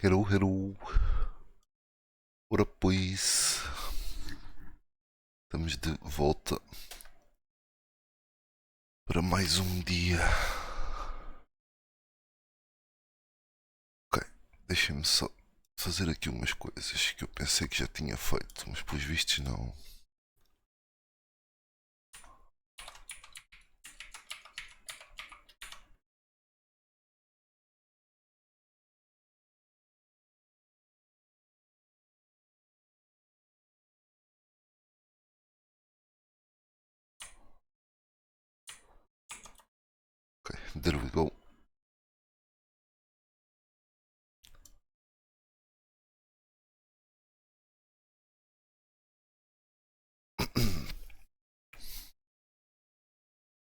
Hello, hello. Ora pois, estamos de volta para mais um dia. Ok, deixem-me só fazer aqui umas coisas que eu pensei que já tinha feito, mas pelos vistos não. Ok, there we go.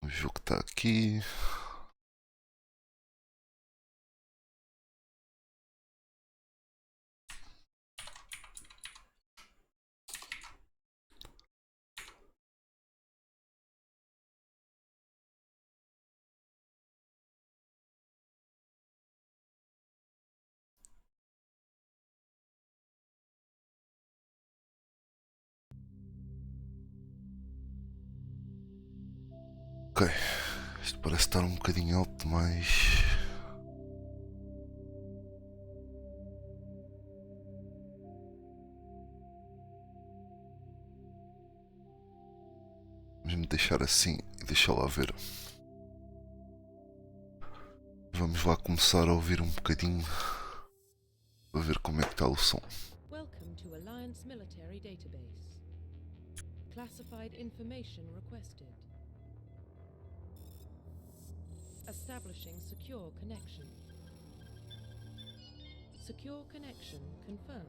Vamos ver o que está aqui. Ok, isto parece estar um bocadinho alto demais. Vamos-me deixar assim e deixar lá ver. Vamos lá começar a ouvir um bocadinho para ver como é que está o som. Welcome to Alliance Military Database. Classified information requested. Establishing secure connection. Secure connection confirmed.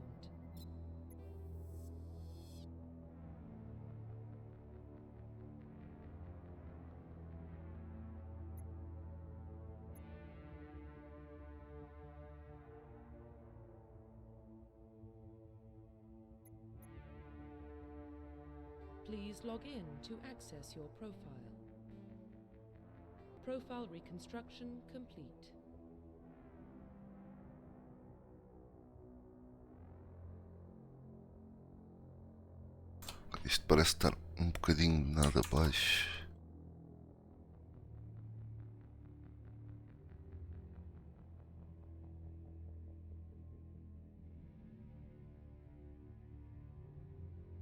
Please log in to access your profile. Profile reconstruction complete. Isto parece estar um bocadinho de nada abaixo.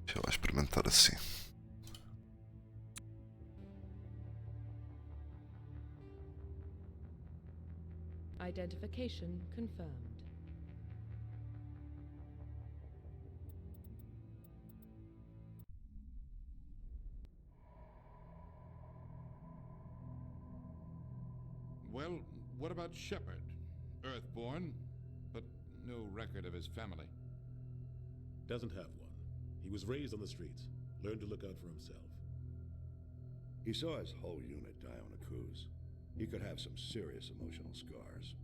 Deixa eu lá experimentar assim. Identification confirmed. Well, what about Shepard? Earthborn, but no record of his family. Doesn't have one. He was raised on the streets, learned to look out for himself. He saw his whole unit die on a cruise. He could have some serious emotional scars.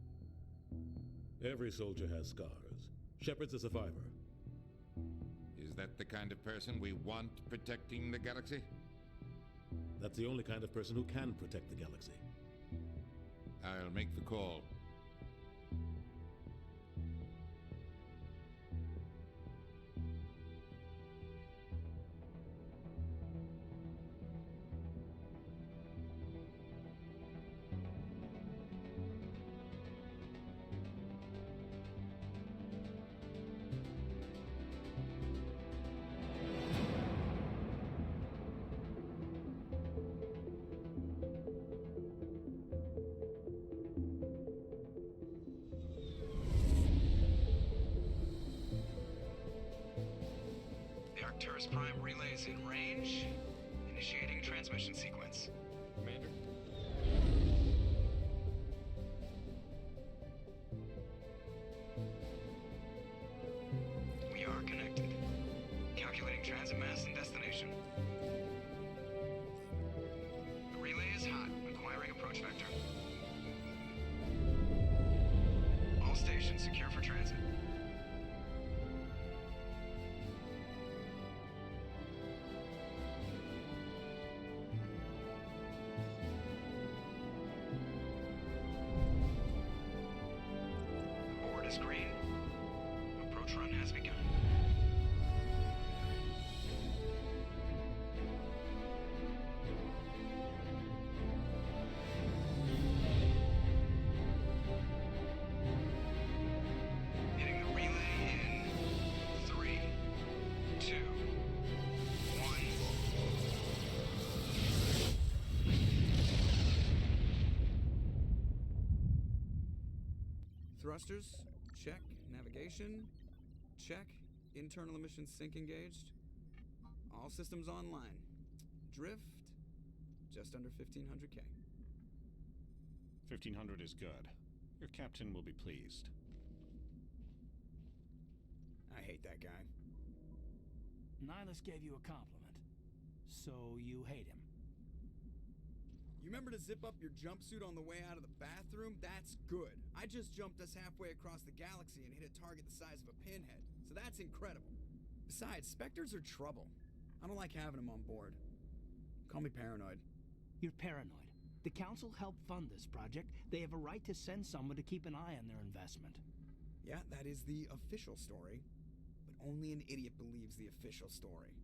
Every soldier has scars. Shepard's a survivor. Is that the kind of person we want protecting the galaxy? That's the only kind of person who can protect the galaxy. I'll make the call. The Arcturus Prime relay is in range. Initiating transmission sequence. Commander? We are connected. Calculating transit mass and destination. The relay is hot. Acquiring approach vector. All stations secure for transit. Board is green. Thrusters? Check. Navigation? Check. Internal emissions sync engaged. All systems online. Drift? Just under 1500K. 1500 is good. Your captain will be pleased. I hate that guy. Nihilus gave you a compliment. So you hate him. You remember to zip up your jumpsuit on the way out of the bathroom? That's good. I just jumped us halfway across the galaxy and hit a target the size of a pinhead, so that's incredible. Besides, Spectres are trouble. I don't like having them on board. Call me paranoid. You're paranoid. The Council helped fund this project. They have a right to send someone to keep an eye on their investment. Yeah, that is the official story. But only an idiot believes the official story.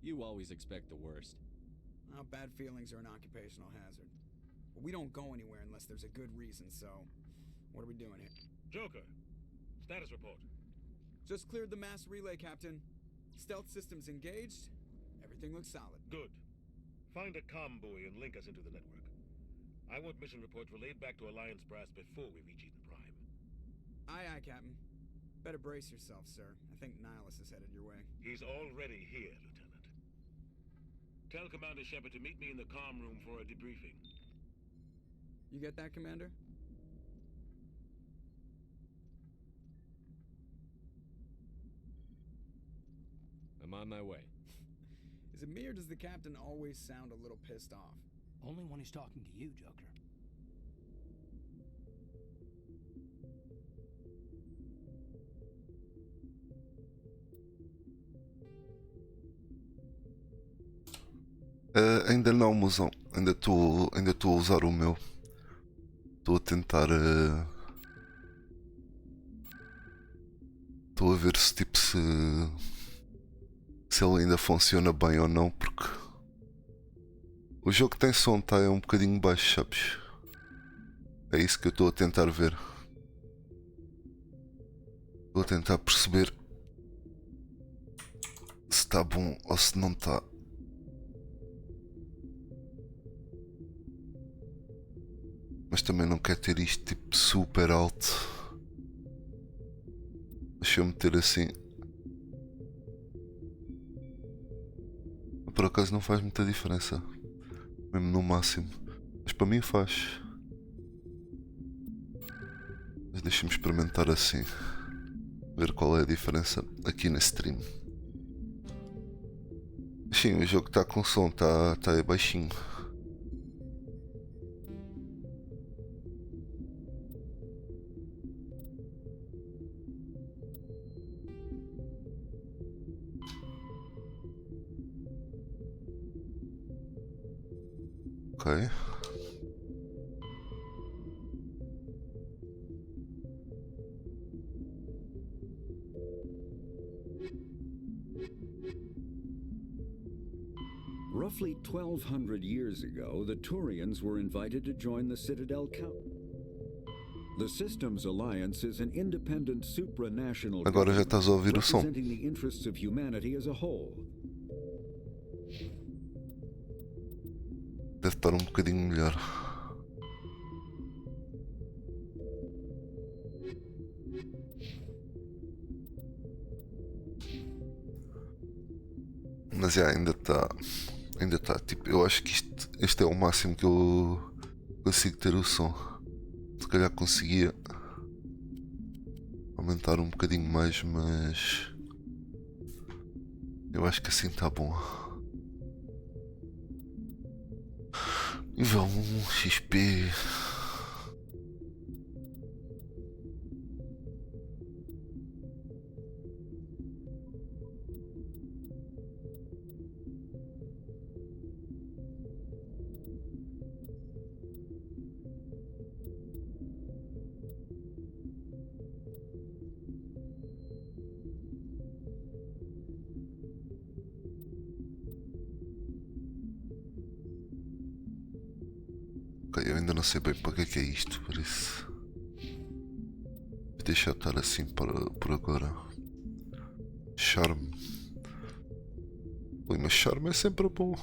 You always expect the worst. Well, bad feelings are an occupational hazard. But we don't go anywhere unless there's a good reason, so... What are we doing here? Joker, status report. Just cleared the mass relay, Captain. Stealth systems engaged. Everything looks solid. Good. Find a comm buoy and link us into the network. I want mission reports relayed back to Alliance Brass before we reach Eden Prime. Aye, aye, Captain. Better brace yourself, sir. I think Nihilus is headed your way. He's already here, Lieutenant. Tell Commander Shepard to meet me in the comm room for a debriefing. You get that, Commander? I'm on my way. Is it me or does the Captain always sound a little pissed off? Only when he's talking to you, Joker. Ainda não, mozão. Ainda estou a usar o meu. Estou a tentar. Estou a ver se tipo se ele ainda funciona bem ou não, porque o jogo tem som, tá, é um bocadinho baixo, sabes? É isso que eu estou a tentar ver. Estou a tentar perceber se está bom ou se não está. Mas também não quero ter isto tipo super alto. Deixa eu meter assim. Por acaso não faz muita diferença. Mesmo no máximo. Mas para mim faz. Mas deixa-me experimentar assim. Ver qual é a diferença aqui na stream. Sim, o jogo está com som, está baixinho. Ok. Roughly 1,200 years ago, the Turians were invited to join the Citadel Council. The Systems Alliance is an independent supranational Agora já estás a ouvir o som. representing the interests of humanity as a whole. Deve estar um bocadinho melhor. Mas ainda está, tipo, eu acho que este é o máximo que eu consigo ter o som. Se calhar conseguia aumentar um bocadinho mais, mas eu acho que assim está bom. Nível 1 XP. Eu ainda não sei bem para que é isto, por isso vou deixar estar assim por agora. Charme. Ui, mas charme é sempre bom.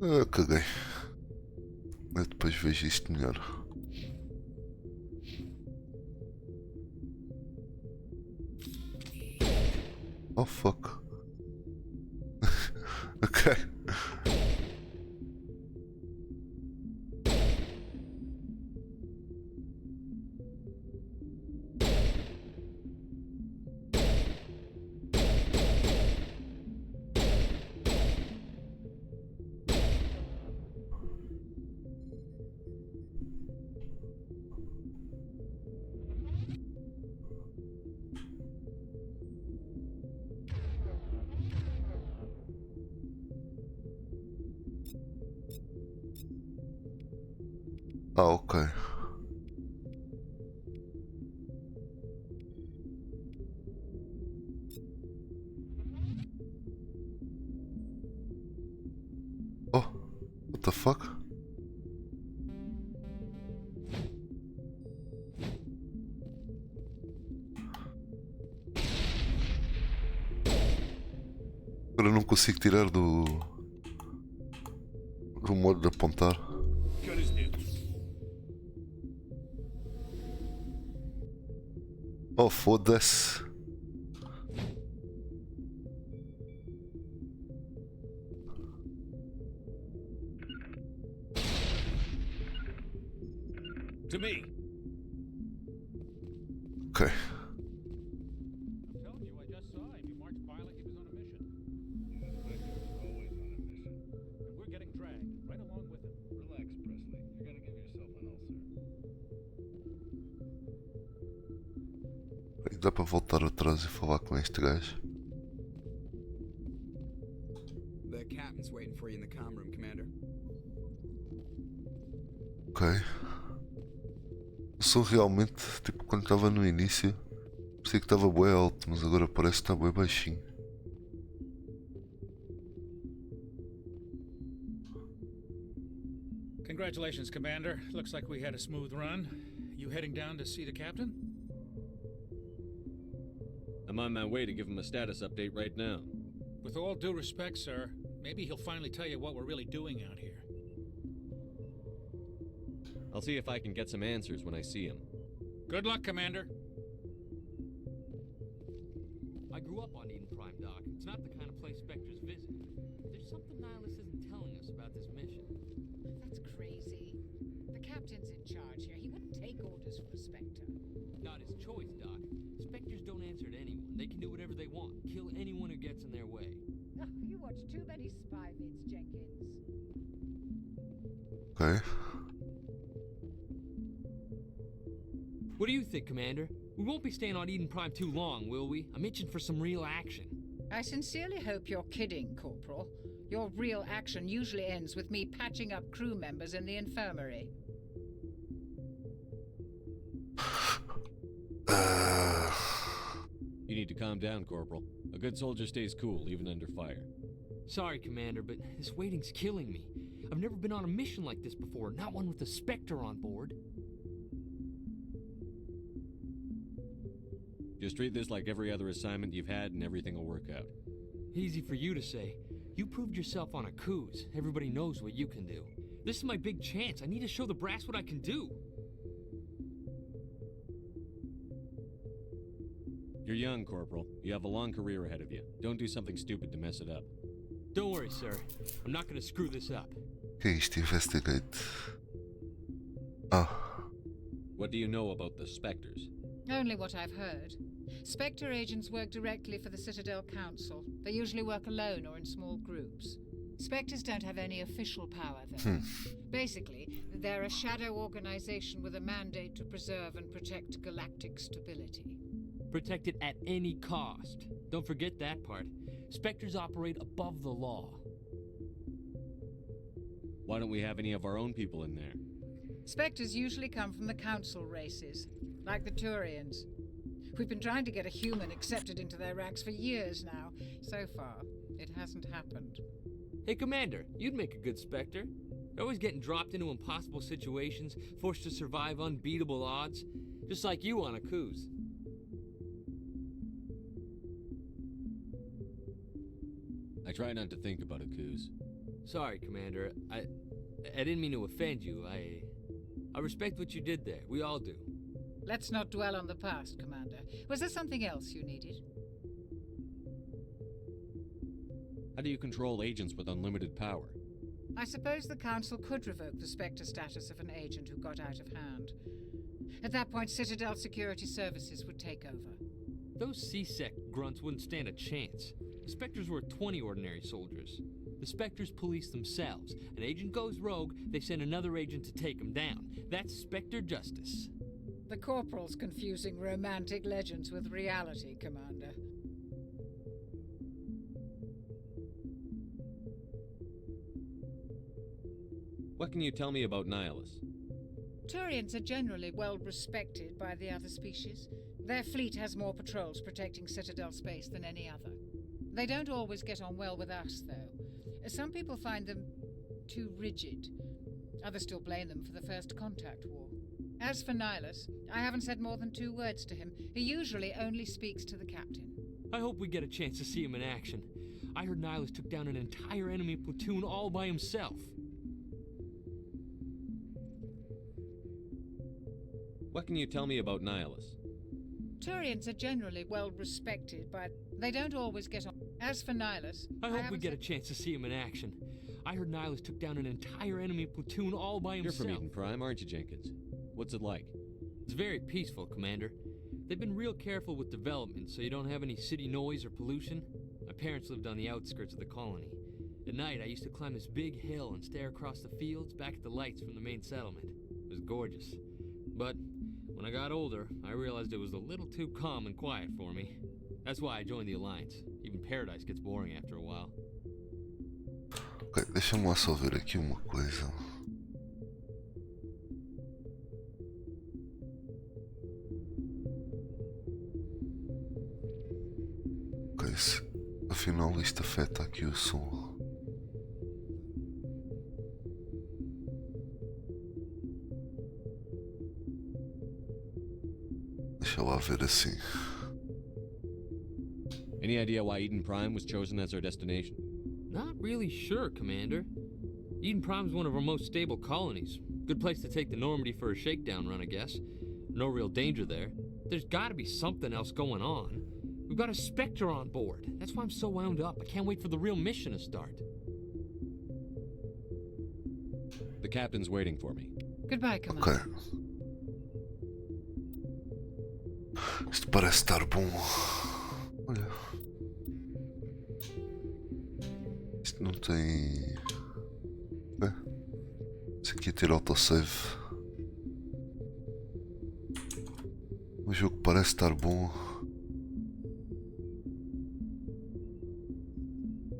Ah, caguei. Eu depois vejo isto melhor. Oh fuck. Ok. Ah, ok. Oh, what the fuck? Agora não consigo tirar do modo de apontar. Oh, foda-se. To me. Ok. I told you, I just saw him. He marched by like he was on a mission. Inspector's always on a mission. And we're getting dragged right along with him. Relax, Presley. You're gonna give yourself an ulcer. Dá para voltar atrás e falar com este gajo? The captain's waiting for you in the comm room, Commander. Ok. O som realmente, tipo, quando estava no início, parecia que estava bué alto, mas agora parece que está bué baixinho. Congratulations, Commander. Looks like we had a smooth run. You heading down to see the captain? I'm on my way to give him a status update right now. With all due respect, sir, maybe he'll finally tell you what we're really doing out here. I'll see if I can get some answers when I see him. Good luck, Commander. I grew up on Eden Prime, Doc. It's not the kind of place Spectres visit. There's something Nihilus isn't telling us about this mission. That's crazy. The captain's in charge here. He wouldn't take orders from a Spectre. Not his choice, Doc. Spectres don't answer to anyone. They can do whatever they want. Kill anyone who gets in their way. Oh, you watch too many spy vids, Jenkins. Ok. What do you think, Commander? We won't be staying on Eden Prime too long, will we? I'm itching for some real action. I sincerely hope you're kidding, Corporal. Your real action usually ends with me patching up crew members in the infirmary. You need to calm down, Corporal. A good soldier stays cool, even under fire. Sorry, Commander, but this waiting's killing me. I've never been on a mission like this before, not one with a Spectre on board. Just treat this like every other assignment you've had and everything will work out. Easy for you to say. You proved yourself on a cruise. Everybody knows what you can do. This is my big chance. I need to show the brass what I can do. You're young, Corporal. You have a long career ahead of you. Don't do something stupid to mess it up. Don't worry, sir. I'm not gonna screw this up. Que é isto? Investigate. Ah. What do you know about the Spectres? Only what I've heard. Spectre agents work directly for the Citadel Council. They usually work alone or in small groups. Spectres don't have any official power, though. Basically, they're a shadow organization with a mandate to preserve and protect galactic stability. Protect it at any cost. Don't forget that part. Spectres operate above the law. Why don't we have any of our own people in there? Spectres usually come from the Council races, like the Turians. We've been trying to get a human accepted into their ranks for years now. So far, it hasn't happened. Hey, Commander, you'd make a good Spectre. You're always getting dropped into impossible situations, forced to survive unbeatable odds. Just like you on a cruise. I try not to think about Akuz. Sorry, Commander. I didn't mean to offend you. I respect what you did there. We all do. Let's not dwell on the past, Commander. Was there something else you needed? How do you control agents with unlimited power? I suppose the Council could revoke the Spectre status of an agent who got out of hand. At that point, Citadel Security Services would take over. Those C-Sec grunts wouldn't stand a chance. The Spectres were 20 ordinary soldiers. The Spectres police themselves. An agent goes rogue, they send another agent to take him down. That's Spectre justice. The Corporal's confusing romantic legends with reality, Commander. What can you tell me about Nihilus? Turians are generally well respected by the other species. Their fleet has more patrols protecting Citadel space than any other. They don't always get on well with us, though. Some people find them too rigid. Others still blame them for the First Contact War. As for Nihilus, I haven't said more than 2 words to him. He usually only speaks to the captain. I hope we get a chance to see him in action. I heard Nihilus took down an entire enemy platoon all by himself. What can you tell me about Nihilus? Turians are generally well respected, but they don't always get on. As for Nihilus, I hope we get a chance to see him in action. I heard Nihilus took down an entire enemy platoon all by himself. You're from Eden Prime, aren't you, Jenkins? What's it like? It's very peaceful, Commander. They've been real careful with development, so you don't have any city noise or pollution. My parents lived on the outskirts of the colony. At night, I used to climb this big hill and stare across the fields back at the lights from the main settlement. It was gorgeous. But when I got older, I realized it was a little too calm and quiet for me. That's why I joined the Alliance. Even Paradise gets boring after a while. Ok, deixa-me lá só ver aqui uma coisa. Ok, afinal isto afeta aqui o som. Deixa lá ver assim. Any idea why Eden Prime was chosen as our destination? Not really sure, Commander. Eden Prime's one of our most stable colonies. Good place to take the Normandy for a shakedown run, I guess. No real danger there. There's gotta be something else going on. We've got a Spectre on board. That's why I'm so wound up. I can't wait for the real mission to start. The captain's waiting for me. Goodbye, Commander. Ok. Isto parece estar bom. Olha. Isto não tem. Isso aqui é ter autosave. O jogo parece estar bom.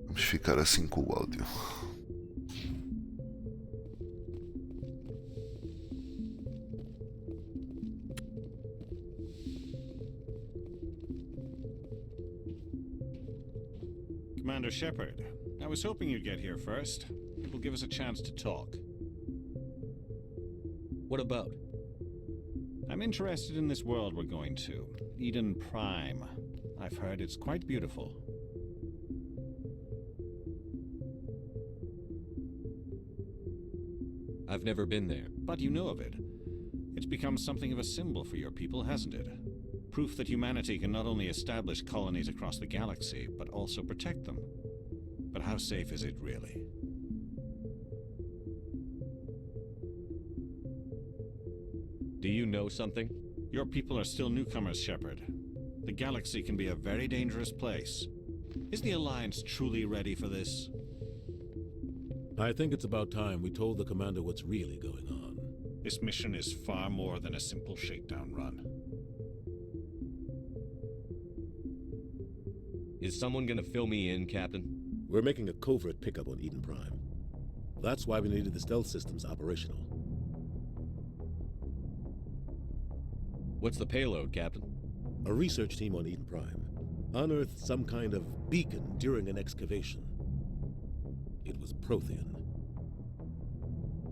Vamos ficar assim com o áudio. Commander Shepard, I was hoping you'd get here first. It will give us a chance to talk. What about? I'm interested in this world we're going to, Eden Prime. I've heard it's quite beautiful. I've never been there. But you know of it. It's become something of a symbol for your people, hasn't it? Proof that humanity can not only establish colonies across the galaxy, but also protect them. But how safe is it really? Do you know something? Your people are still newcomers, Shepard. The galaxy can be a very dangerous place. Is the Alliance truly ready for this? I think it's about time we told the commander what's really going on. This mission is far more than a simple shakedown run. Is someone gonna fill me in, Captain? We're making a covert pickup on Eden Prime. That's why we needed the stealth systems operational. What's the payload, Captain? A research team on Eden Prime unearthed some kind of beacon during an excavation. It was Prothean.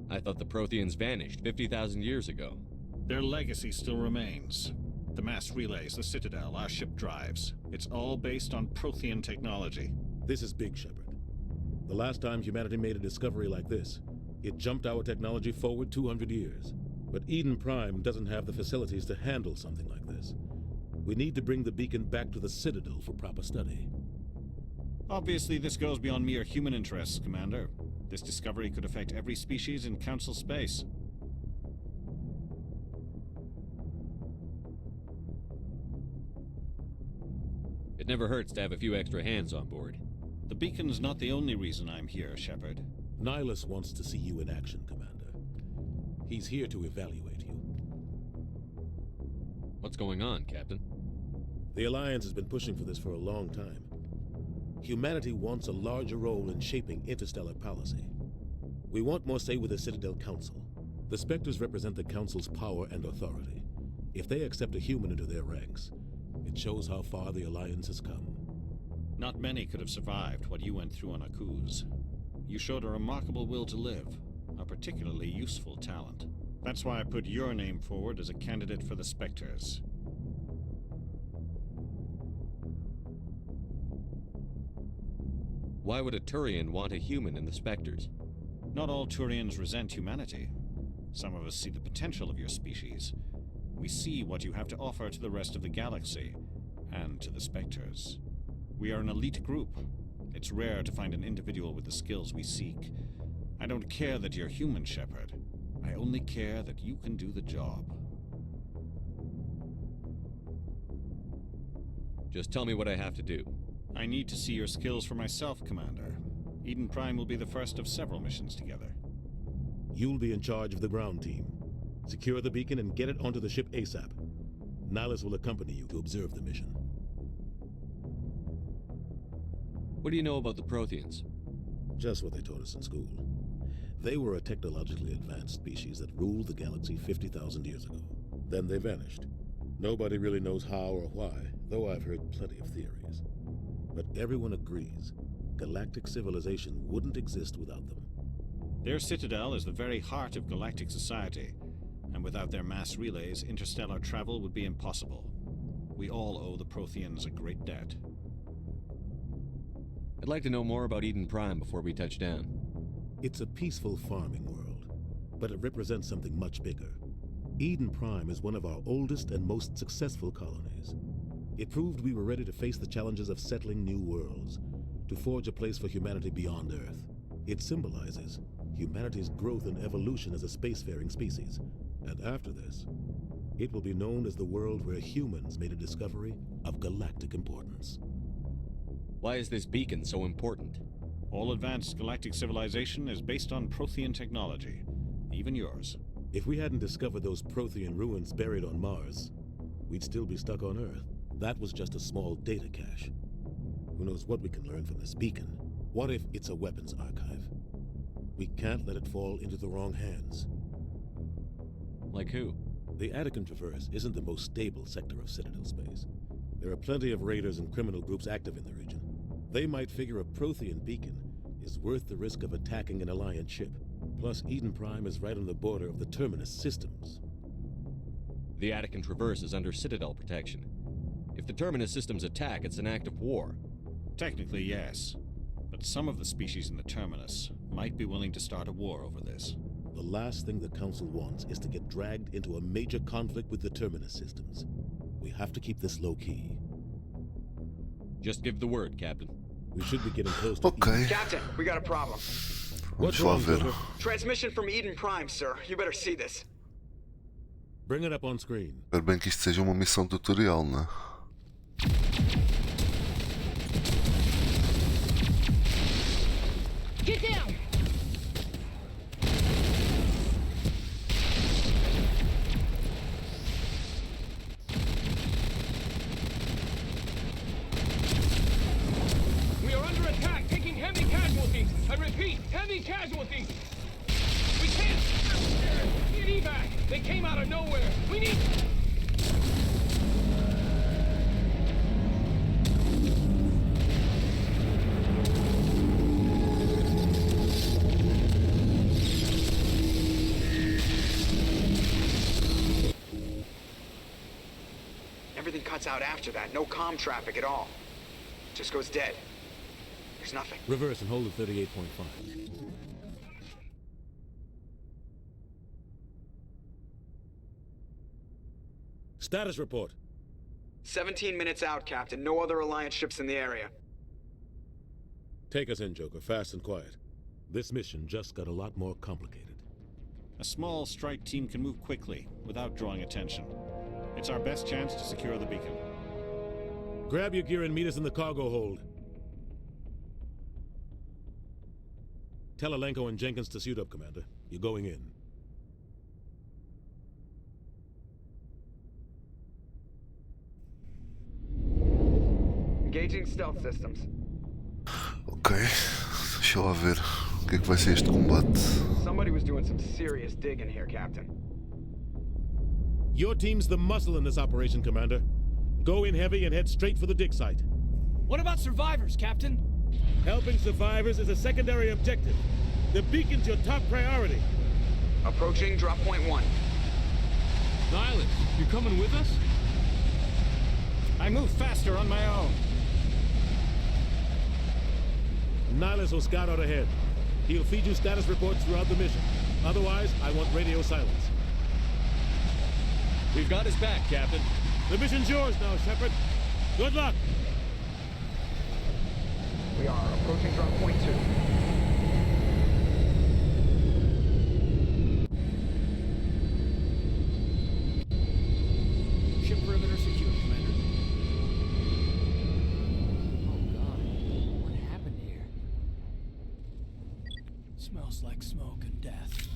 I thought the Protheans vanished 50,000 years ago. Their legacy still remains. The mass relays, the Citadel, our ship drives. It's all based on Prothean technology. This is Big Shepard. The last time humanity made a discovery like this, it jumped our technology forward 200 years. But Eden Prime doesn't have the facilities to handle something like this. We need to bring the beacon back to the Citadel for proper study. Obviously, this goes beyond mere human interests, Commander. This discovery could affect every species in Council space. It never hurts to have a few extra hands on board. The beacon's not the only reason I'm here, Shepard. Nihilus wants to see you in action, Commander. He's here to evaluate you. What's going on, Captain? The Alliance has been pushing for this for a long time. Humanity wants a larger role in shaping interstellar policy. We want more say with the Citadel Council. The Spectres represent the Council's power and authority. If they accept a human into their ranks, it shows how far the Alliance has come. Not many could have survived what you went through on Akuz. You showed a remarkable will to live, a particularly useful talent. That's why I put your name forward as a candidate for the Spectres. Why would a Turian want a human in the Spectres? Not all Turians resent humanity. Some of us see the potential of your species. We see what you have to offer to the rest of the galaxy, and to the Spectres. We are an elite group. It's rare to find an individual with the skills we seek. I don't care that you're human, Shepard. I only care that you can do the job. Just tell me what I have to do. I need to see your skills for myself, Commander. Eden Prime will be the first of several missions together. You'll be in charge of the ground team. Secure the beacon and get it onto the ship ASAP. Nihilus will accompany you to observe the mission. What do you know about the Protheans? Just what they taught us in school. They were a technologically advanced species that ruled the galaxy 50,000 years ago. Then they vanished. Nobody really knows how or why, though I've heard plenty of theories. But everyone agrees, galactic civilization wouldn't exist without them. Their citadel is the very heart of galactic society, and without their mass relays, interstellar travel would be impossible. We all owe the Protheans a great debt. I'd like to know more about Eden Prime before we touch down. It's a peaceful farming world, but it represents something much bigger. Eden Prime is one of our oldest and most successful colonies. It proved we were ready to face the challenges of settling new worlds, to forge a place for humanity beyond Earth. It symbolizes humanity's growth and evolution as a spacefaring species. And after this, it will be known as the world where humans made a discovery of galactic importance. Why is this beacon so important? All advanced galactic civilization is based on Prothean technology, even yours. If we hadn't discovered those Prothean ruins buried on Mars, we'd still be stuck on Earth. That was just a small data cache. Who knows what we can learn from this beacon? What if it's a weapons archive? We can't let it fall into the wrong hands. Like who? The Attican Traverse isn't the most stable sector of Citadel space. There are plenty of raiders and criminal groups active in the region. They might figure a Prothean beacon is worth the risk of attacking an Alliance ship. Plus, Eden Prime is right on the border of the Terminus systems. The Attican Traverse is under Citadel protection. If the Terminus systems attack, it's an act of war. Technically, yes. But some of the species in the Terminus might be willing to start a war over this. The last thing the Council wants is to get dragged into a major conflict with the Terminus systems. We have to keep this low-key. Just give the word, Captain. We should be getting close to Okay. Captain, we got a problem. What's wrong, Peter? Transmission from Eden Prime, sir. You better see this. Bring it up on screen. Espero bem que isto seja uma missão tutorial, né? Get down! We are under attack, taking heavy casualties. I repeat, heavy casualties. We can't get evac. They came out of nowhere. We need... Everything cuts out after that. No comm traffic at all. Just goes dead. There's There's nothing. Reverse and hold at 38.5. Status report. 17 minutes out, Captain. No other Alliance ships in the area. Take us in, Joker, fast and quiet. This mission just got a lot more complicated. A small strike team can move quickly, without drawing attention. It's our best chance to secure the beacon. Grab your gear and meet us in the cargo hold. Tell Alenko and Jenkins to suit up, Commander. You're going in. Engaging stealth systems. Ok, deixa eu lá ver o que é que vai ser este combate. Somebody was doing some serious digging here, Captain. Your team's the muscle in this operation, Commander. Go in heavy and head straight for the dig site. What about survivors, Captain? Helping survivors is a secondary objective. The beacon's your top priority. Approaching drop point 1. Nihilus, you coming with us? I move faster on my own. Nihilus will scout out ahead. He'll feed you status reports throughout the mission. Otherwise, I want radio silence. We've got his back, Captain. The mission's yours now, Shepard. Good luck! We are approaching drop point 2. Ship perimeter secure, Commander. Oh God, what happened here? Smells like smoke and death.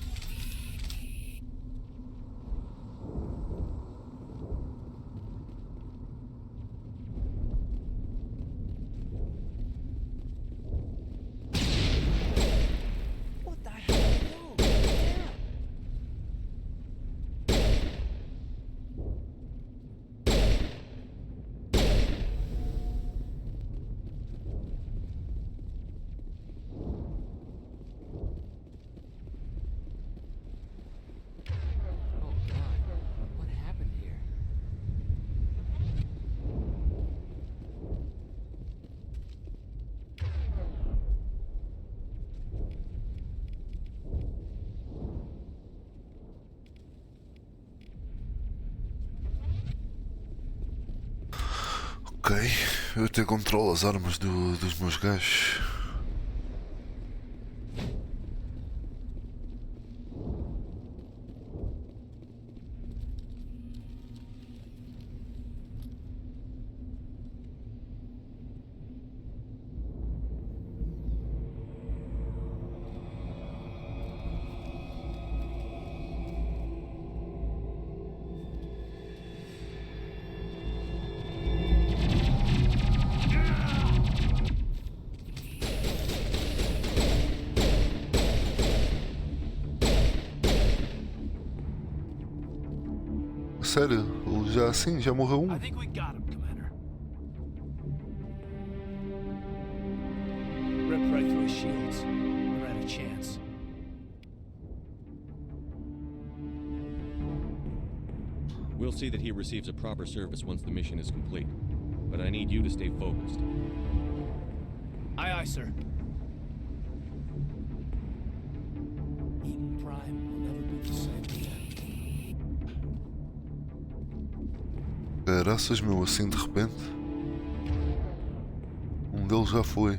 Ok, eu até controlo as armas dos meus gajos. Sério, já assim, já morreu um. I think we got him, Commander. Ripped right through his shields. Never had a chance. We'll see that he receives a proper service once the mission is complete. But I need you to stay focused. Aye, aye, sir. Eden Prime will never be the same again. Caraças, meu, assim de repente. Um deles já foi.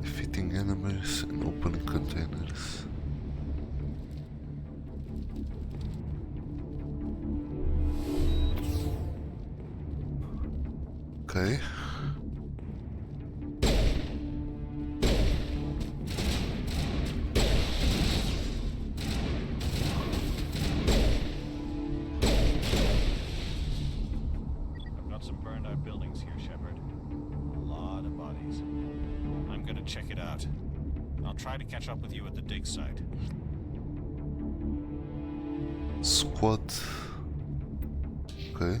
Defeating enemies and opening containers. Okay. I've got some burned out buildings here, Shepard. A lot of bodies. I'm gonna check it out. I'll try to catch up with you at the dig site. Squad. Okay.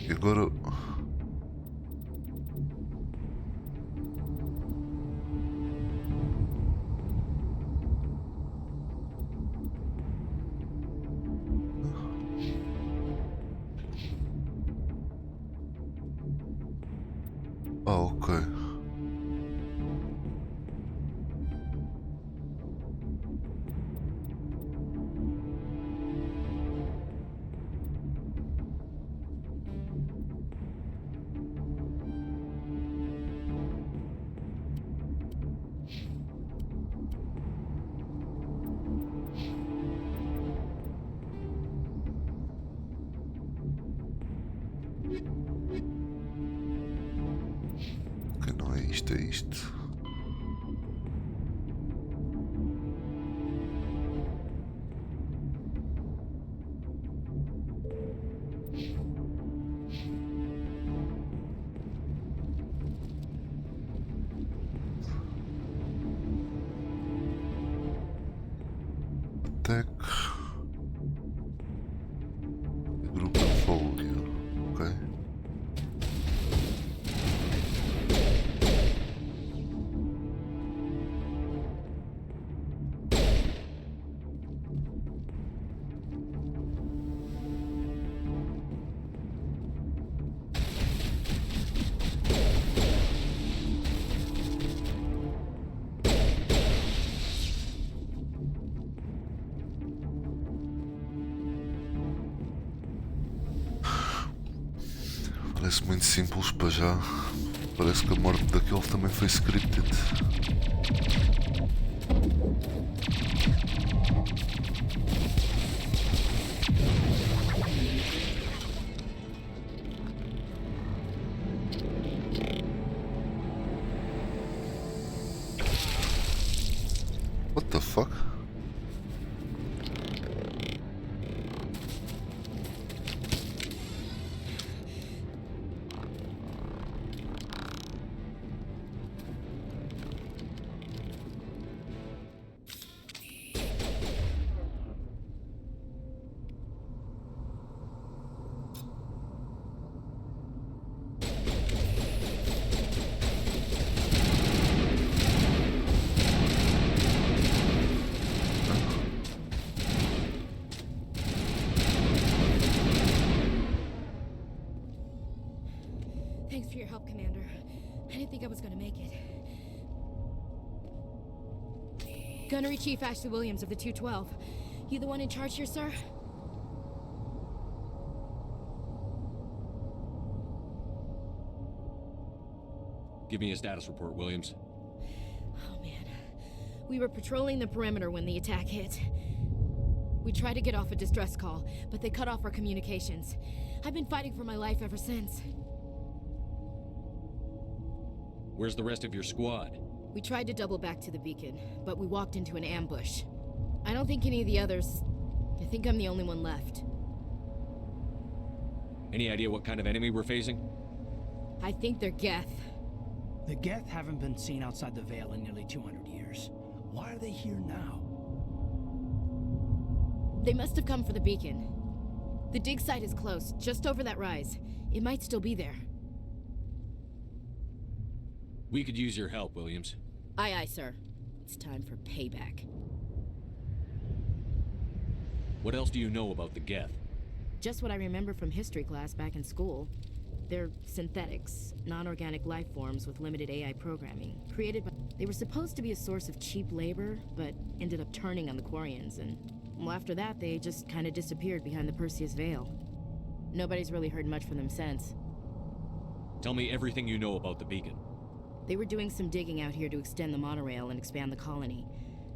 You gotta... Oh, okay. Ok, não é isto, é isto. Attack. Group portfolio. Ok. Parece muito simples para já. Parece que a morte daquele também foi scripted. What the fuck? Thanks for your help, Commander. I didn't think I was gonna make it. Gunnery Chief Ashley Williams of the 212. You the one in charge here, sir? Give me a status report, Williams. Oh, man. We were patrolling the perimeter when the attack hit. We tried to get off a distress call, but they cut off our communications. I've been fighting for my life ever since. Where's the rest of your squad? We tried to double back to the beacon, but we walked into an ambush. I don't think any of the others... I think I'm the only one left. Any idea what kind of enemy we're facing? I think they're Geth. The Geth haven't been seen outside the Veil in nearly 200 years. Why are they here now? They must have come for the beacon. The dig site is close, just over that rise. It might still be there. We could use your help, Williams. Aye, aye, sir. It's time for payback. What else do you know about the Geth? Just what I remember from history class back in school. They're synthetics, non-organic life forms with limited AI programming, created by... They were supposed to be a source of cheap labor, but ended up turning on the Quarians and Well, after that, they just kind of disappeared behind the Perseus Veil. Nobody's really heard much from them since. Tell me everything you know about the beacon. They were doing some digging out here to extend the monorail and expand the colony.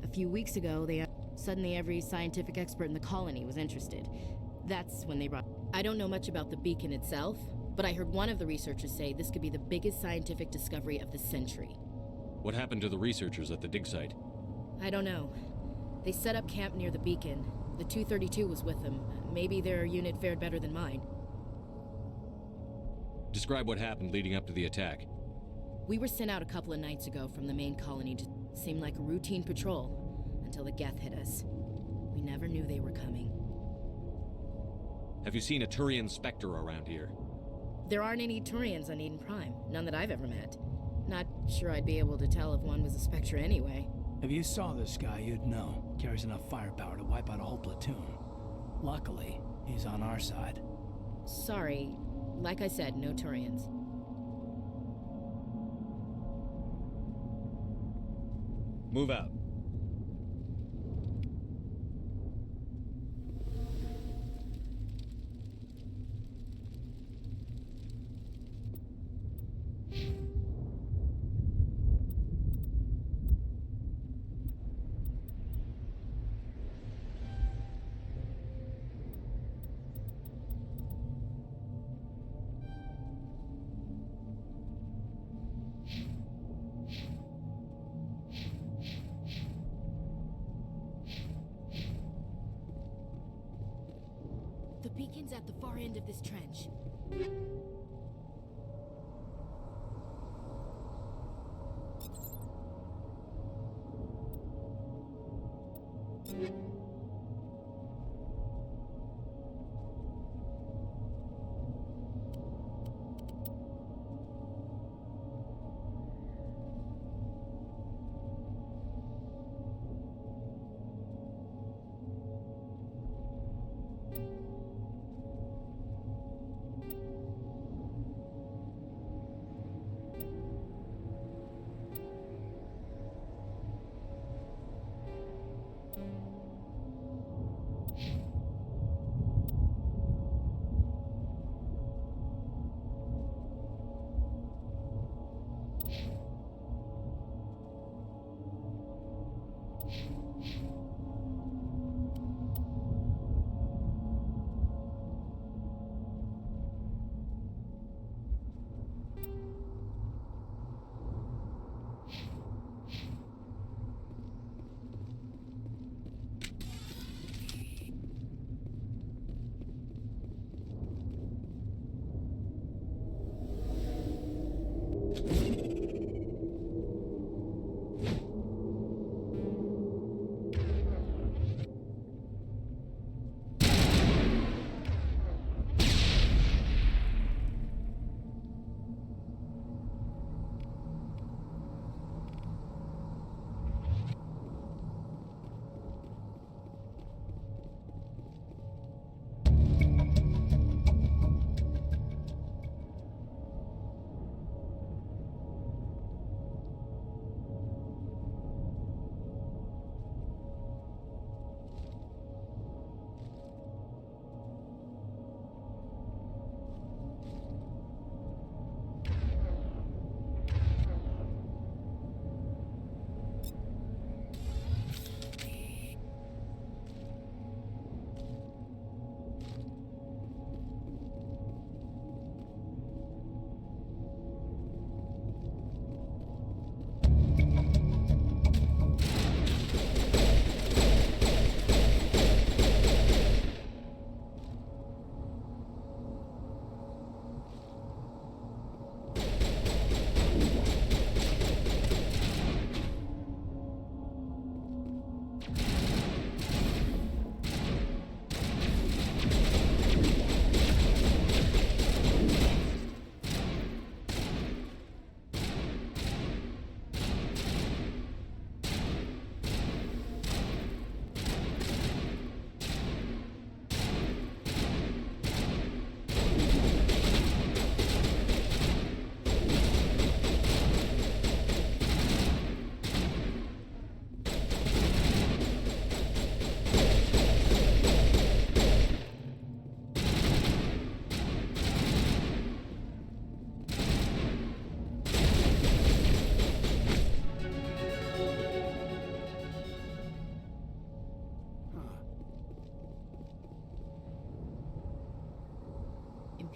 A few weeks ago, suddenly every scientific expert in the colony was interested. That's when they brought... I don't know much about the beacon itself, but I heard one of the researchers say this could be the biggest scientific discovery of the century. What happened to the researchers at the dig site? I don't know. They set up camp near the beacon. The 232 was with them. Maybe their unit fared better than mine. Describe what happened leading up to the attack. We were sent out a couple of nights ago from the main colony to seem like a routine patrol until the Geth hit us. We never knew they were coming. Have you seen a Turian Spectre around here? There aren't any Turians on Eden Prime. None that I've ever met. Not sure I'd be able to tell if one was a Spectre anyway. If you saw this guy, you'd know. Carries enough firepower to wipe out a whole platoon. Luckily, he's on our side. Sorry. Like I said, no Turians. Move out. The beacon's at the far end of this trench.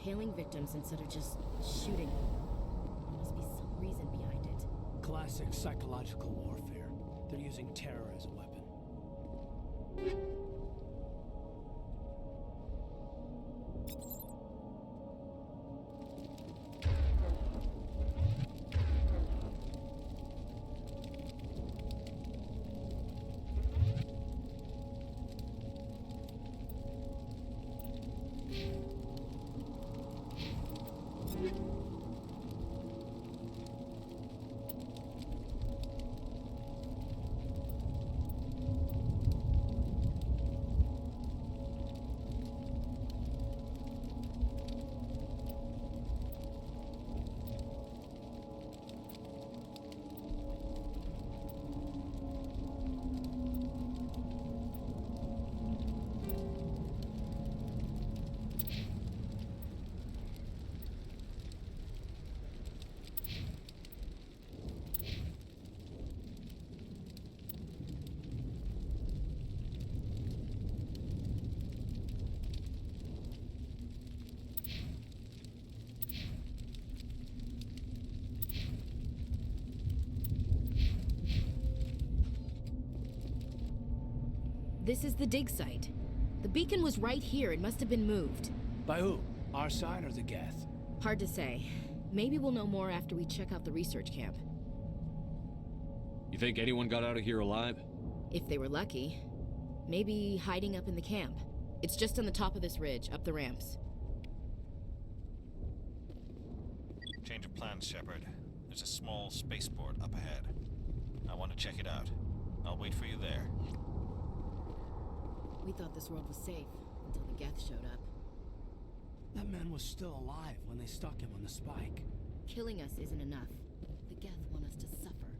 impaling victims instead of just shooting them. There must be some reason behind it. Classic psychological warfare. They're using terror as a weapon. This is the dig site. The beacon was right here. It must have been moved. By who? Our side or the Geth? Hard to say. Maybe we'll know more after we check out the research camp. You think anyone got out of here alive? If they were lucky. Maybe hiding up in the camp. It's just on the top of this ridge, up the ramps. Change of plans, Shepard. There's a small spaceport up ahead. I want to check it out. I'll wait for you there. We thought this world was safe until the Geth showed up. That man was still alive when they stuck him on the spike. Killing us isn't enough. The Geth want us to suffer.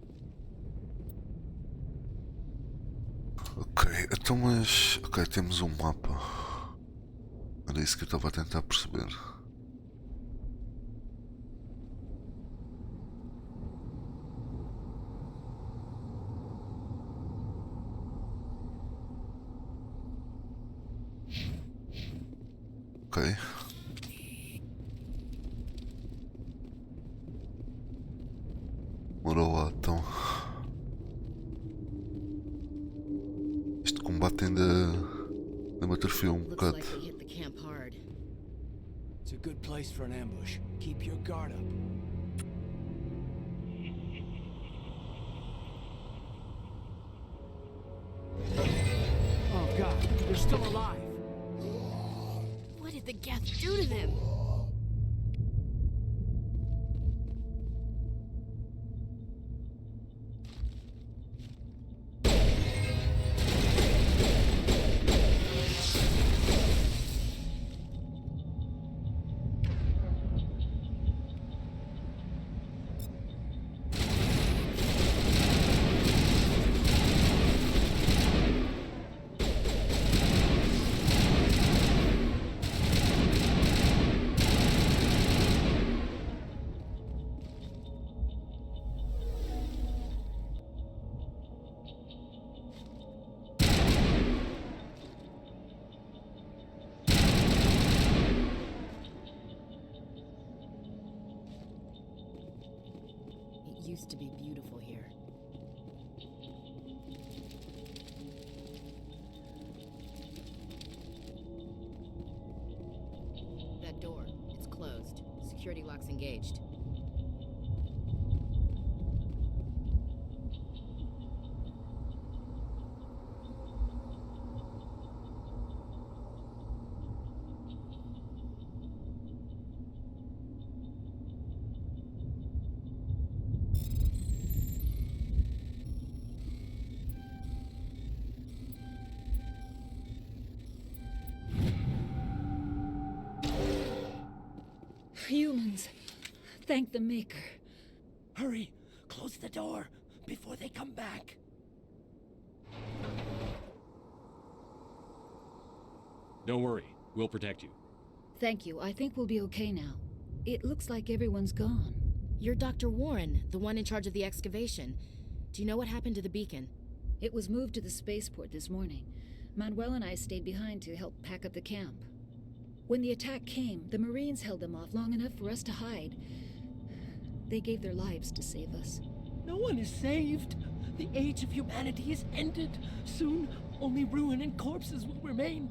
Ok, então mas... Ok, temos um mapa. Era isso que eu estava a tentar perceber. Ok. Bora lá então. Este combate ainda me atrofiou bocado. It's a good place for an ambush. Keep your guard up. Oh God, they're still alive. What did the Geth do to them? Used to be beautiful here. That door, it's closed. Security lock's engaged. Humans. Thank the Maker. Hurry! Close the door before they come back. Don't worry. We'll protect you. Thank you. I think we'll be okay now. It looks like everyone's gone. You're Dr. Warren, the one in charge of the excavation. Do you know what happened to the beacon? It was moved to the spaceport this morning. Manuel and I stayed behind to help pack up the camp. When the attack came, the Marines held them off long enough for us to hide. They gave their lives to save us. No one is saved. The age of humanity is ended. Soon, only ruin and corpses will remain.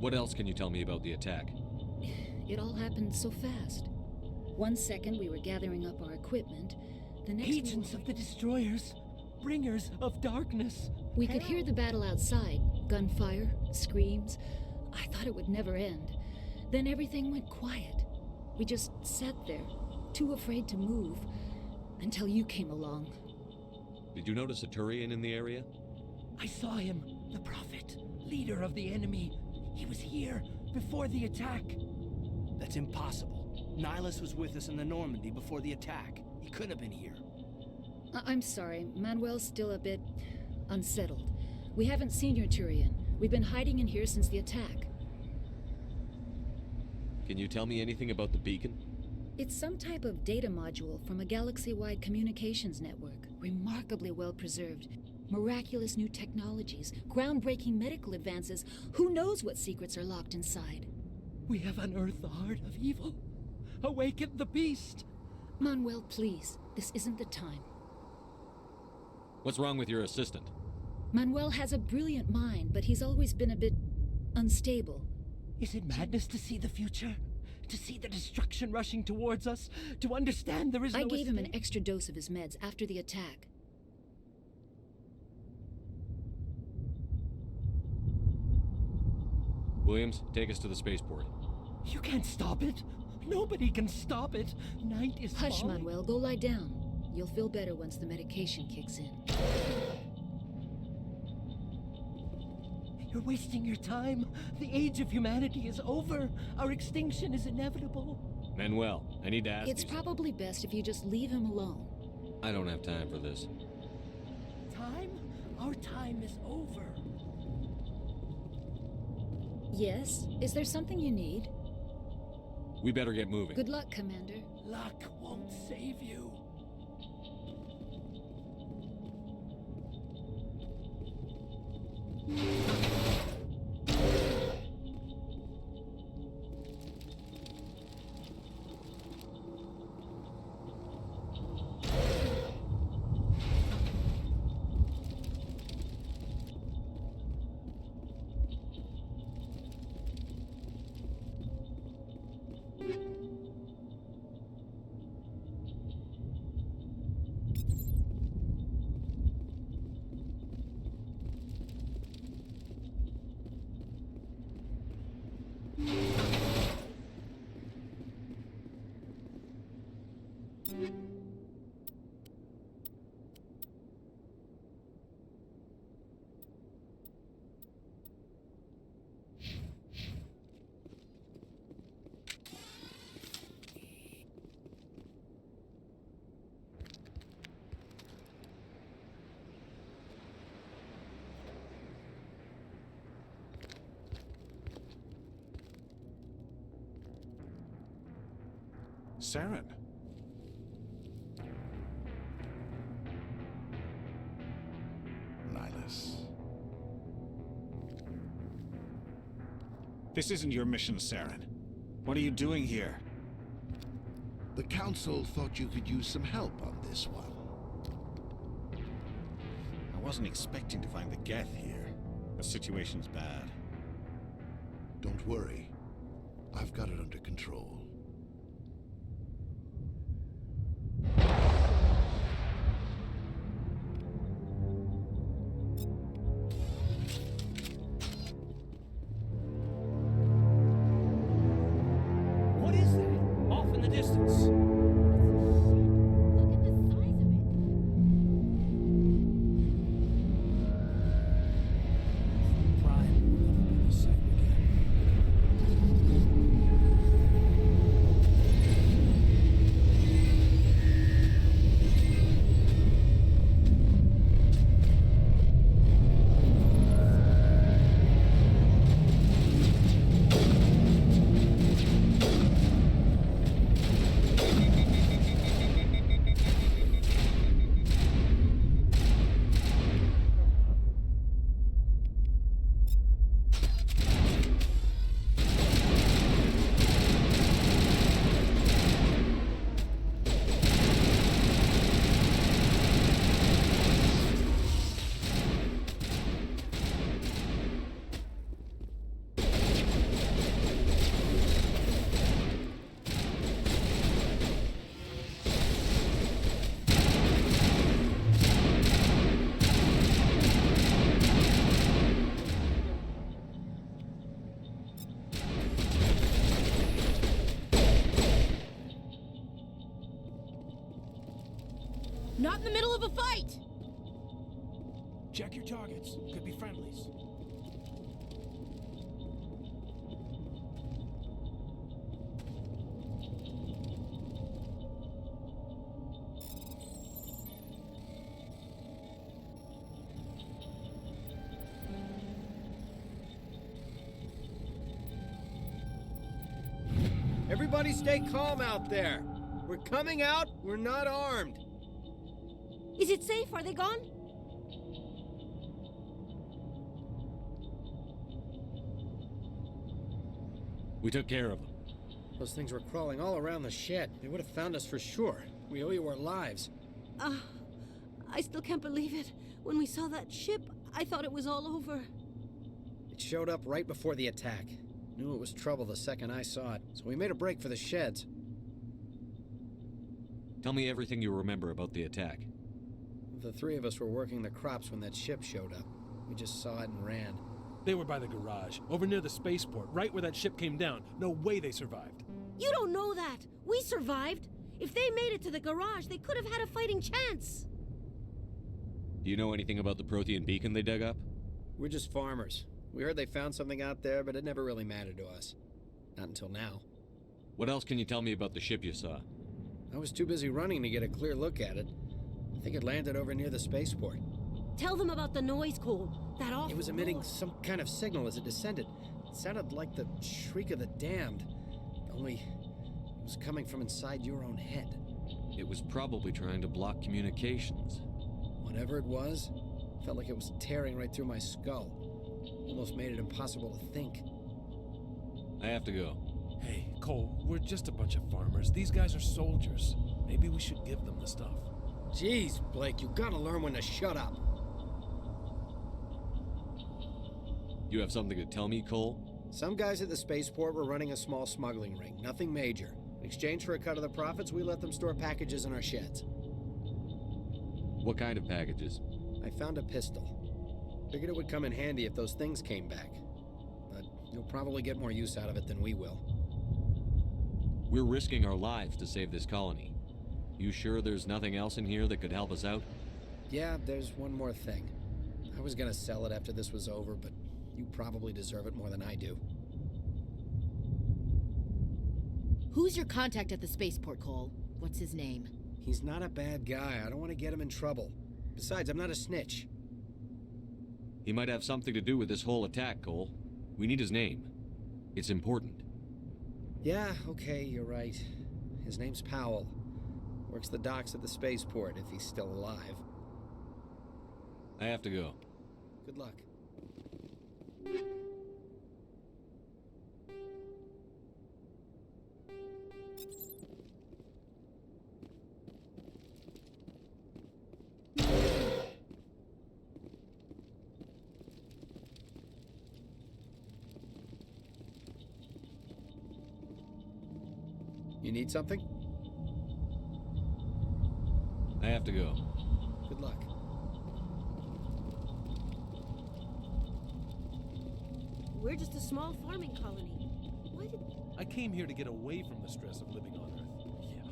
What else can you tell me about the attack? It all happened so fast. 1 second we were gathering up our equipment. The next Agents of the Destroyers, bringers of darkness. We could hear the battle outside. Gunfire, screams. I thought it would never end. Then everything went quiet. We just sat there, too afraid to move, until you came along. Did you notice a Turian in the area? I saw him, the Prophet, leader of the enemy. He was here before the attack. That's impossible. Nihilus was with us in the Normandy before the attack. He couldn't have been here. I'm sorry, Manuel's still a bit unsettled. We haven't seen your Turian. We've been hiding in here since the attack. Can you tell me anything about the beacon? It's some type of data module from a galaxy-wide communications network. Remarkably well preserved. Miraculous new technologies, groundbreaking medical advances. Who knows what secrets are locked inside? We have unearthed the heart of evil. Awaken the beast. Manuel, please. This isn't the time. What's wrong with your assistant? Manuel has a brilliant mind, but he's always been a bit unstable. Is it madness to see the future? To see the destruction rushing towards us? To understand there is no I gave him an escape? extra dose of his meds after the attack. Williams, take us to the spaceport. You can't stop it. Nobody can stop it. Night is Hush, falling. Manuel. Go lie down. You'll feel better once the medication kicks in. You're wasting your time. The age of humanity is over. Our extinction is inevitable. Manuel, I need to ask It's you probably best if you just leave him alone. I don't have time for this. Time? Our time is over. Yes? Is there something you need? We better get moving. Good luck, Commander. Luck won't save you. Saren. Nihilus. This isn't your mission, Saren. What are you doing here? The Council thought you could use some help on this one. I wasn't expecting to find the Geth here. The situation's bad. Don't worry. I've got it under control. What is that? Off in the distance. Prime will never be the same again. of a fight! Check your targets. Could be friendlies. Everybody stay calm out there. We're coming out. We're not armed. Is it safe? Are they gone? We took care of them. Those things were crawling all around the shed. They would have found us for sure. We owe you our lives. I still can't believe it. When we saw that ship, I thought it was all over. It showed up right before the attack. Knew it was trouble the second I saw it, so we made a break for the sheds. Tell me everything you remember about the attack. The three of us were working the crops when that ship showed up. We just saw it and ran. They were by the garage, over near the spaceport, right where that ship came down. No way they survived. You don't know that. We survived. If they made it to the garage, they could have had a fighting chance. Do you know anything about the Prothean beacon they dug up? We're just farmers. We heard they found something out there, but it never really mattered to us. Not until now. What else can you tell me about the ship you saw? I was too busy running to get a clear look at it. I think it landed over near the spaceport. Tell them about the noise, Cole. That awful It was emitting noise. some kind of signal as it descended. It sounded like the shriek of the damned. Only it was coming from inside your own head. It was probably trying to block communications. Whatever it was, felt like it was tearing right through my skull. Almost made it impossible to think. I have to go. Hey, Cole, we're just a bunch of farmers. These guys are soldiers. Maybe we should give them the stuff. Jeez, Blake, you gotta learn when to shut up. You have something to tell me, Cole? Some guys at the spaceport were running a small smuggling ring, nothing major. In exchange for a cut of the profits, we let them store packages in our sheds. What kind of packages? I found a pistol. Figured it would come in handy if those things came back. But you'll probably get more use out of it than we will. We're risking our lives to save this colony. You sure there's nothing else in here that could help us out? Yeah, there's one more thing. I was gonna sell it after this was over, but you probably deserve it more than I do. Who's your contact at the spaceport, Cole? What's his name? He's not a bad guy. I don't want to get him in trouble. Besides, I'm not a snitch. He might have something to do with this whole attack, Cole. We need his name. It's important. Yeah, okay, you're right. His name's Powell. Works the docks at the spaceport, if he's still alive. I have to go. Good luck. You need something? I have to go. Good luck. We're just a small farming colony. Why did... I came here to get away from the stress of living on Earth. Yeah.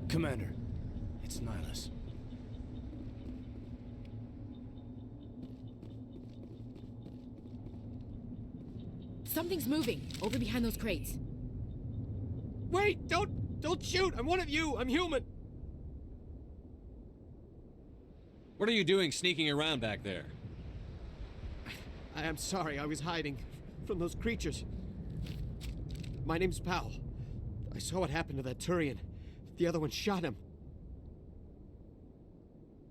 Commander, it's Nihilus. Something's moving over behind those crates. Wait! Don't shoot! I'm one of you! I'm human! What are you doing sneaking around back there? I am sorry, I was hiding from those creatures. My name's Powell. I saw what happened to that Turian. The other one shot him.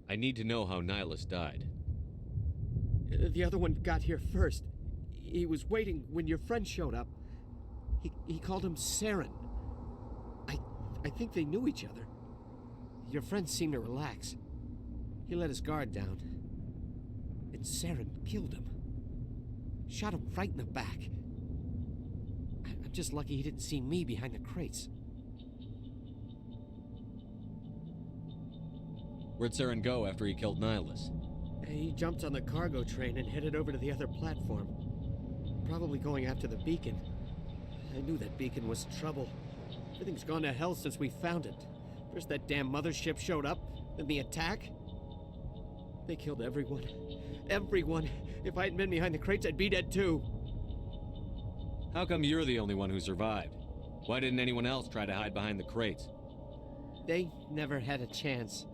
I need to know how Nihilus died. The other one got here first. He was waiting when your friend showed up. He called him Saren. I think they knew each other. Your friend seemed to relax. He let his guard down. And Saren killed him. Shot him right in the back. I'm just lucky he didn't see me behind the crates. Where'd Saren go after he killed Nihilus? He jumped on the cargo train and headed over to the other platform. Probably going after the beacon. I knew that beacon was trouble. Everything's gone to hell since we found it. First that damn mothership showed up, then the attack. They killed everyone. Everyone! If I hadn't been behind the crates, I'd be dead too. How come you're the only one who survived? Why didn't anyone else try to hide behind the crates? They never had a chance.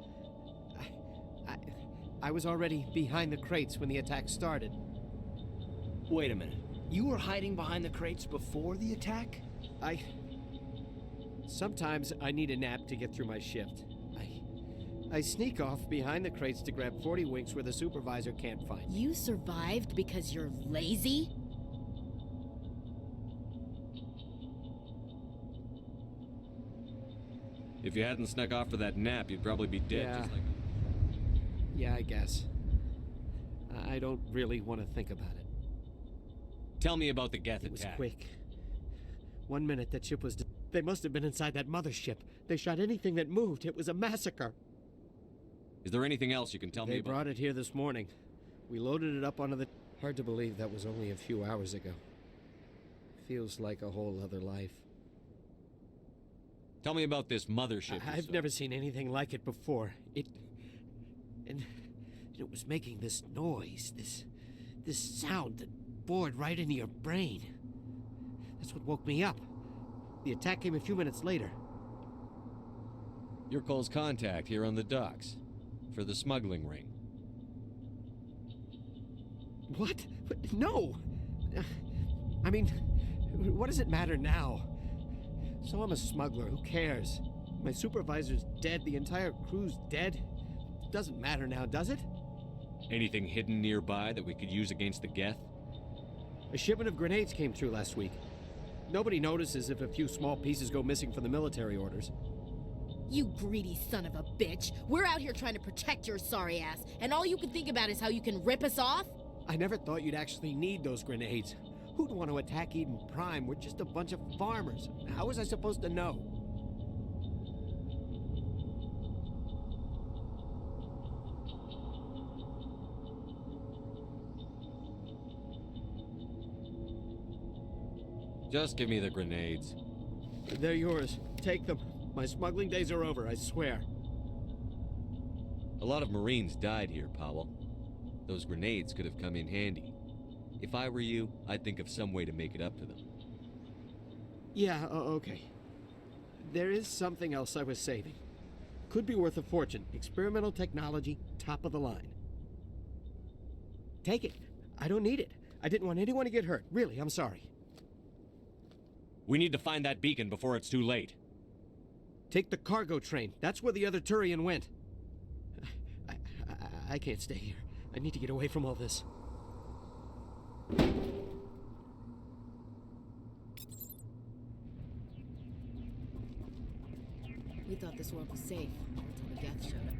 I was already behind the crates when the attack started. Wait a minute. You were hiding behind the crates before the attack? Sometimes I need a nap to get through my shift. I sneak off behind the crates to grab 40 winks where the supervisor can't find me. You survived because you're lazy? If you hadn't snuck off for that nap, you'd probably be dead just like... Yeah, I guess. I don't really want to think about it. Tell me about the Geth It was attack. quick. 1 minute that ship was... They must have been inside that mothership. They shot anything that moved. It was a massacre. Is there anything else you can tell me They about? brought it here this morning. We loaded it up onto the... Hard to believe that was only a few hours ago. Feels like a whole other life. Tell me about this mothership. I've never seen anything like it before. And it was making this noise, this sound that bored right into your brain. That's what woke me up. The attack came a few minutes later. You're Cole's contact here on the docks for the smuggling ring. What? No! I mean, what does it matter now? So I'm a smuggler, who cares? My supervisor's dead, the entire crew's dead. It doesn't matter now, does it? Anything hidden nearby that we could use against the Geth? A shipment of grenades came through last week. Nobody notices if a few small pieces go missing from the military orders. You greedy son of a bitch! We're out here trying to protect your sorry ass, and all you can think about is how you can rip us off? I never thought you'd actually need those grenades. Who'd want to attack Eden Prime? We're just a bunch of farmers. How was I supposed to know? Just give me the grenades. They're yours. Take them. My smuggling days are over, I swear. A lot of Marines died here, Powell. Those grenades could have come in handy. If I were you, I'd think of some way to make it up to them. Yeah, okay. There is something else I was saving. Could be worth a fortune. Experimental technology, top of the line. Take it. I don't need it. I didn't want anyone to get hurt. Really, I'm sorry. We need to find that beacon before it's too late. Take the cargo train. That's where the other Turian went. I can't stay here. I need to get away from all this. We thought this world was safe until the Geth showed up.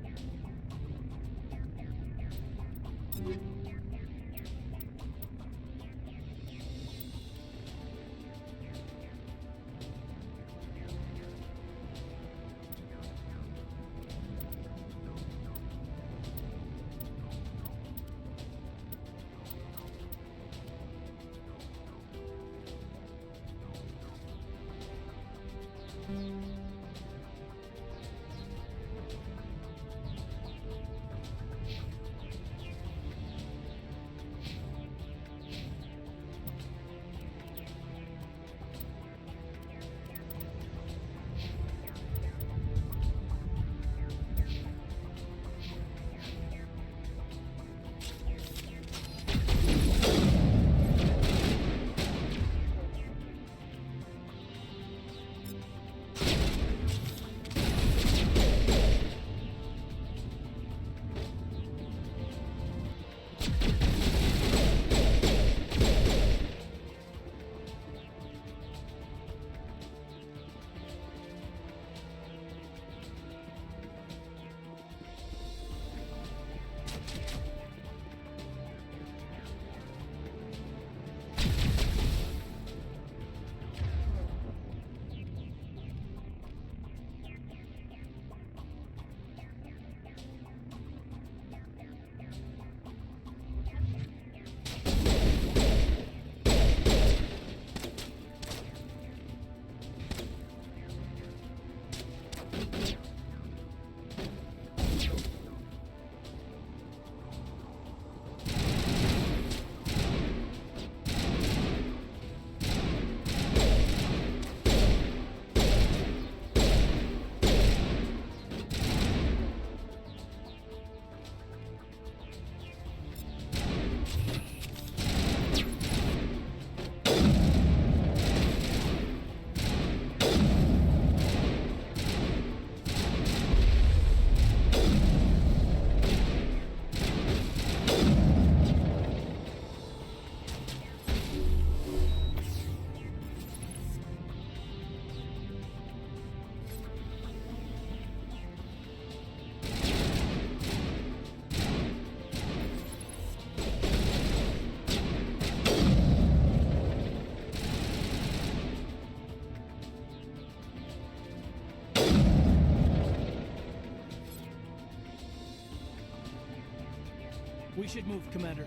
We should move, Commander.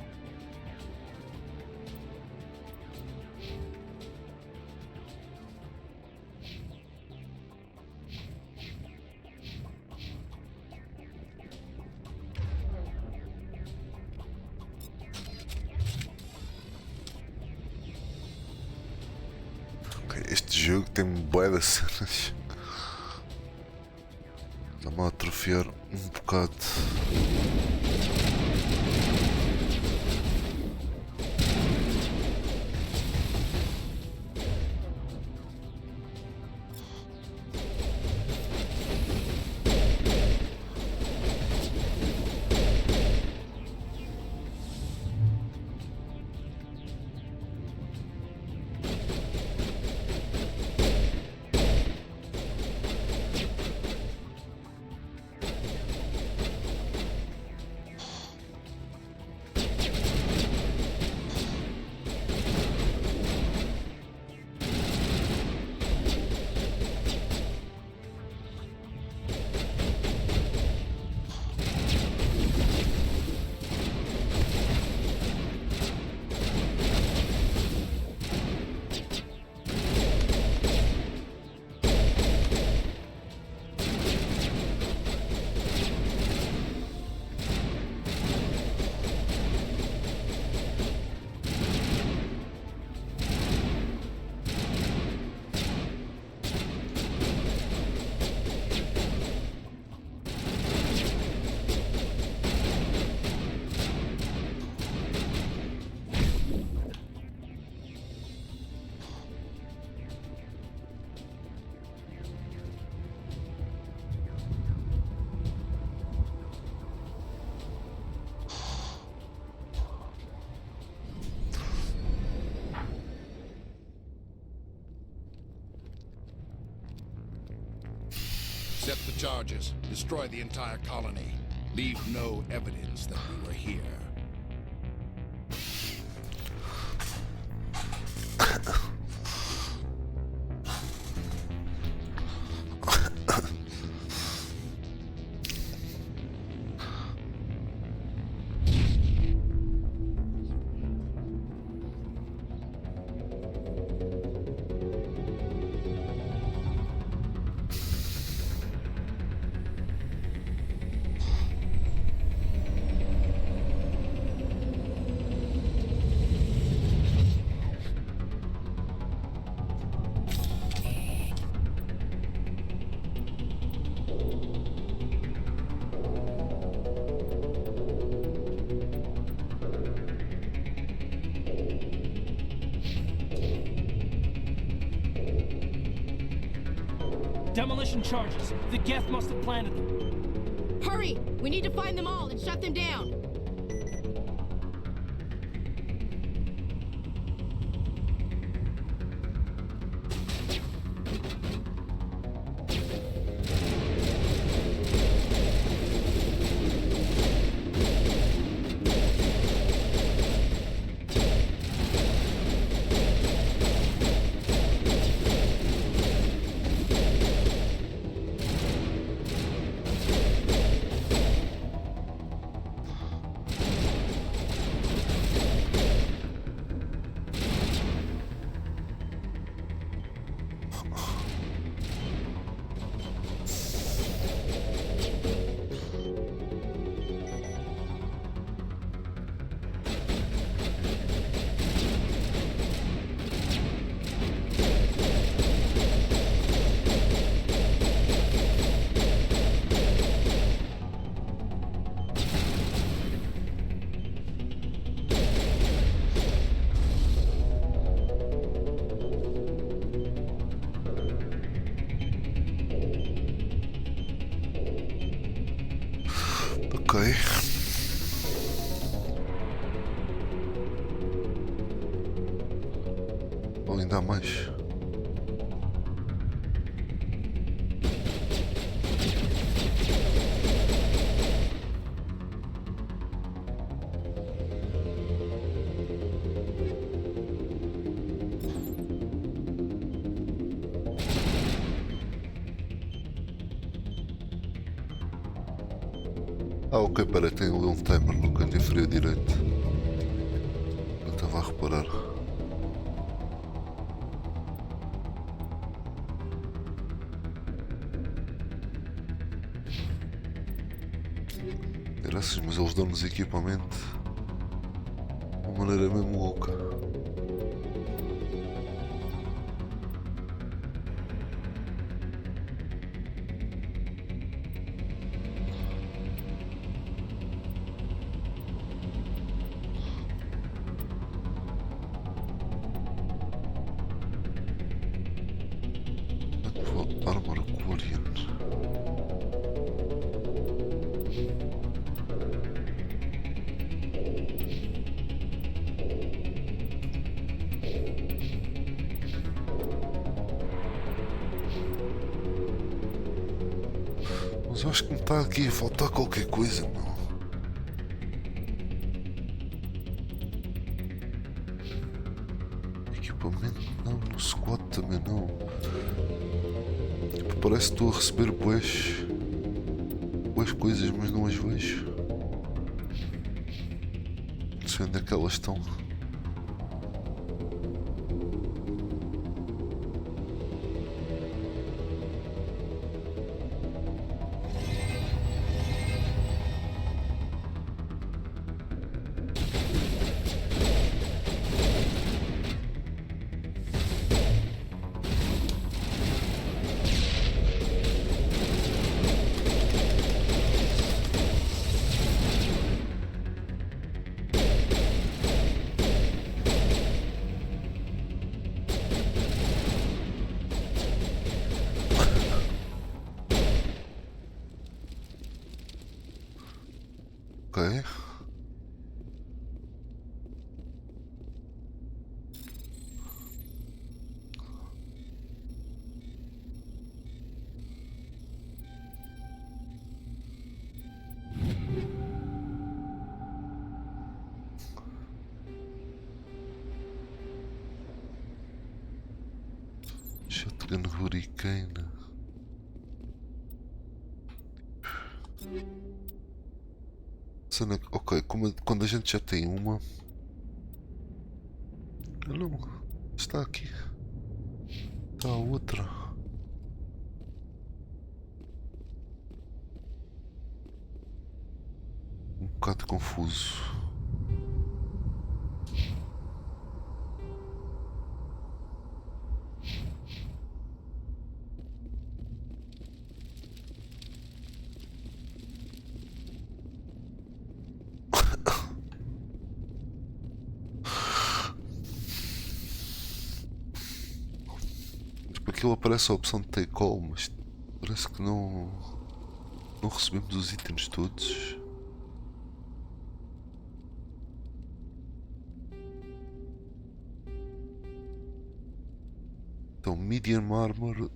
Ok, este jogo tem bué de cenas. Está-me a atrofiar um bocado. charges. Destroy the entire colony. Leave no evidence that we were here. Demolition charges. The Geth must have planted them. Hurry! We need to find them all and shut them down! Ok. Ou ainda há mais? Ah, ok, pera, tem ali um timer no canto inferior direito. Eu estava a reparar. Graças, mas eles dão-nos equipamento de uma maneira mesmo louca. Armor Quarian. Mas eu acho que me está aqui a faltar qualquer coisa, meu. Equipamento não, no squad também não. Parece que estou a receber boas coisas, mas não as vejo. Não sei onde é que elas estão. Shotgun Hurricane. Cena, ok, quando a gente já tem uma. Não, está aqui. Está a outra. Um bocado confuso. Aquilo aparece a opção de take all, mas parece que não recebemos os itens todos. Então, medium armor.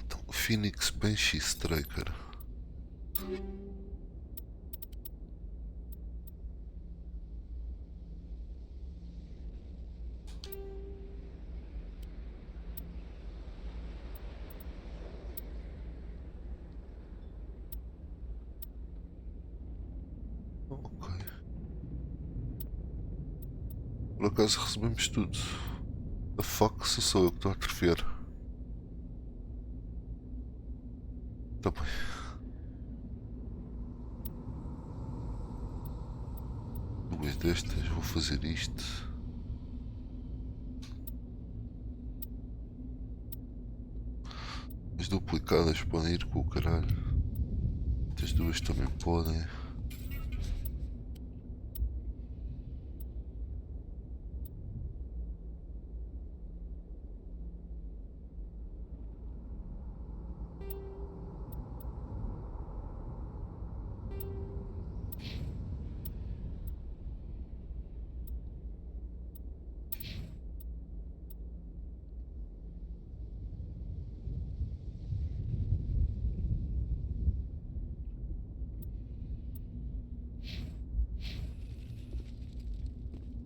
Então, Phoenix Banshee Striker. Por acaso recebemos tudo. A fuck, se sou eu que estou a atrofiar. Tá bem. Duas destas, vou fazer isto. As duplicadas podem ir com o caralho. Estas duas também podem.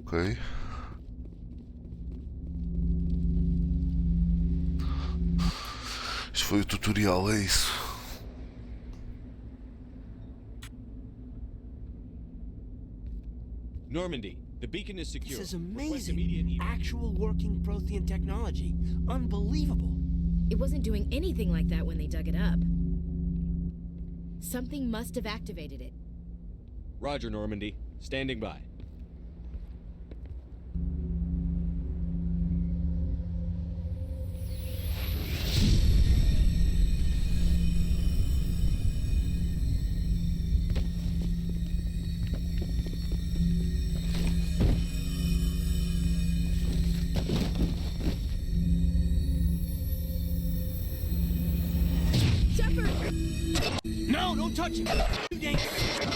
Ok. Isto foi o tutorial, é isso. Normandy, the beacon is secure. This is amazing. Actual working Prothean technology. Unbelievable. It wasn't doing anything like that when they dug it up. Something must have activated it. Roger, Normandy. Standing by. No, don't touch him. Too dangerous.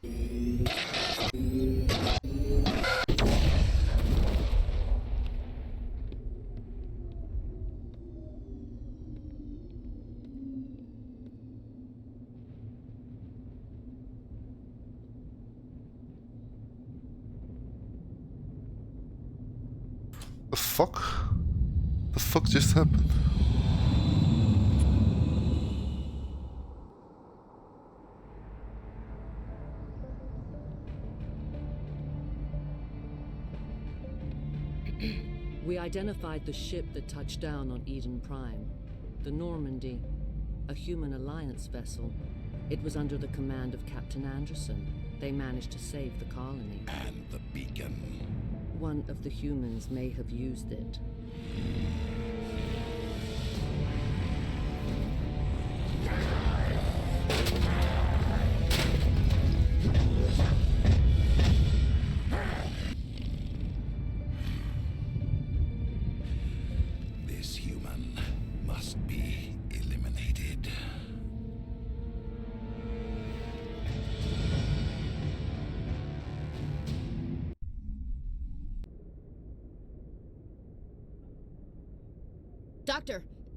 The fuck? The fuck just happened? We identified the ship that touched down on Eden Prime. The Normandy. A human alliance vessel. It was under the command of Captain Anderson. They managed to save the colony. And the beacon. One of the humans may have used it. This human must be eliminated.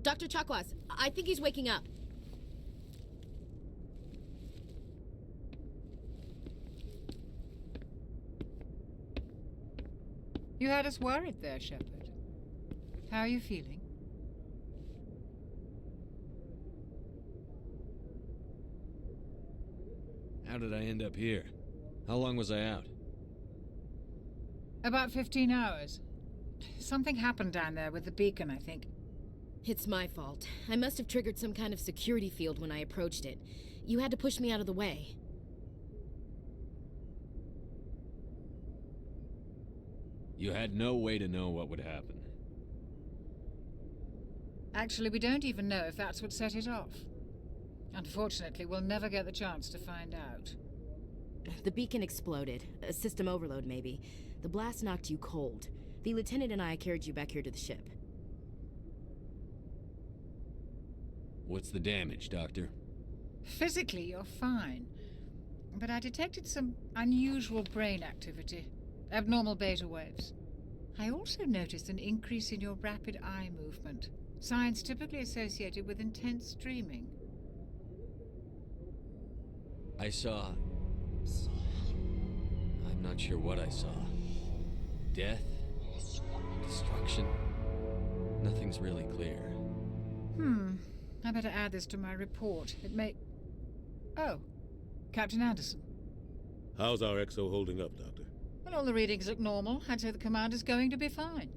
Dr. Chakwas, I think he's waking up. You had us worried there, Shepard. How are you feeling? How did I end up here? How long was I out? About 15 hours. Something happened down there with the beacon, I think. It's my fault. I must have triggered some kind of security field when I approached it. You had to push me out of the way. You had no way to know what would happen. Actually, we don't even know if that's what set it off. Unfortunately, we'll never get the chance to find out. The beacon exploded. A system overload, maybe. The blast knocked you cold. The lieutenant and I carried you back here to the ship. What's the damage, Doctor? Physically, you're fine. But I detected some unusual brain activity. Abnormal beta waves. I also noticed an increase in your rapid eye movement. Signs typically associated with intense dreaming. I saw... I'm not sure what I saw. Death? Destruction? Nothing's really clear. I better add this to my report. It may... Oh, Captain Anderson. How's our XO holding up, Doctor? Well, all the readings look normal. I'd say the commander's going to be fine.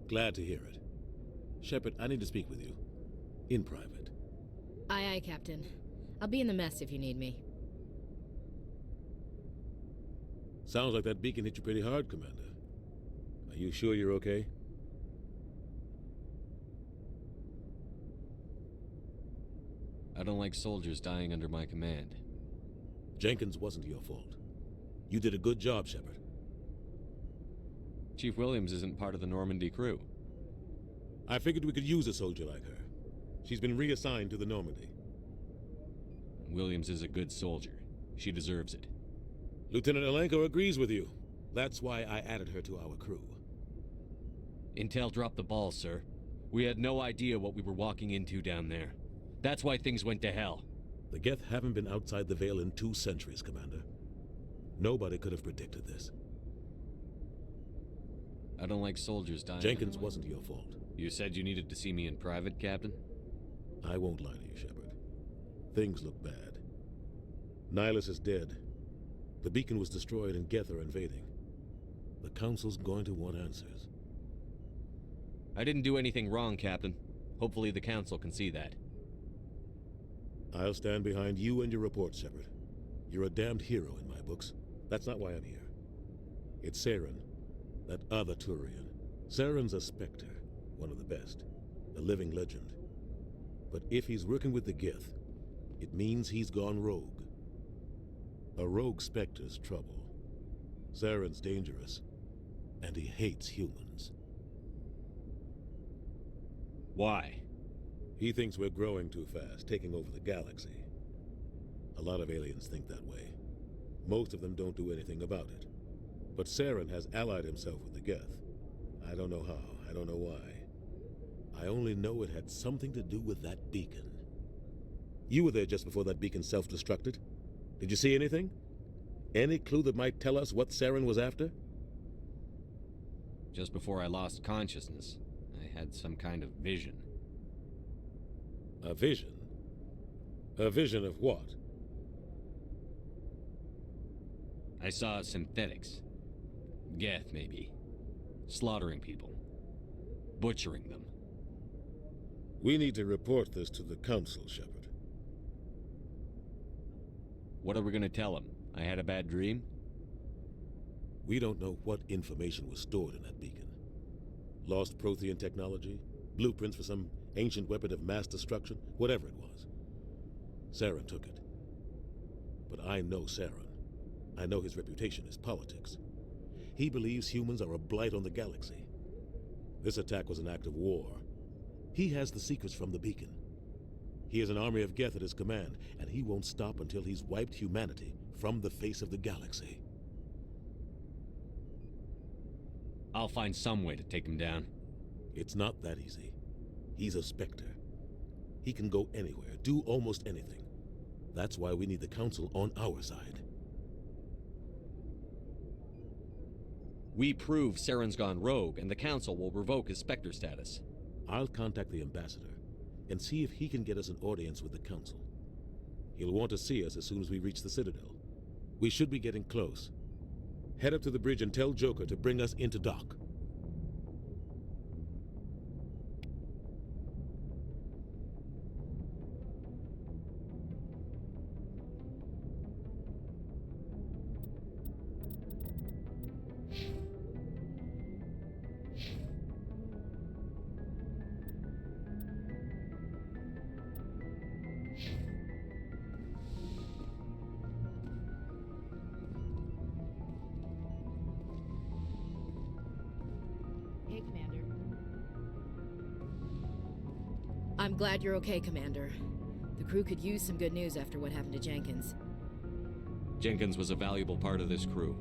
Glad to hear it. Shepard, I need to speak with you. In private. Aye, aye, Captain. I'll be in the mess if you need me. Sounds like that beacon hit you pretty hard, Commander. Are you sure you're okay? I don't like soldiers dying under my command. Jenkins wasn't your fault. You did a good job, Shepard. Chief Williams isn't part of the Normandy crew. I figured we could use a soldier like her. She's been reassigned to the Normandy. Williams is a good soldier. She deserves it. Lieutenant Alenko agrees with you. That's why I added her to our crew. Intel dropped the ball, sir. We had no idea what we were walking into down there. That's why things went to hell. The Geth haven't been outside the Veil in 2 centuries, Commander. Nobody could have predicted this. I don't like soldiers dying. Jenkins wasn't your fault. You said you needed to see me in private, Captain? I won't lie to you, Shepard. Things look bad. Nihilus is dead. The beacon was destroyed and Geth are invading. The Council's going to want answers. I didn't do anything wrong, Captain. Hopefully the Council can see that. I'll stand behind you and your report, Shepard. You're a damned hero in my books. That's not why I'm here. It's Saren, that other Turian. Saren's a Spectre, one of the best, a living legend. But if he's working with the Geth, it means he's gone rogue. A rogue Spectre's trouble. Saren's dangerous, and he hates humans. Why? He thinks we're growing too fast, taking over the galaxy. A lot of aliens think that way. Most of them don't do anything about it. But Saren has allied himself with the Geth. I don't know how, I don't know why. I only know it had something to do with that beacon. You were there just before that beacon self-destructed. Did you see anything? Any clue that might tell us what Saren was after? Just before I lost consciousness, I had some kind of vision. A vision? A vision of what? I saw synthetics. Geth, maybe. Slaughtering people. Butchering them. We need to report this to the Council, Shepard. What are we gonna tell them? I had a bad dream? We don't know what information was stored in that beacon. Lost Prothean technology? Blueprints for some ancient weapon of mass destruction? Whatever it was. Saren took it. But I know Saren. I know his reputation is politics. He believes humans are a blight on the galaxy. This attack was an act of war. He has the secrets from the beacon. He has an army of Geth at his command, and he won't stop until he's wiped humanity from the face of the galaxy. I'll find some way to take him down. It's not that easy. He's a Spectre. He can go anywhere, do almost anything. That's why we need the Council on our side. We prove Saren's gone rogue, and the Council will revoke his Spectre status. I'll contact the Ambassador and see if he can get us an audience with the Council. He'll want to see us as soon as we reach the Citadel. We should be getting close. Head up to the bridge and tell Joker to bring us into dock. Hey, Commander. I'm glad you're okay, Commander. The crew could use some good news after what happened to Jenkins. Jenkins was a valuable part of this crew.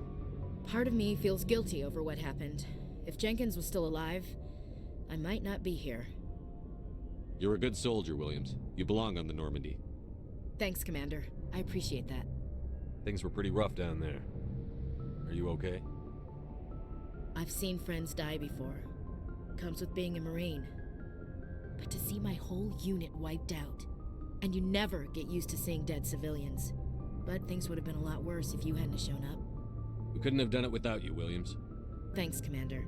Part of me feels guilty over what happened. If Jenkins was still alive, I might not be here. You're a good soldier, Williams. You belong on the Normandy. Thanks, Commander. I appreciate that. Things were pretty rough down there. Are you okay? I've seen friends die before. Comes with being a Marine. But to see my whole unit wiped out, and you never get used to seeing dead civilians. But things would have been a lot worse if you hadn't shown up. We couldn't have done it without you, Williams. Thanks, Commander.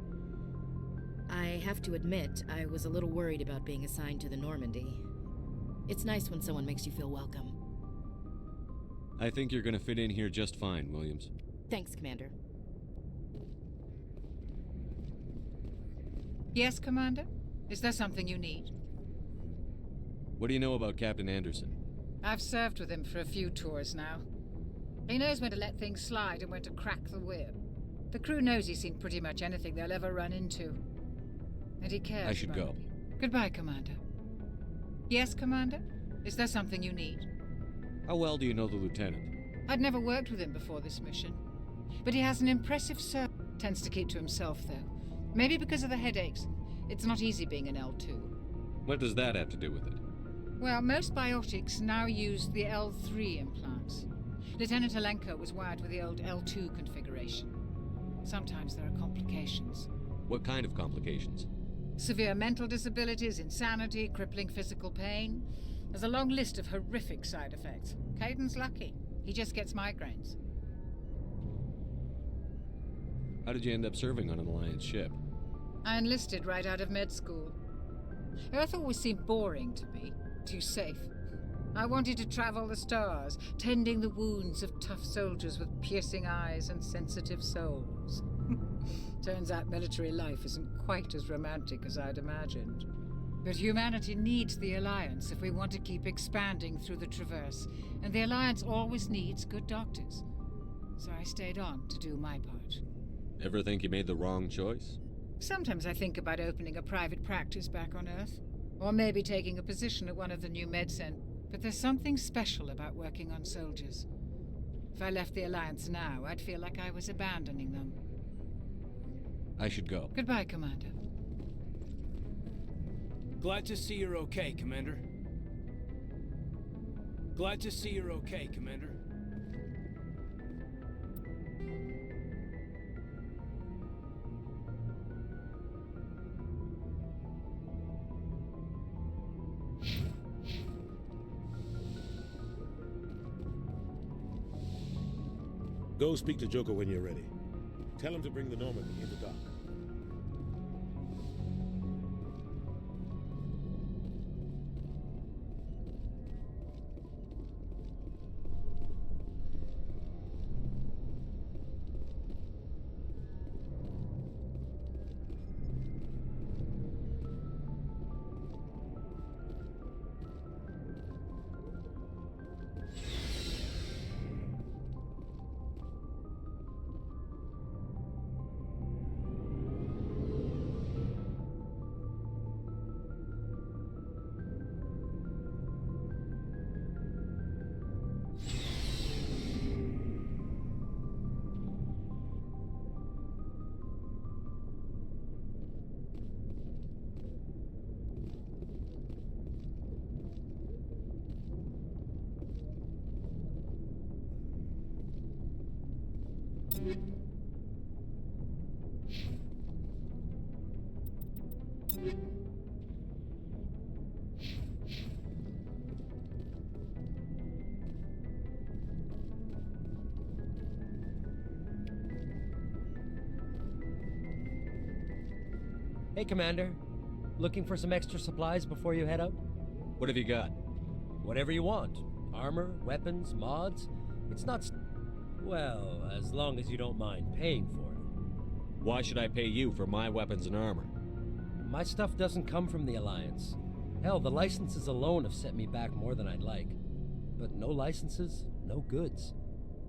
I have to admit, I was a little worried about being assigned to the Normandy. It's nice when someone makes you feel welcome. I think you're gonna fit in here just fine, Williams. Thanks, Commander. Yes, Commander? Is there something you need? What do you know about Captain Anderson? I've served with him for a few tours now. He knows when to let things slide and when to crack the whip. The crew knows he's seen pretty much anything they'll ever run into. And he cares. I should about go. me. Goodbye, Commander. Yes, Commander? Is there something you need? How well do you know the lieutenant? I'd never worked with him before this mission. But he has an impressive serve. Tends to keep to himself, though. Maybe because of the headaches. It's not easy being an L2. What does that have to do with it? Well, most biotics now use the L3 implants. Lieutenant Alenko was wired with the old L2 configuration. Sometimes there are complications. What kind of complications? Severe mental disabilities, insanity, crippling physical pain. There's a long list of horrific side effects. Caden's lucky. He just gets migraines. How did you end up serving on an Alliance ship? I enlisted right out of med school. Earth always seemed boring to me. Too safe. I wanted to travel the stars, tending the wounds of tough soldiers with piercing eyes and sensitive souls. Turns out military life isn't quite as romantic as I'd imagined. But humanity needs the Alliance if we want to keep expanding through the Traverse, and the Alliance always needs good doctors. So I stayed on to do my part. Ever think you made the wrong choice? Sometimes I think about opening a private practice back on Earth, or maybe taking a position at one of the new medcent. But there's something special about working on soldiers. If I left the Alliance now, I'd feel like I was abandoning them. I should go. Goodbye, Commander. Glad to see you're okay, Commander. Glad to see you're okay, Commander. Go speak to Joker when you're ready. Tell him to bring the Normandy into dock. Hey, Commander. Looking for some extra supplies before you head out? What have you got? Whatever you want. Armor, weapons, mods. It's not... Well, as long as you don't mind paying for it. Why should I pay you for my weapons and armor? My stuff doesn't come from the Alliance. Hell, the licenses alone have set me back more than I'd like. But no licenses, no goods.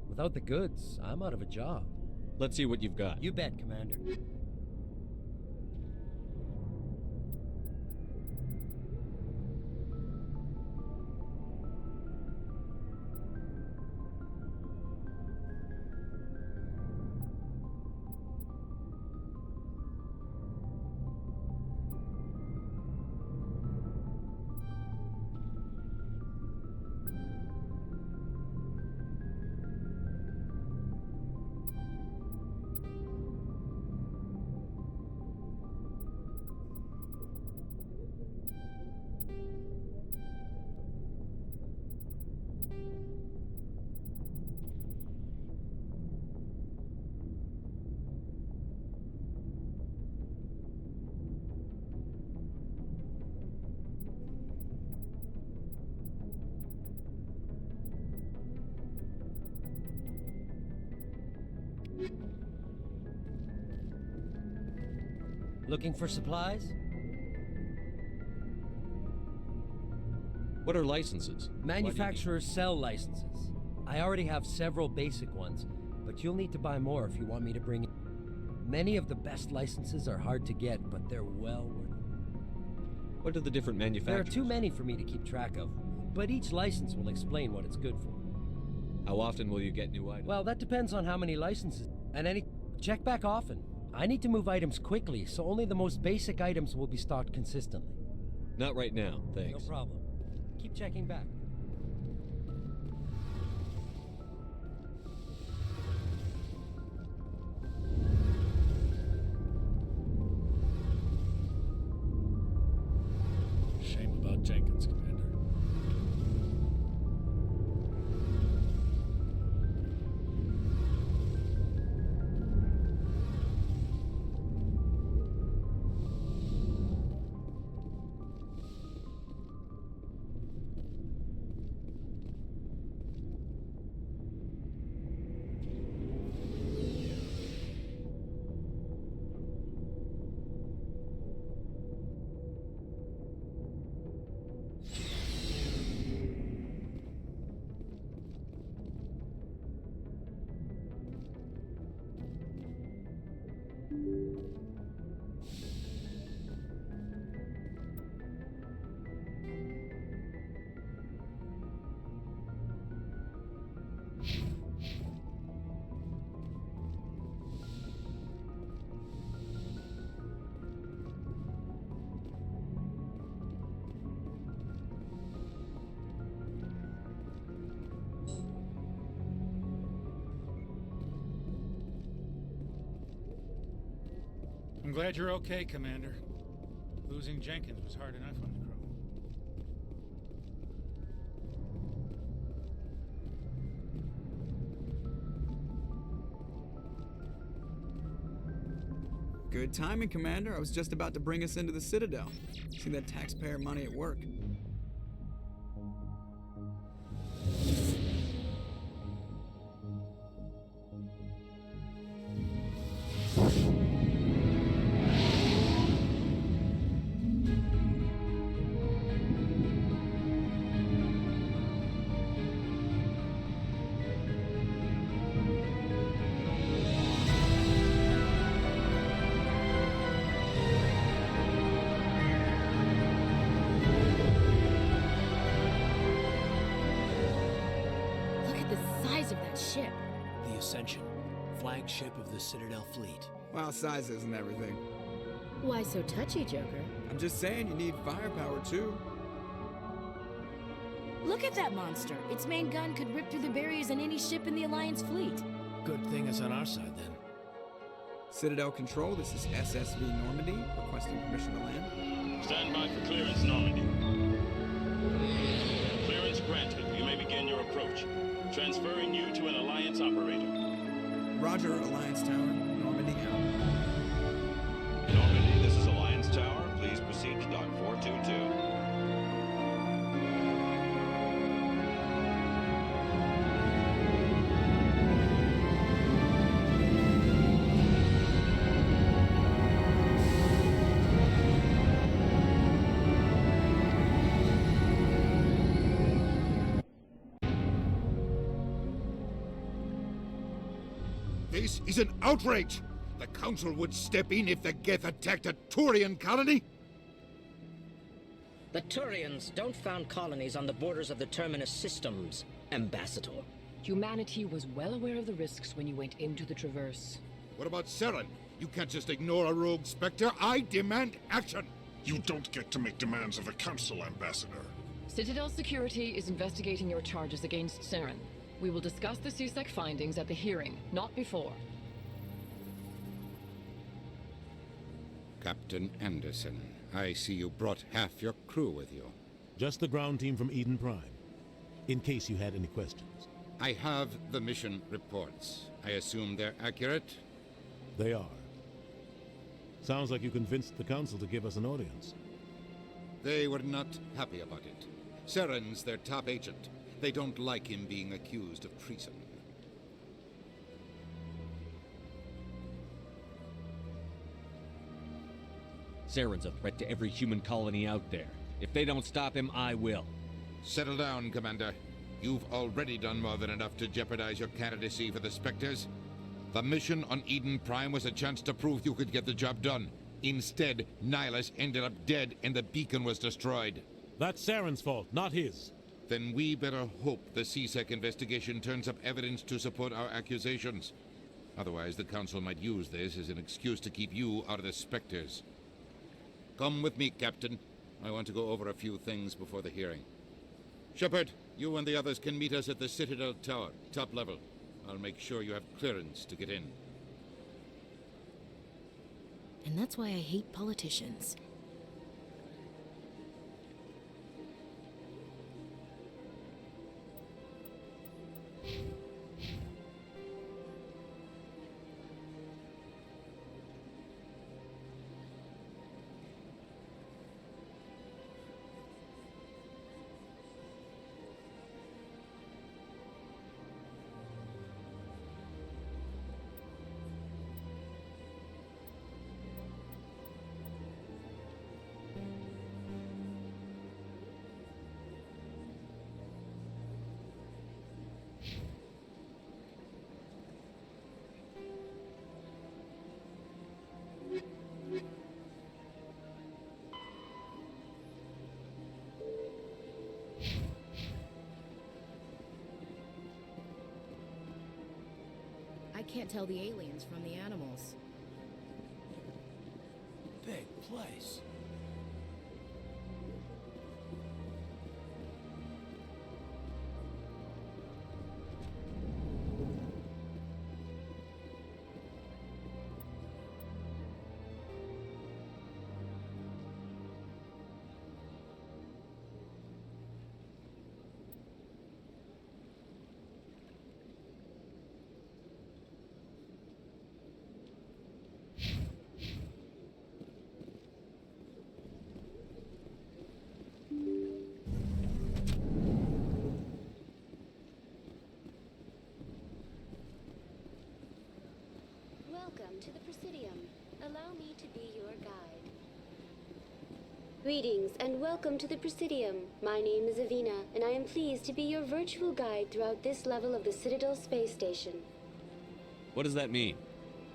Without the goods, I'm out of a job. Let's see what you've got. You bet, Commander. Looking for supplies? What are licenses? Manufacturers sell licenses. I already have several basic ones, but you'll need to buy more if you want me to bring in. Many of the best licenses are hard to get, but they're well worth it. What are the different manufacturers? There are too many for me to keep track of, but each license will explain what it's good for. How often will you get new items? Well, that depends on how many licenses and any... Check back often. I need to move items quickly, so only the most basic items will be stocked consistently. Not right now, thanks. No problem. Keep checking back. Shame about Jenkins, Commander. I'm glad you're okay, Commander. Losing Jenkins was hard enough on the crew. Good timing, Commander. I was just about to bring us into the Citadel. See that taxpayer money at work. Ship. The Ascension, flagship of the Citadel fleet. Well, size isn't everything. Why so touchy, Joker? I'm just saying you need firepower, too. Look at that monster. Its main gun could rip through the barriers in any ship in the Alliance fleet. Good thing it's on our side, then. Citadel Control, this is SSV Normandy, requesting permission to land. Stand by for clearance, Normandy. Clearance granted. You may begin your approach. Transferring you to an Alliance operator. Roger, Alliance Tower. Normandy out. Normandy, this is Alliance message, Doc 422. This is an outrage! The Council would step in if the Geth attacked a Turian colony? The Turians don't found colonies on the borders of the Terminus systems, Ambassador. Humanity was well aware of the risks when you went into the Traverse. What about Saren? You can't just ignore a rogue Spectre. I demand action! You don't get to make demands of the Council, Ambassador. Citadel Security is investigating your charges against Saren. We will discuss the CSEC findings at the hearing, not before. Captain Anderson, I see you brought half your crew with you. Just the ground team from Eden Prime, in case you had any questions. I have the mission reports. I assume they're accurate? They are. Sounds like you convinced the Council to give us an audience. They were not happy about it. Saren's their top agent. They don't like him being accused of treason. Saren's a threat to every human colony out there. If they don't stop him, I will. Settle down, Commander. You've already done more than enough to jeopardize your candidacy for the Spectres. The mission on Eden Prime was a chance to prove you could get the job done. Instead, Nihilus ended up dead and the beacon was destroyed. That's Saren's fault, not his. Then we better hope the CSEC investigation turns up evidence to support our accusations. Otherwise, the Council might use this as an excuse to keep you out of the Spectres. Come with me, Captain. I want to go over a few things before the hearing. Shepard, you and the others can meet us at the Citadel Tower, top level. I'll make sure you have clearance to get in. And that's why I hate politicians. I can't tell the aliens from the animals. Big place. Welcome to the Presidium. Allow me to be your guide. Greetings and welcome to the Presidium. My name is Avina, and I am pleased to be your virtual guide throughout this level of the Citadel space station. What does that mean?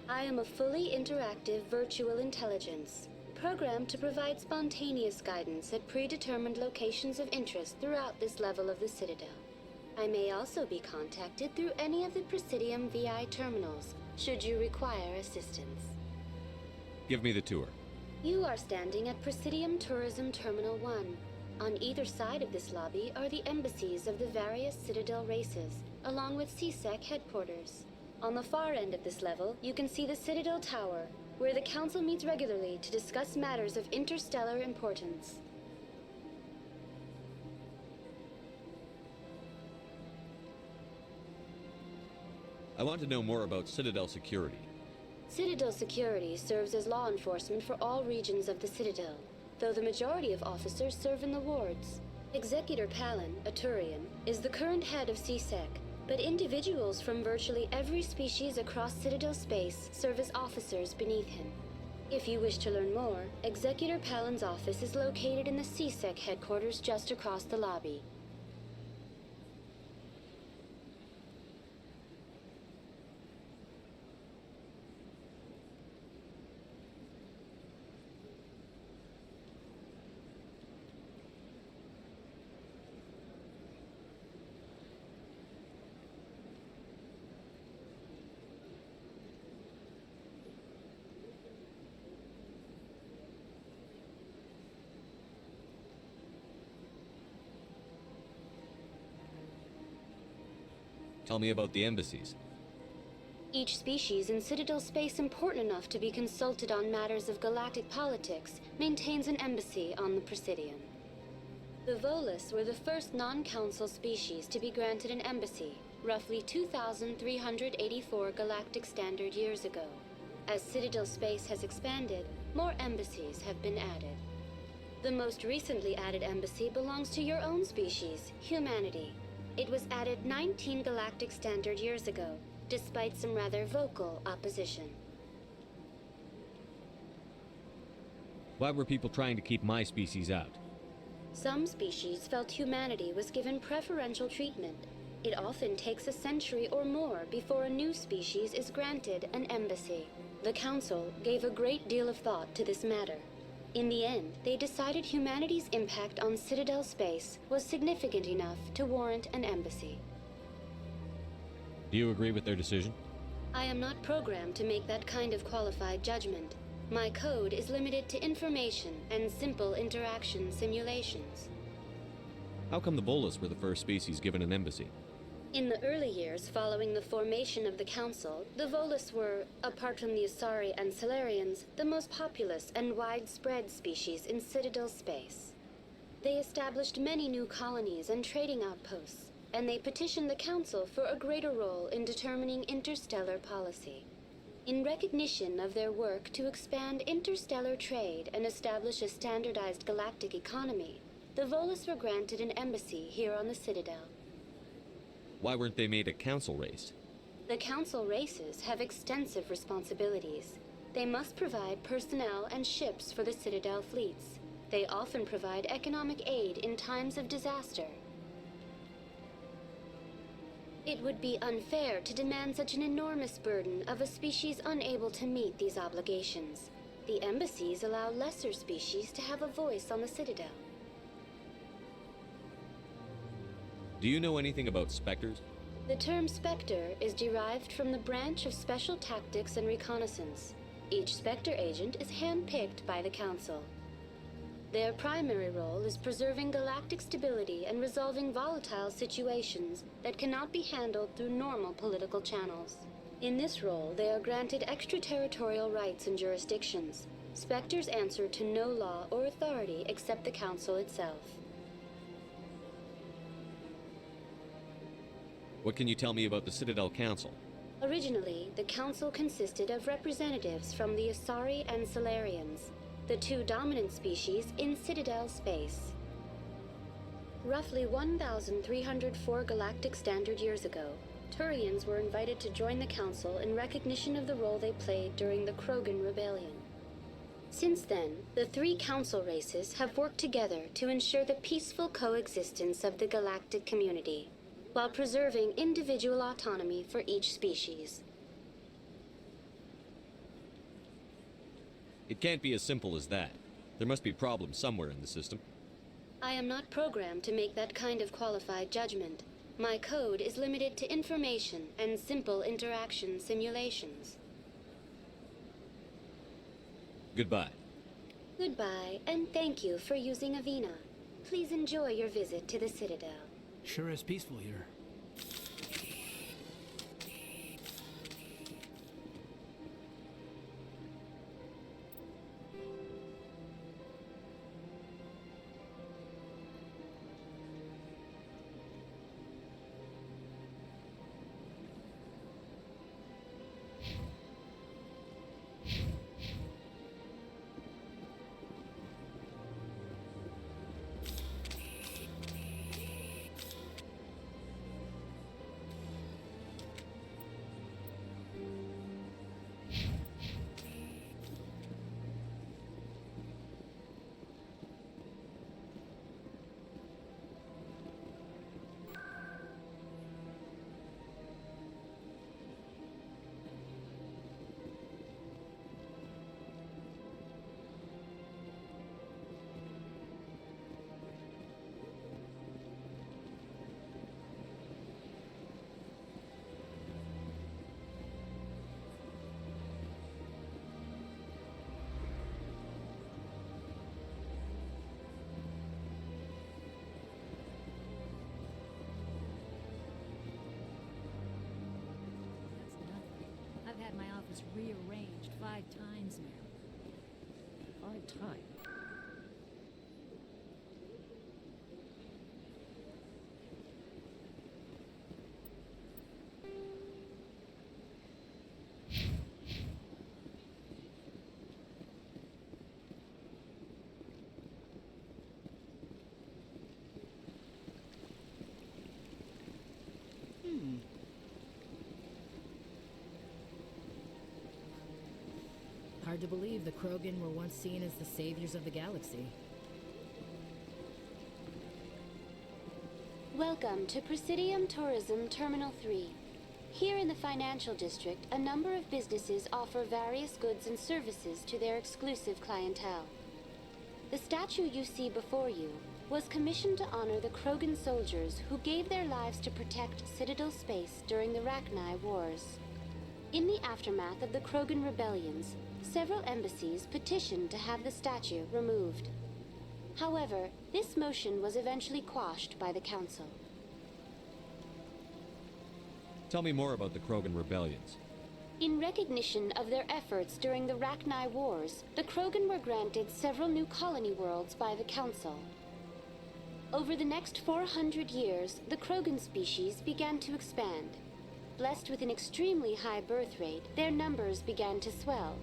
I am a fully interactive virtual intelligence, programmed to provide spontaneous guidance at predetermined locations of interest throughout this level of the Citadel. I may also be contacted through any of the Presidium VI terminals, should you require assistance. Give me the tour. You are standing at Presidium Tourism Terminal 1. On either side of this lobby are the embassies of the various Citadel races, along with CSEC headquarters. On the far end of this level, you can see the Citadel Tower, where the Council meets regularly to discuss matters of interstellar importance. I want to know more about Citadel Security. Citadel Security serves as law enforcement for all regions of the Citadel. though the majority of officers serve in the wards. Executor Palin, a Turian, is the current head of CSEC, but individuals from virtually every species across Citadel space serve as officers beneath him. If you wish to learn more, Executor Palin's office is located in the CSEC headquarters just across the lobby. Tell me about the embassies. Each species in Citadel space important enough to be consulted on matters of galactic politics maintains an embassy on the Presidium. The Volus were the first non-council species to be granted an embassy, roughly 2,384 galactic standard years ago. As Citadel space has expanded, more embassies have been added. The most recently added embassy belongs to your own species, humanity. It was added 19 galactic standard years ago, despite some rather vocal opposition. Why were people trying to keep my species out? Some species felt humanity was given preferential treatment. It often takes a century or more before a new species is granted an embassy. The Council gave a great deal of thought to this matter. In the end, they decided humanity's impact on Citadel space was significant enough to warrant an embassy. Do you agree with their decision? I am not programmed to make that kind of qualified judgment. My code is limited to information and simple interaction simulations. How come the Volus were the first species given an embassy? In the early years following the formation of the Council, the Volus were, apart from the Asari and Salarians, the most populous and widespread species in Citadel space. They established many new colonies and trading outposts, and they petitioned the Council for a greater role in determining interstellar policy. In recognition of their work to expand interstellar trade and establish a standardized galactic economy, the Volus were granted an embassy here on the Citadel. Why weren't they made a council race? The Council races have extensive responsibilities. They must provide personnel and ships for the Citadel fleets. They often provide economic aid in times of disaster. It would be unfair to demand such an enormous burden of a species unable to meet these obligations. The embassies allow lesser species to have a voice on the Citadel. Do you know anything about Spectres? The term Spectre is derived from the branch of Special Tactics and Reconnaissance. Each Spectre agent is handpicked by the Council. Their primary role is preserving galactic stability and resolving volatile situations that cannot be handled through normal political channels. In this role, they are granted extraterritorial rights and jurisdictions. Spectres answer to no law or authority except the Council itself. What can you tell me about the Citadel Council? Originally, the Council consisted of representatives from the Asari and Salarians, the two dominant species in Citadel space. Roughly 1,304 galactic standard years ago, Turians were invited to join the Council in recognition of the role they played during the Krogan Rebellion. Since then, the three Council races have worked together to ensure the peaceful coexistence of the galactic community, while preserving individual autonomy for each species. It can't be as simple as that. There must be problems somewhere in the system. I am not programmed to make that kind of qualified judgment. My code is limited to information and simple interaction simulations. Goodbye. Goodbye, and thank you for using Avina. Please enjoy your visit to the Citadel. Sure is peaceful here. was rearranged 5 times now. 5 times? Hard to believe the Krogan were once seen as the saviors of the galaxy. Welcome to Presidium Tourism Terminal 3. Here in the financial district, a number of businesses offer various goods and services to their exclusive clientele. The statue you see before you was commissioned to honor the Krogan soldiers who gave their lives to protect Citadel space during the Rachni Wars. In the aftermath of the Krogan rebellions, several embassies petitioned to have the statue removed. However, this motion was eventually quashed by the Council. Tell me more about the Krogan rebellions. In recognition of their efforts during the Rachni Wars, the Krogan were granted several new colony worlds by the Council. Over the next 400 years, the Krogan species began to expand. Blessed with an extremely high birth rate, their numbers began to swell.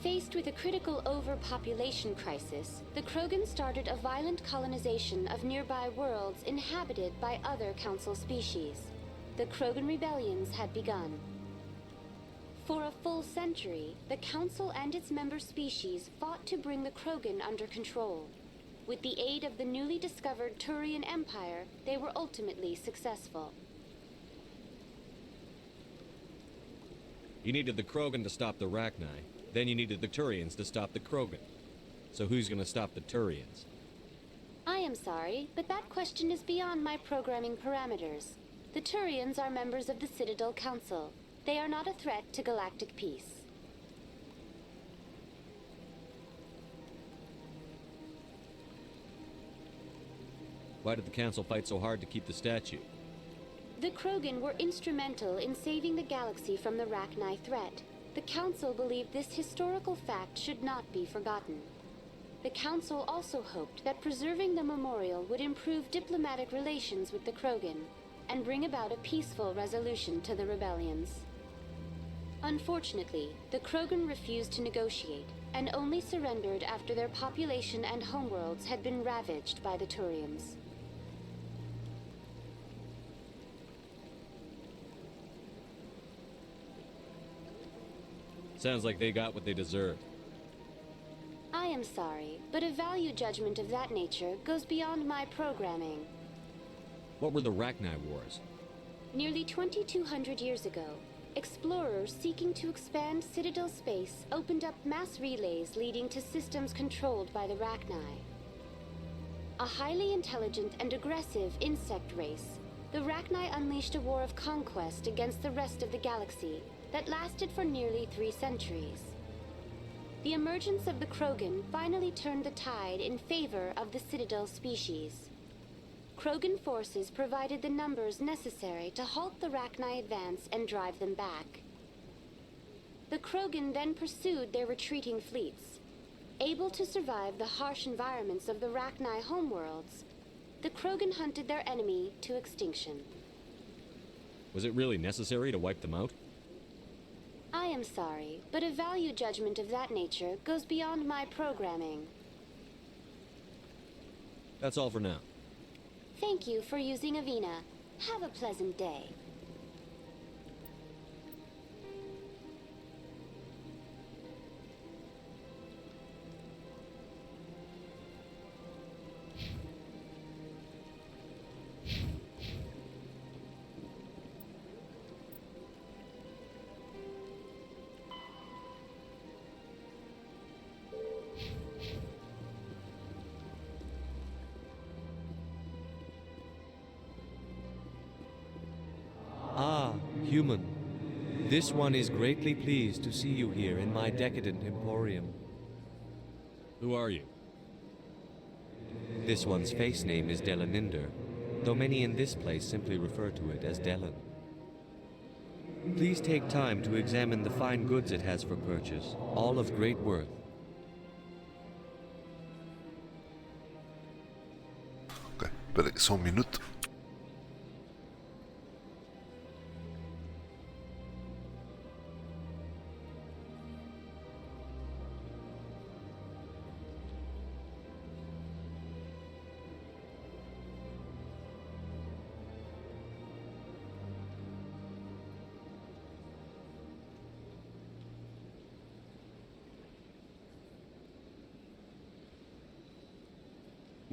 Faced with a critical overpopulation crisis, the Krogan started a violent colonization of nearby worlds inhabited by other Council species. The Krogan rebellions had begun. For a full century, the Council and its member species fought to bring the Krogan under control. With the aid of the newly discovered Turian Empire, they were ultimately successful. You needed the Krogan to stop the Rachni. Then you needed the Turians to stop the Krogan. So who's gonna stop the Turians? I am sorry, but that question is beyond my programming parameters. The Turians are members of the Citadel Council. They are not a threat to galactic peace. Why did the Council fight so hard to keep the statue? The Krogan were instrumental in saving the galaxy from the Rachni threat. The Council believed this historical fact should not be forgotten. The Council also hoped that preserving the memorial would improve diplomatic relations with the Krogan and bring about a peaceful resolution to the rebellions. Unfortunately, the Krogan refused to negotiate and only surrendered after their population and homeworlds had been ravaged by the Turians. Sounds like they got what they deserved. I am sorry, but a value judgment of that nature goes beyond my programming. What were the Rachni Wars? Nearly 2,200 years ago, explorers seeking to expand Citadel space opened up mass relays leading to systems controlled by the Rachni. A highly intelligent and aggressive insect race, the Rachni unleashed a war of conquest against the rest of the galaxy that lasted for nearly 3 centuries. The emergence of the Krogan finally turned the tide in favor of the Citadel species. Krogan forces provided the numbers necessary to halt the Rachni advance and drive them back. The Krogan then pursued their retreating fleets. Able to survive the harsh environments of the Rachni homeworlds, the Krogan hunted their enemy to extinction. Was it really necessary to wipe them out? I am sorry, but a value judgment of that nature goes beyond my programming. That's all for now. Thank you for using Avina. Have a pleasant day. Ah, human. This one is greatly pleased to see you here in my decadent emporium. Who are you? This one's face name is Delan, though many in this place simply refer to it as Delan. Please take time to examine the fine goods it has for purchase, all of great worth. Ok, peraí, só um minuto.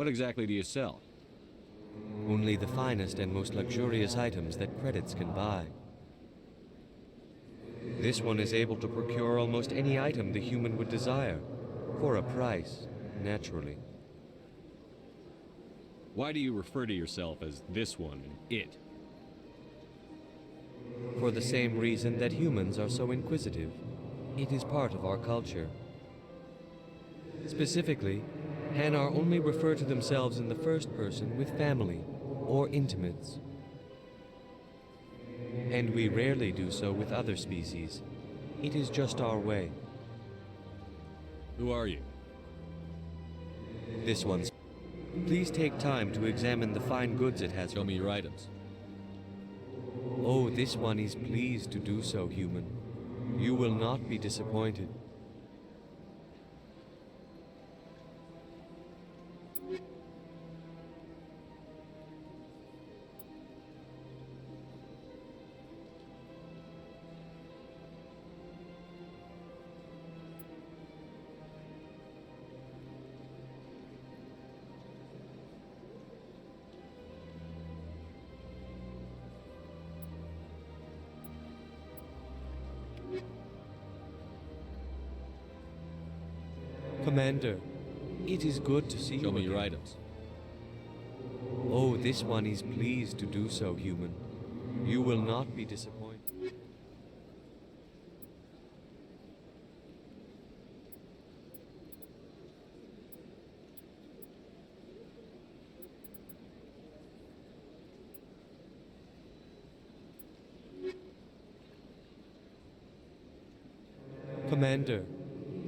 What exactly do you sell? Only the finest and most luxurious items that credits can buy. This one is able to procure almost any item the human would desire, for a price, naturally. Why do you refer to yourself as this one and it? For the same reason that humans are so inquisitive. It is part of our culture. Specifically, Hanar only refer to themselves in the first person with family or intimates. And we rarely do so with other species. It is just our way. Who are you? This one's... Please take time to examine the fine goods it has. Show me your items. Oh, this one is pleased to do so, human. You will not be disappointed. Commander, it is good to see you. Show me again. your items. Oh, this one is pleased to do so, human. You will not be disappointed. Commander,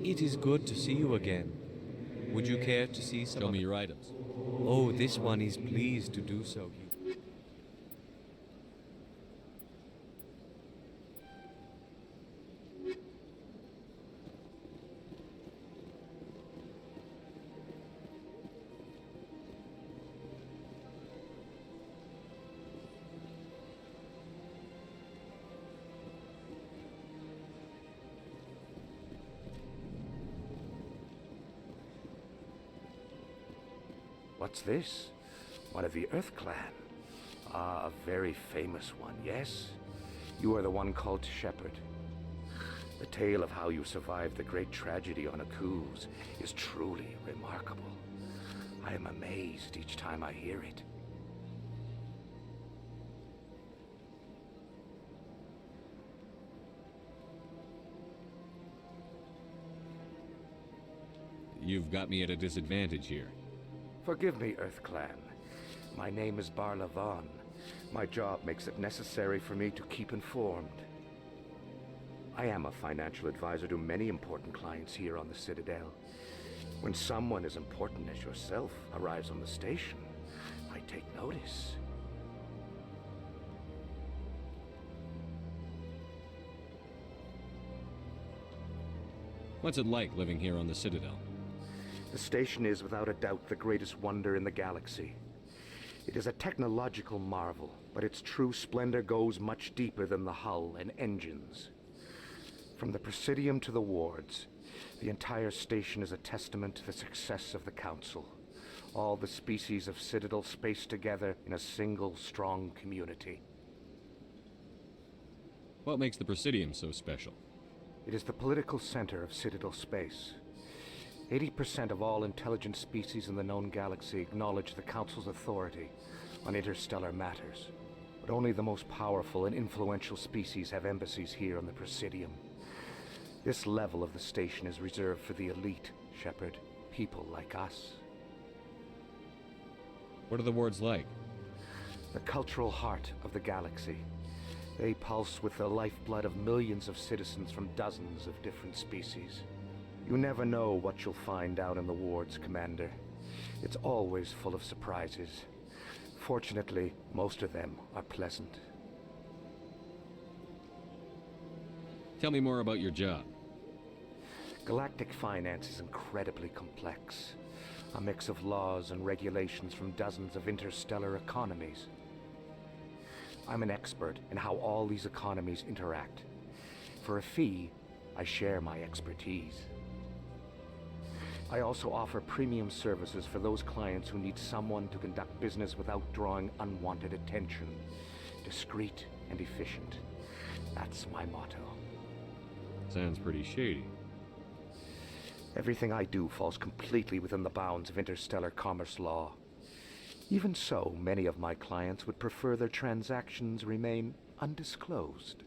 it is good to see you again. Would you care to see some? Show me your items. Oh, this one is pleased to do so. What's this? One of the Earth Clan. Ah, a very famous one, yes? You are the one called Shepard. The tale of how you survived the great tragedy on Akuz is truly remarkable. I am amazed each time I hear it. You've got me at a disadvantage here. Forgive me, Earth Clan. My name is Barla Vaughn. My job makes it necessary for me to keep informed. I am a financial advisor to many important clients here on the Citadel. When someone as important as yourself arrives on the station, I take notice. What's it like living here on the Citadel? The station is without a doubt the greatest wonder in the galaxy. It is a technological marvel, but its true splendor goes much deeper than the hull and engines. From the Presidium to the wards, the entire station is a testament to the success of the Council. All the species of Citadel spaced together in a single strong community. What makes the Presidium so special? It is the political center of Citadel space. 80% of all intelligent species in the known galaxy acknowledge the Council's authority on interstellar matters. But only the most powerful and influential species have embassies here on the Presidium. This level of the station is reserved for the elite, Shepard. People like us. What are the wards like? The cultural heart of the galaxy. They pulse with the lifeblood of millions of citizens from dozens of different species. You never know what you'll find out in the wards, Commander. It's always full of surprises. Fortunately, most of them are pleasant. Tell me more about your job. Galactic finance is incredibly complex. A mix of laws and regulations from dozens of interstellar economies. I'm an expert in how all these economies interact. For a fee, I share my expertise. I also offer premium services for those clients who need someone to conduct business without drawing unwanted attention. Discreet and efficient. That's my motto. Sounds pretty shady. Everything I do falls completely within the bounds of interstellar commerce law. Even so, many of my clients would prefer their transactions remain undisclosed.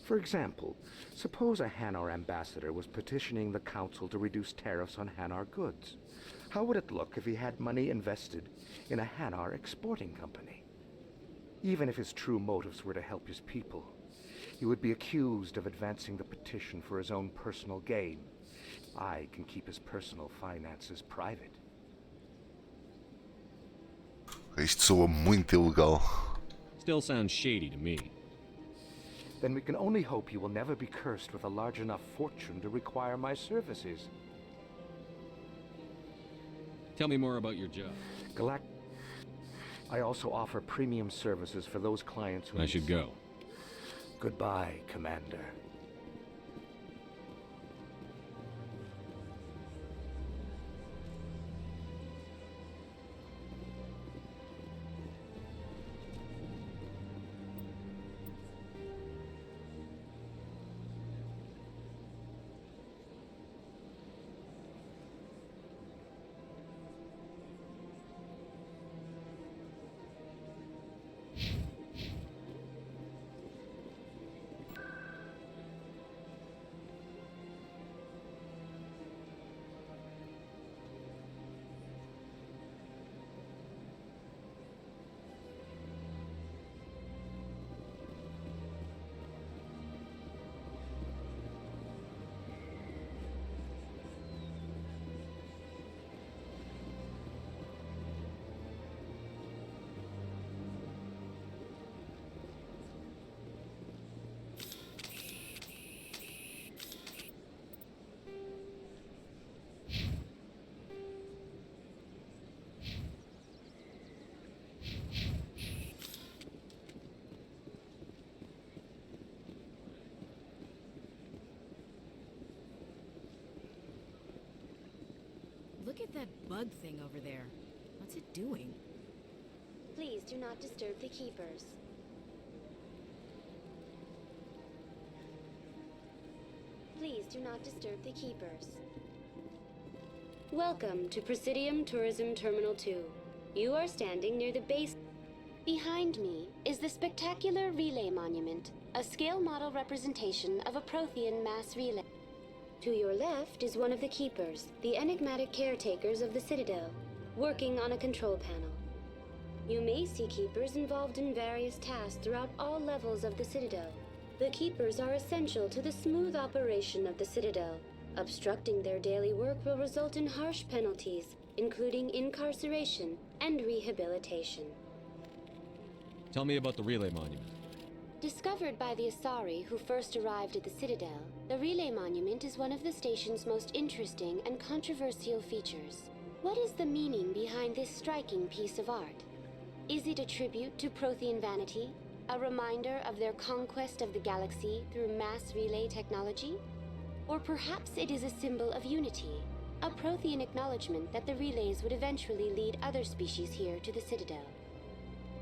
For example, suppose a Hanar ambassador was petitioning the Council to reduce tariffs on Hanar goods. How would it look if he had money invested in a Hanar exporting company? Even if his true motives were to help his people, he would be accused of advancing the petition for his own personal gain. I can keep his personal finances private. Isto soa muito ilegal. Still sounds shady to me. Then we can only hope you will never be cursed with a large enough fortune to require my services. Tell me more about your job. I also offer premium services for those clients who... I should go. Goodbye, Commander. Look at that bug thing over there. What's it doing? Please do not disturb the keepers. Please do not disturb the keepers. Welcome to Presidium Tourism Terminal 2. You are standing near the base. Behind me is the spectacular Relay Monument, a scale model representation of a Prothean mass relay. To your left is one of the keepers, the enigmatic caretakers of the Citadel, working on a control panel. You may see keepers involved in various tasks throughout all levels of the Citadel. The keepers are essential to the smooth operation of the Citadel. Obstructing their daily work will result in harsh penalties, including incarceration and rehabilitation. Tell me about the Relay Monument. Discovered by the Asari who first arrived at the Citadel, the Relay Monument is one of the station's most interesting and controversial features. What is the meaning behind this striking piece of art? Is it a tribute to Prothean vanity? A reminder of their conquest of the galaxy through mass relay technology? Or perhaps it is a symbol of unity, a Prothean acknowledgement that the relays would eventually lead other species here to the Citadel.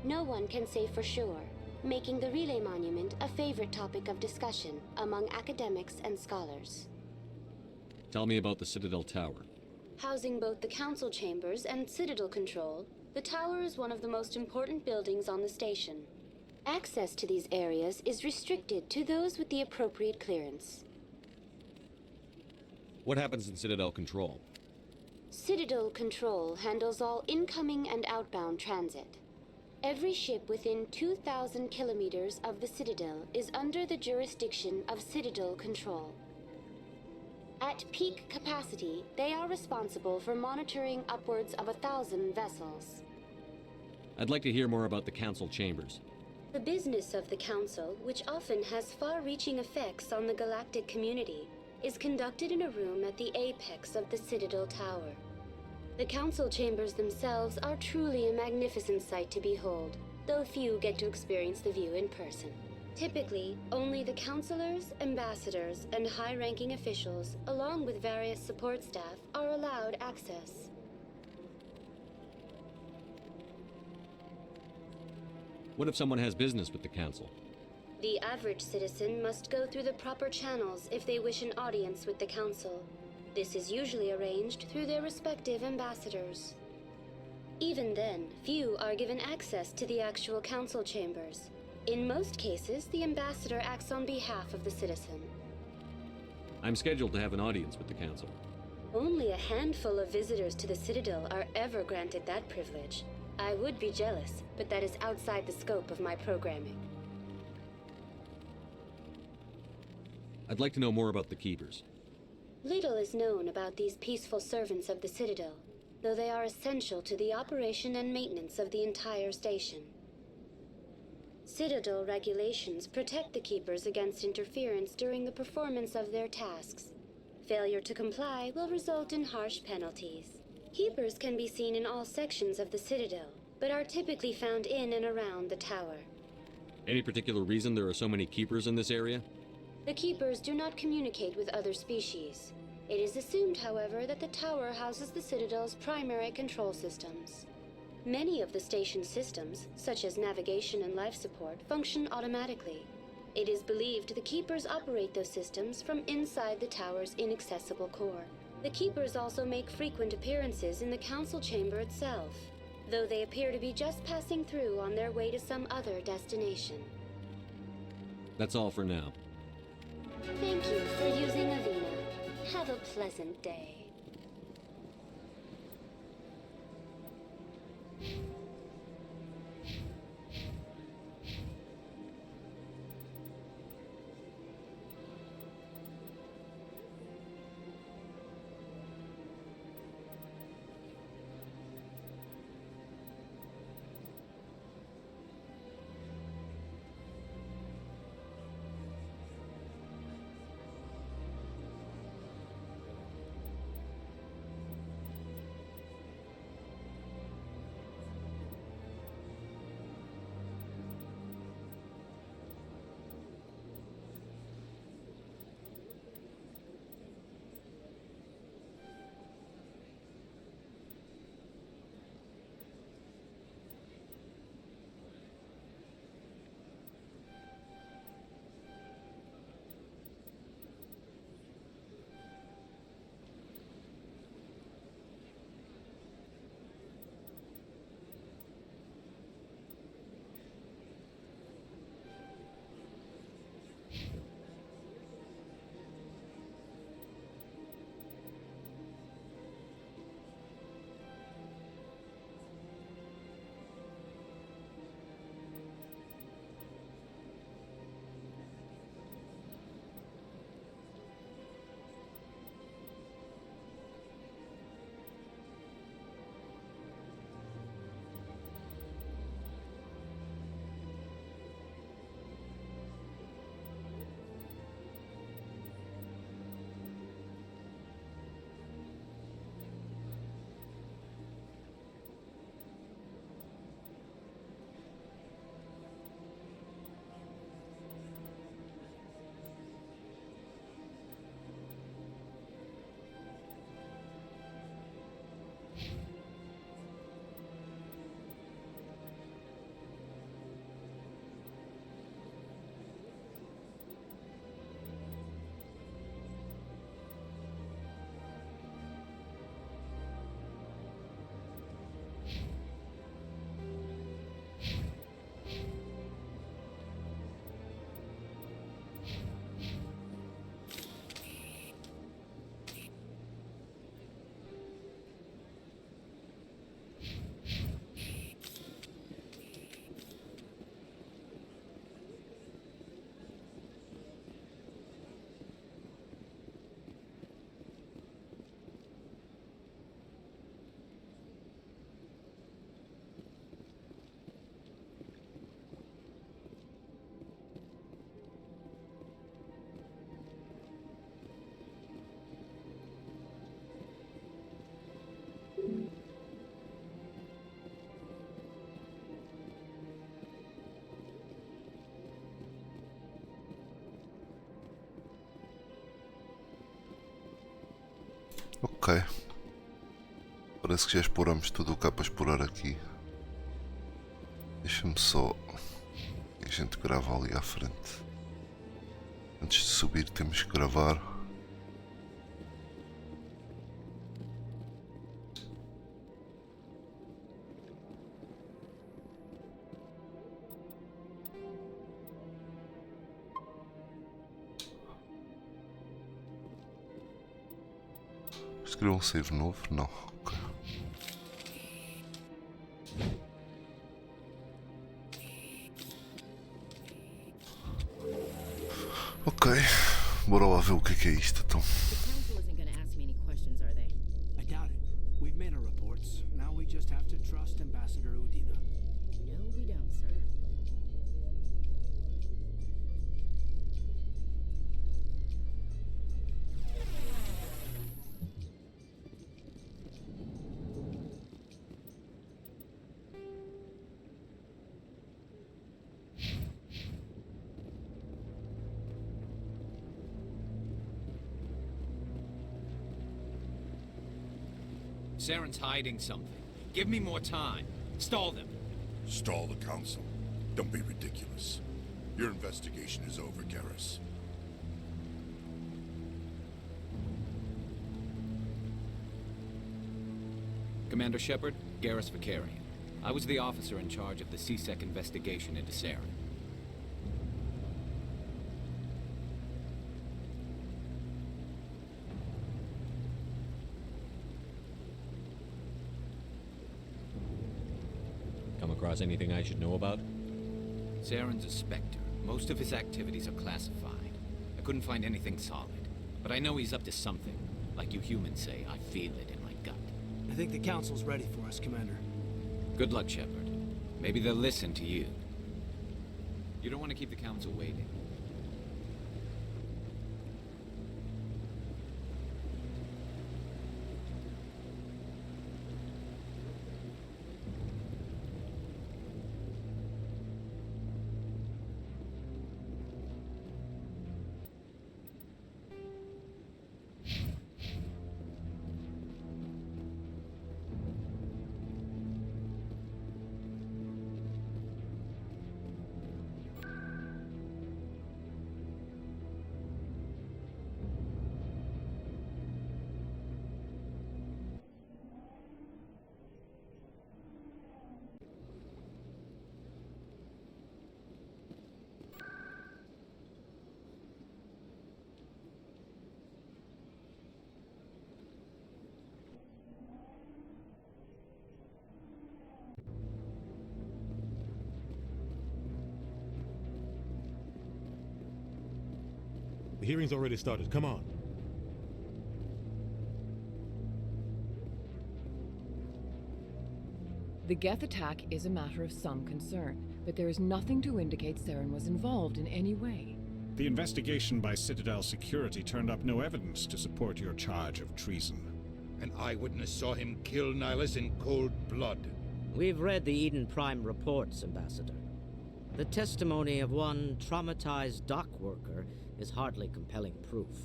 No one can say for sure, making the Relay Monument a favorite topic of discussion among academics and scholars. Tell me about the Citadel Tower. Housing both the council chambers and Citadel control, the tower is one of the most important buildings on the station. Access to these areas is restricted to those with the appropriate clearance. What happens in Citadel Control? Citadel Control handles all incoming and outbound transit. Every ship within 2,000 kilometers of the Citadel is under the jurisdiction of Citadel Control. At peak capacity, they are responsible for monitoring upwards of 1,000 vessels. I'd like to hear more about the Council chambers. The business of the Council, which often has far-reaching effects on the galactic community, is conducted in a room at the apex of the Citadel Tower. The Council chambers themselves are truly a magnificent sight to behold, though few get to experience the view in person. Typically, only the councilors, ambassadors, and high-ranking officials, along with various support staff, are allowed access. What if someone has business with the Council? The average citizen must go through the proper channels if they wish an audience with the Council. This is usually arranged through their respective ambassadors. Even then, few are given access to the actual Council chambers. In most cases, the ambassador acts on behalf of the citizen. I'm scheduled to have an audience with the Council. Only a handful of visitors to the Citadel are ever granted that privilege. I would be jealous, but that is outside the scope of my programming. I'd like to know more about the Keepers. Little is known about these peaceful servants of the Citadel, though they are essential to the operation and maintenance of the entire station. Citadel regulations protect the Keepers against interference during the performance of their tasks. Failure to comply will result in harsh penalties. Keepers can be seen in all sections of the Citadel, but are typically found in and around the tower. Any particular reason there are so many Keepers in this area? The Keepers do not communicate with other species. It is assumed, however, that the tower houses the Citadel's primary control systems. Many of the station's systems, such as navigation and life support, function automatically. It is believed the Keepers operate those systems from inside the tower's inaccessible core. The Keepers also make frequent appearances in the Council chamber itself, though they appear to be just passing through on their way to some other destination. That's all for now. Thank you for using Avina. Have a pleasant day. Ok. Parece que já exploramos tudo o que há para explorar aqui. Deixa-me só. A gente grava ali à frente. Antes de subir temos que gravar. Escrever um save novo? Não. Ok. Ok, bora lá ver o que é isto então. I doubt it. We've made our reports. Now we just have to trust Ambassador Udina. No, we don't, sir. Saren's hiding something. Give me more time. Stall them. Stall the Council? Don't be ridiculous. Your investigation is over, Garrus. Commander Shepard, Garrus Vakarian. I was the officer in charge of the CSEC investigation into Saren. Come across anything I should know about? Saren's a Spectre. Most of his activities are classified. I couldn't find anything solid. But I know he's up to something. Like you humans say, I feel it in my gut. I think the Council's ready for us, Commander. Good luck, Shepard. Maybe they'll listen to you. You don't want to keep the Council waiting. The hearing's already started. Come on. The Geth attack is a matter of some concern, but there is nothing to indicate Saren was involved in any way. The investigation by Citadel Security turned up no evidence to support your charge of treason. An eyewitness saw him kill Nihilus in cold blood. We've read the Eden Prime reports, Ambassador. The testimony of one traumatized dock worker is hardly compelling proof.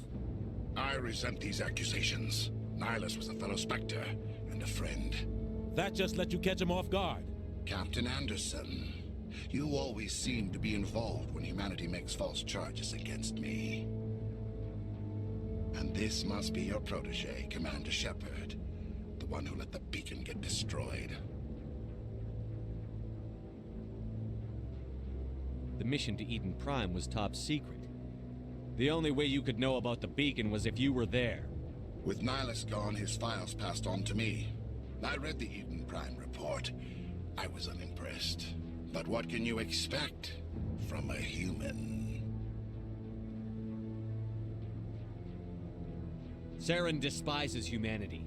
I resent these accusations. Nihilus was a fellow Spectre and a friend. That just let you catch him off guard. Captain Anderson, you always seem to be involved when humanity makes false charges against me. And this must be your protege, Commander Shepard. The one who let the beacon get destroyed. The mission to Eden Prime was top secret. The only way you could know about the beacon was if you were there. With Nihilus gone, his files passed on to me. I read the Eden Prime report. I was unimpressed. But what can you expect from a human? Saren despises humanity.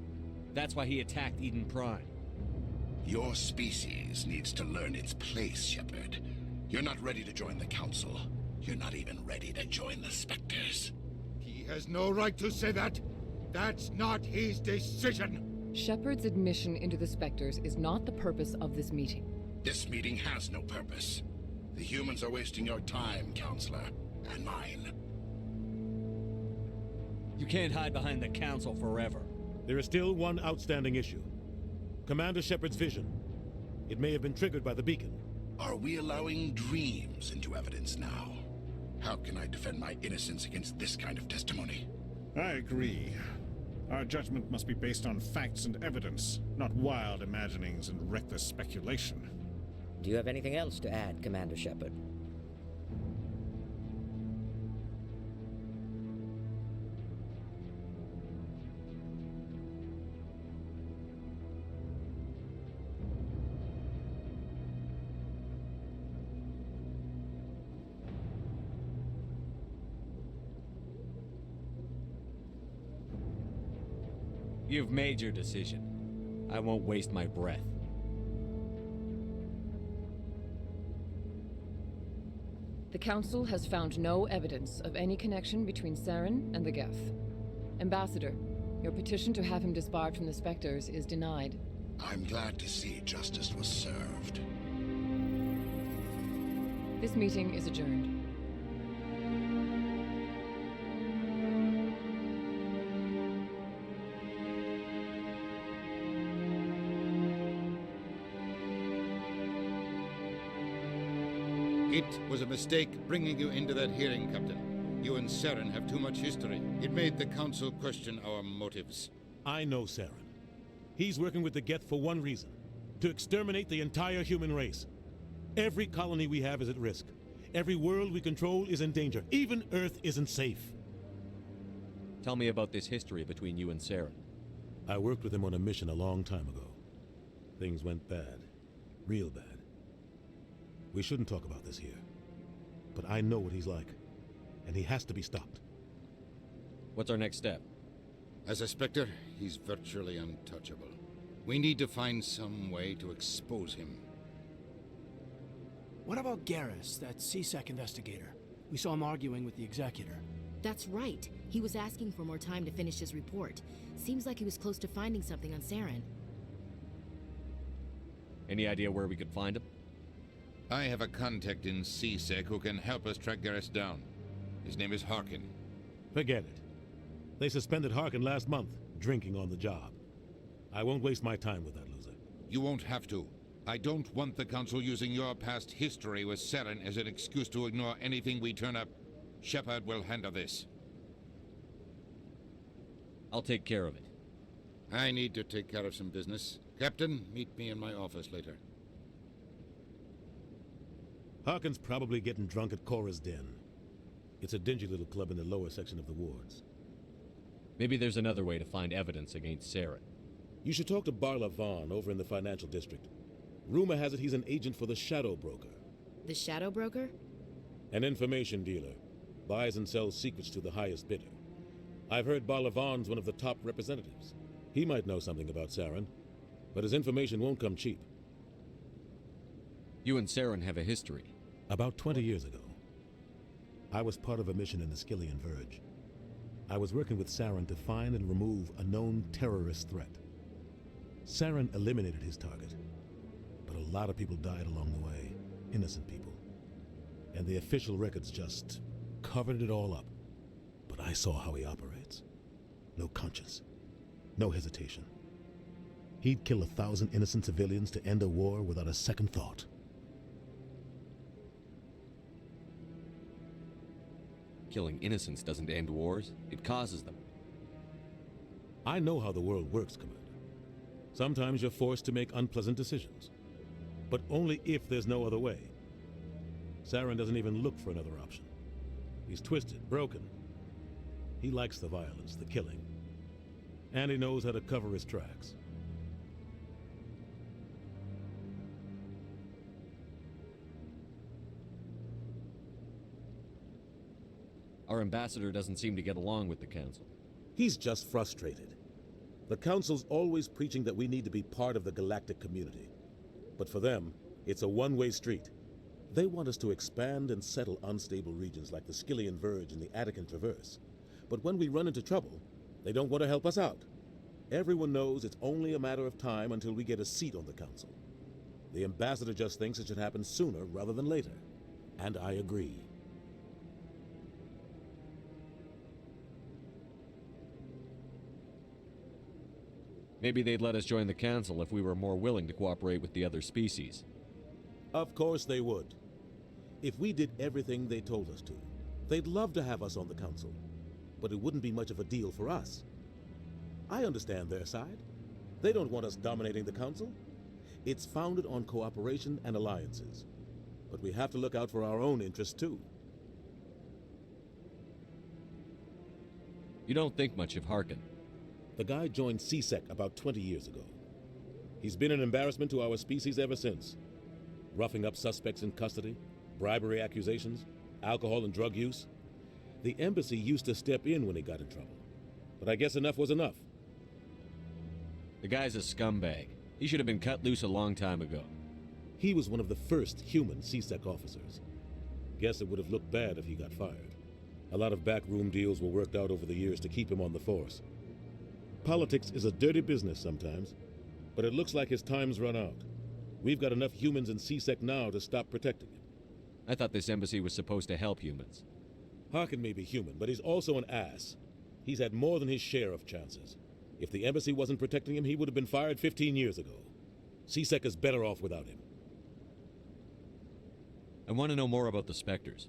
That's why he attacked Eden Prime. Your species needs to learn its place, Shepard. You're not ready to join the Council. You're not even ready to join the Spectres. He has no right to say that. That's not his decision. Shepard's admission into the Spectres is not the purpose of this meeting. This meeting has no purpose. The humans are wasting your time, Counselor, and mine. You can't hide behind the Council forever. There is still one outstanding issue. Commander Shepard's vision. It may have been triggered by the beacon. Are we allowing dreams into evidence now? How can I defend my innocence against this kind of testimony? I agree. Our judgment must be based on facts and evidence, not wild imaginings and reckless speculation. Do you have anything else to add, Commander Shepard? You've made your decision. I won't waste my breath. The Council has found no evidence of any connection between Saren and the Geth. Ambassador, your petition to have him disbarred from the Spectres is denied. I'm glad to see justice was served. This meeting is adjourned. It was a mistake bringing you into that hearing, Captain. You and Saren have too much history. It made the Council question our motives. I know Saren. He's working with the Geth for one reason. To exterminate the entire human race. Every colony we have is at risk. Every world we control is in danger. Even Earth isn't safe. Tell me about this history between you and Saren. I worked with him on a mission a long time ago. Things went bad. Real bad. We shouldn't talk about this here. But I know what he's like. And he has to be stopped. What's our next step? As a Spectre, he's virtually untouchable. We need to find some way to expose him. What about Garrus, that CSEC investigator? We saw him arguing with the Executor. That's right. He was asking for more time to finish his report. Seems like he was close to finding something on Saren. Any idea where we could find him? I have a contact in CSEC who can help us track Garrus down. His name is Harkin. Forget it. They suspended Harkin last month, drinking on the job. I won't waste my time with that loser. You won't have to. I don't want the Council using your past history with Saren as an excuse to ignore anything we turn up. Shepard will handle this. I'll take care of it. I need to take care of some business. Captain, meet me in my office later. Harkin's probably getting drunk at Cora's Den. It's a dingy little club in the lower section of the wards. Maybe there's another way to find evidence against Saren. You should talk to Barla Vaughn over in the financial district. Rumor has it he's an agent for the Shadow Broker. The Shadow Broker? An information dealer. Buys and sells secrets to the highest bidder. I've heard Barla Vaughn's one of the top representatives. He might know something about Saren, but his information won't come cheap. You and Saren have a history. About 20 years ago, I was part of a mission in the Skillian Verge. I was working with Saren to find and remove a known terrorist threat. Saren eliminated his target, but a lot of people died along the way, innocent people. And the official records just covered it all up. But I saw how he operates. No conscience, no hesitation. He'd kill 1,000 innocent civilians to end a war without a second thought. Killing innocents doesn't end wars, it causes them. I know how the world works, Commander. Sometimes you're forced to make unpleasant decisions, but only if there's no other way. Saren doesn't even look for another option. He's twisted, broken. He likes the violence, the killing, and he knows how to cover his tracks. Our ambassador doesn't seem to get along with the Council. He's just frustrated. The Council's always preaching that we need to be part of the galactic community. But for them, it's a one-way street. They want us to expand and settle unstable regions like the Skillian Verge and the Attican Traverse. But when we run into trouble, they don't want to help us out. Everyone knows it's only a matter of time until we get a seat on the Council. The ambassador just thinks it should happen sooner rather than later. And I agree. Maybe they'd let us join the Council if we were more willing to cooperate with the other species. Of course they would. If we did everything they told us to, they'd love to have us on the Council. But it wouldn't be much of a deal for us. I understand their side. They don't want us dominating the Council. It's founded on cooperation and alliances. But we have to look out for our own interests, too. You don't think much of Harkin. The guy joined CSEC about 20 years ago. He's been an embarrassment to our species ever since. Roughing up suspects in custody, bribery accusations, alcohol and drug use. The embassy used to step in when he got in trouble. But I guess enough was enough. The guy's a scumbag. He should have been cut loose a long time ago. He was one of the first human CSEC officers. Guess it would have looked bad if he got fired. A lot of backroom deals were worked out over the years to keep him on the force. Politics is a dirty business sometimes, but it looks like his time's run out. We've got enough humans in CSEC now to stop protecting him. I thought this embassy was supposed to help humans. Harkin may be human, but he's also an ass. He's had more than his share of chances. If the embassy wasn't protecting him, he would have been fired 15 years ago. CSEC is better off without him. I want to know more about the Spectres.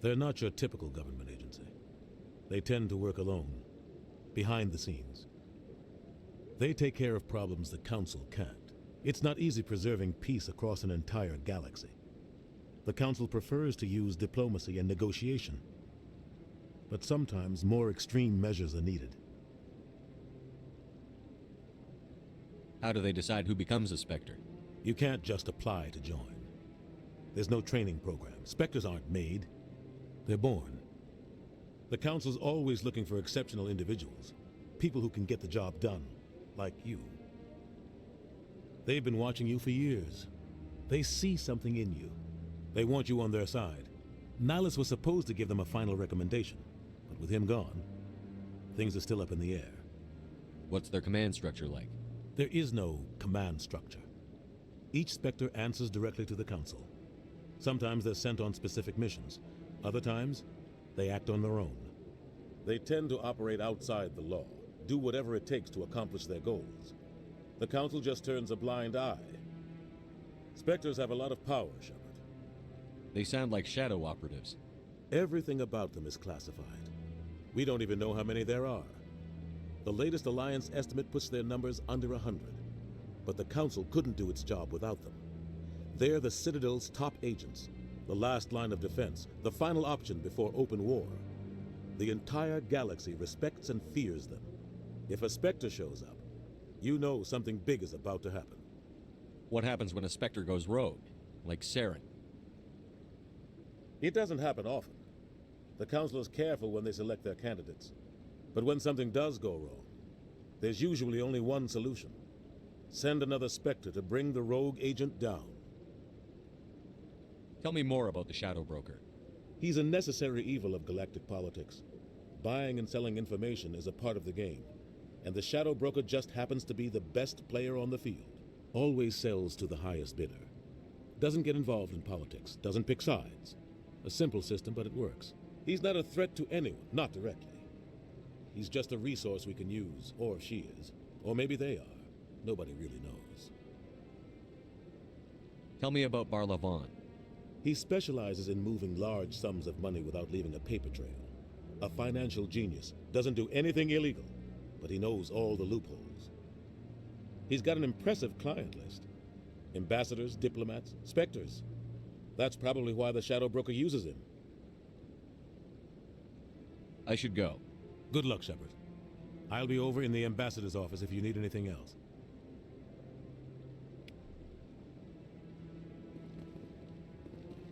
They're not your typical government agency. They tend to work alone, behind the scenes. They take care of problems the Council can't. It's not easy preserving peace across an entire galaxy. The Council prefers to use diplomacy and negotiation. But sometimes more extreme measures are needed. How do they decide who becomes a Spectre? You can't just apply to join. There's no training program. Spectres aren't made. They're born. The Council's always looking for exceptional individuals. People who can get the job done, like you. They've been watching you for years. They see something in you. They want you on their side. Nihilus was supposed to give them a final recommendation, but with him gone, things are still up in the air. What's their command structure like? There is no command structure. Each Spectre answers directly to the Council. Sometimes they're sent on specific missions. Other times, they act on their own. They tend to operate outside the law, do whatever it takes to accomplish their goals. The Council just turns a blind eye. Spectres have a lot of power, Shepard. They sound like shadow operatives. Everything about them is classified. We don't even know how many there are. The latest Alliance estimate puts their numbers under 100. But the Council couldn't do its job without them. They're the Citadel's top agents, the last line of defense, the final option before open war. The entire galaxy respects and fears them. If a Spectre shows up, you know something big is about to happen. What happens when a Spectre goes rogue, like Saren? It doesn't happen often. The Council is careful when they select their candidates. But when something does go wrong, there's usually only one solution. Send another Spectre to bring the rogue agent down. Tell me more about the Shadow Broker. He's a necessary evil of galactic politics. Buying and selling information is a part of the game, and the Shadow Broker just happens to be the best player on the field. Always sells to the highest bidder. Doesn't get involved in politics, doesn't pick sides. A simple system, but it works. He's not a threat to anyone, not directly. He's just a resource we can use, or she is. Or maybe they are. Nobody really knows. Tell me about Barlavon. He specializes in moving large sums of money without leaving a paper trail. A financial genius. Doesn't do anything illegal, but he knows all the loopholes. He's got an impressive client list. Ambassadors, diplomats, Spectres. That's probably why the Shadow Broker uses him. I should go. Good luck, Shepard. I'll be over in the ambassador's office if you need anything else.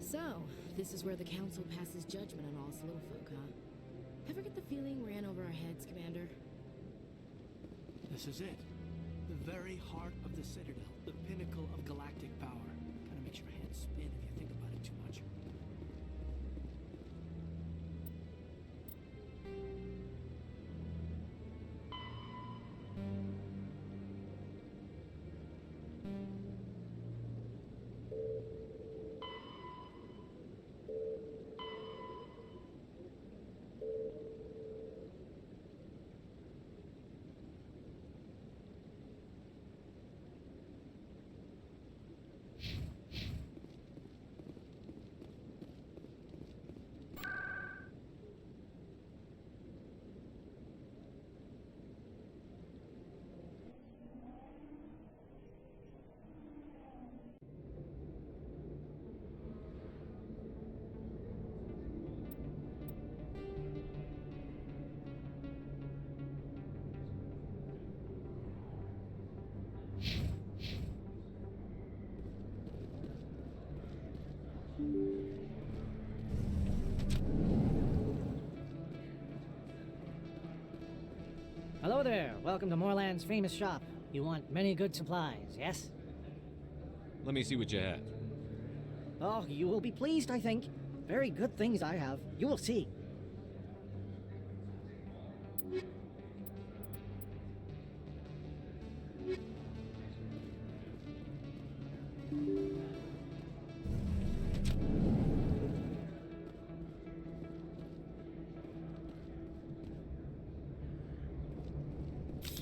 So, this is where the Council passes judgment on all us little folk, huh? Ever get the feeling ran over our heads, Commander? This is it. The very heart of the Citadel. The pinnacle of galactic power. Kinda makes your head spin if you think about it too much. Hello there. Welcome to Moorland's famous shop. You want many good supplies, yes? Let me see what you have. Oh, you will be pleased, I think. Very good things I have. You will see.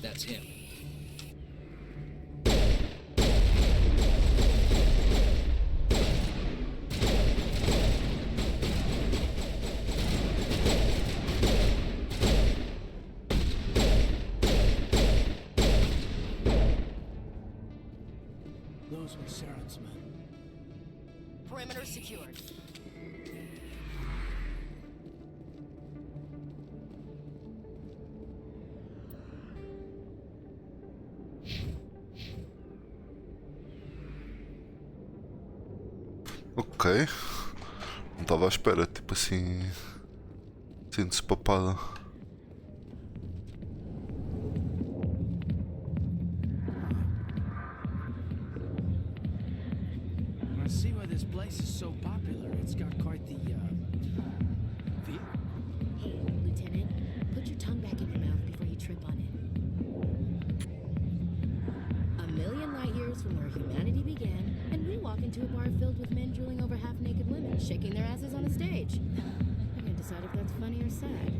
That's him. Those were Saren's men. Perimeter secured. Ok. Não estava à espera, tipo assim. Sinto-se papada. I see why this place is so popular. It's got quite the, feel. Hey, Lieutenant, put your tongue back in your mouth before you trip on it. A million light years from where humanity began, and we walk into a bar filled with men drooling over half-naked women, shaking their asses on a stage. I'm gonna decide if that's funny or sad.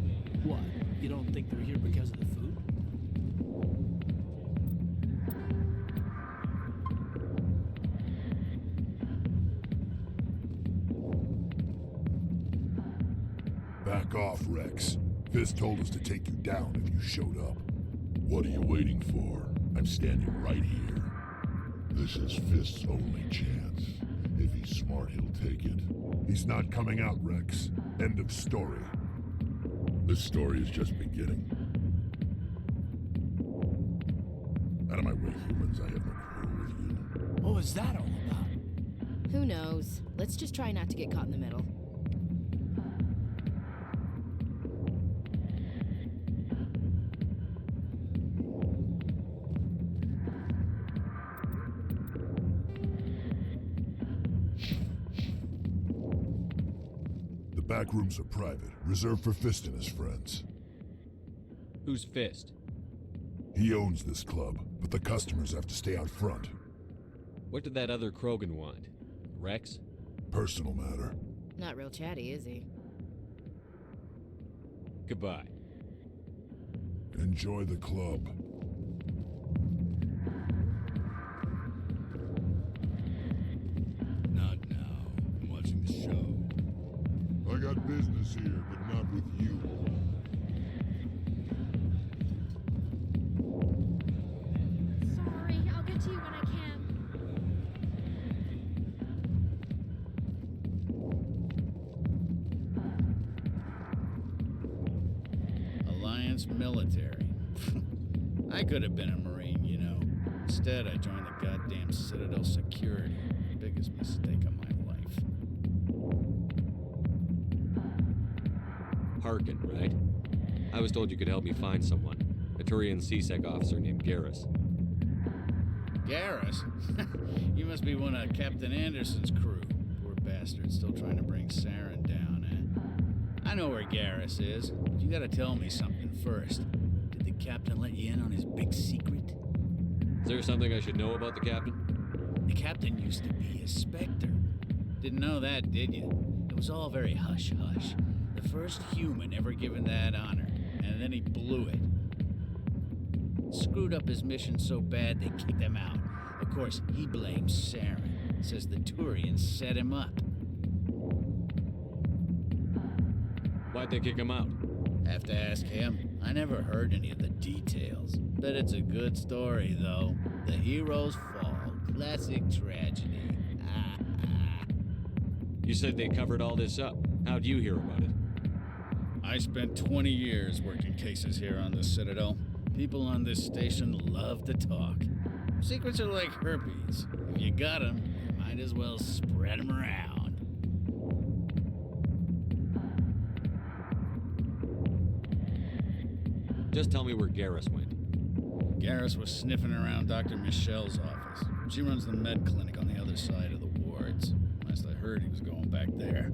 What? You don't think they're here because of the food? Back off, Rex. Fist told us to take you down if you showed up. What are you waiting for? I'm standing right here. This is Fist's only chance. If he's smart, he'll take it. He's not coming out, Rex. End of story. This story is just beginning. Out of my way, humans. I have no quarrel with you. What was that all about? Who knows? Let's just try not to get caught in the middle. The back rooms are private, reserved for Fist and his friends. Who's Fist? He owns this club, but the customers have to stay out front. What did that other Krogan want? Rex? Personal matter. Not real chatty, is he? Goodbye. Enjoy the club. Not now. I'm watching the show. I got business here, but not with you. Sorry, I'll get to you when I can. Alliance military. I could have been a Marine, you know. Instead, I joined the goddamn Citadel security. Biggest mistake of my life. Harkin, right? I was told you could help me find someone. A Turian CSEC officer named Garrus. Garrus? You must be one of Captain Anderson's crew. Poor bastard, still trying to bring Saren down, eh? I know where Garrus is, but you gotta tell me something first. Did the captain let you in on his big secret? Is there something I should know about the captain? The captain used to be a Spectre. Didn't know that, did you? It was all very hush-hush. The first human ever given that honor, and then he blew it. Screwed up his mission so bad they kicked him out. Of course, he blames Saren. Says the Turians set him up. Why'd they kick him out? Have to ask him. I never heard any of the details. Bet it's a good story, though. The hero's fall. Classic tragedy. You said they covered all this up. How'd you hear about it? I spent 20 years working cases here on the Citadel. People on this station love to talk. Secrets are like herpes. If you got them, you might as well spread them around. Just tell me where Garrus went. Garrus was sniffing around Dr. Michelle's office. She runs the med clinic on the other side of the wards. Last I heard, he was going back there.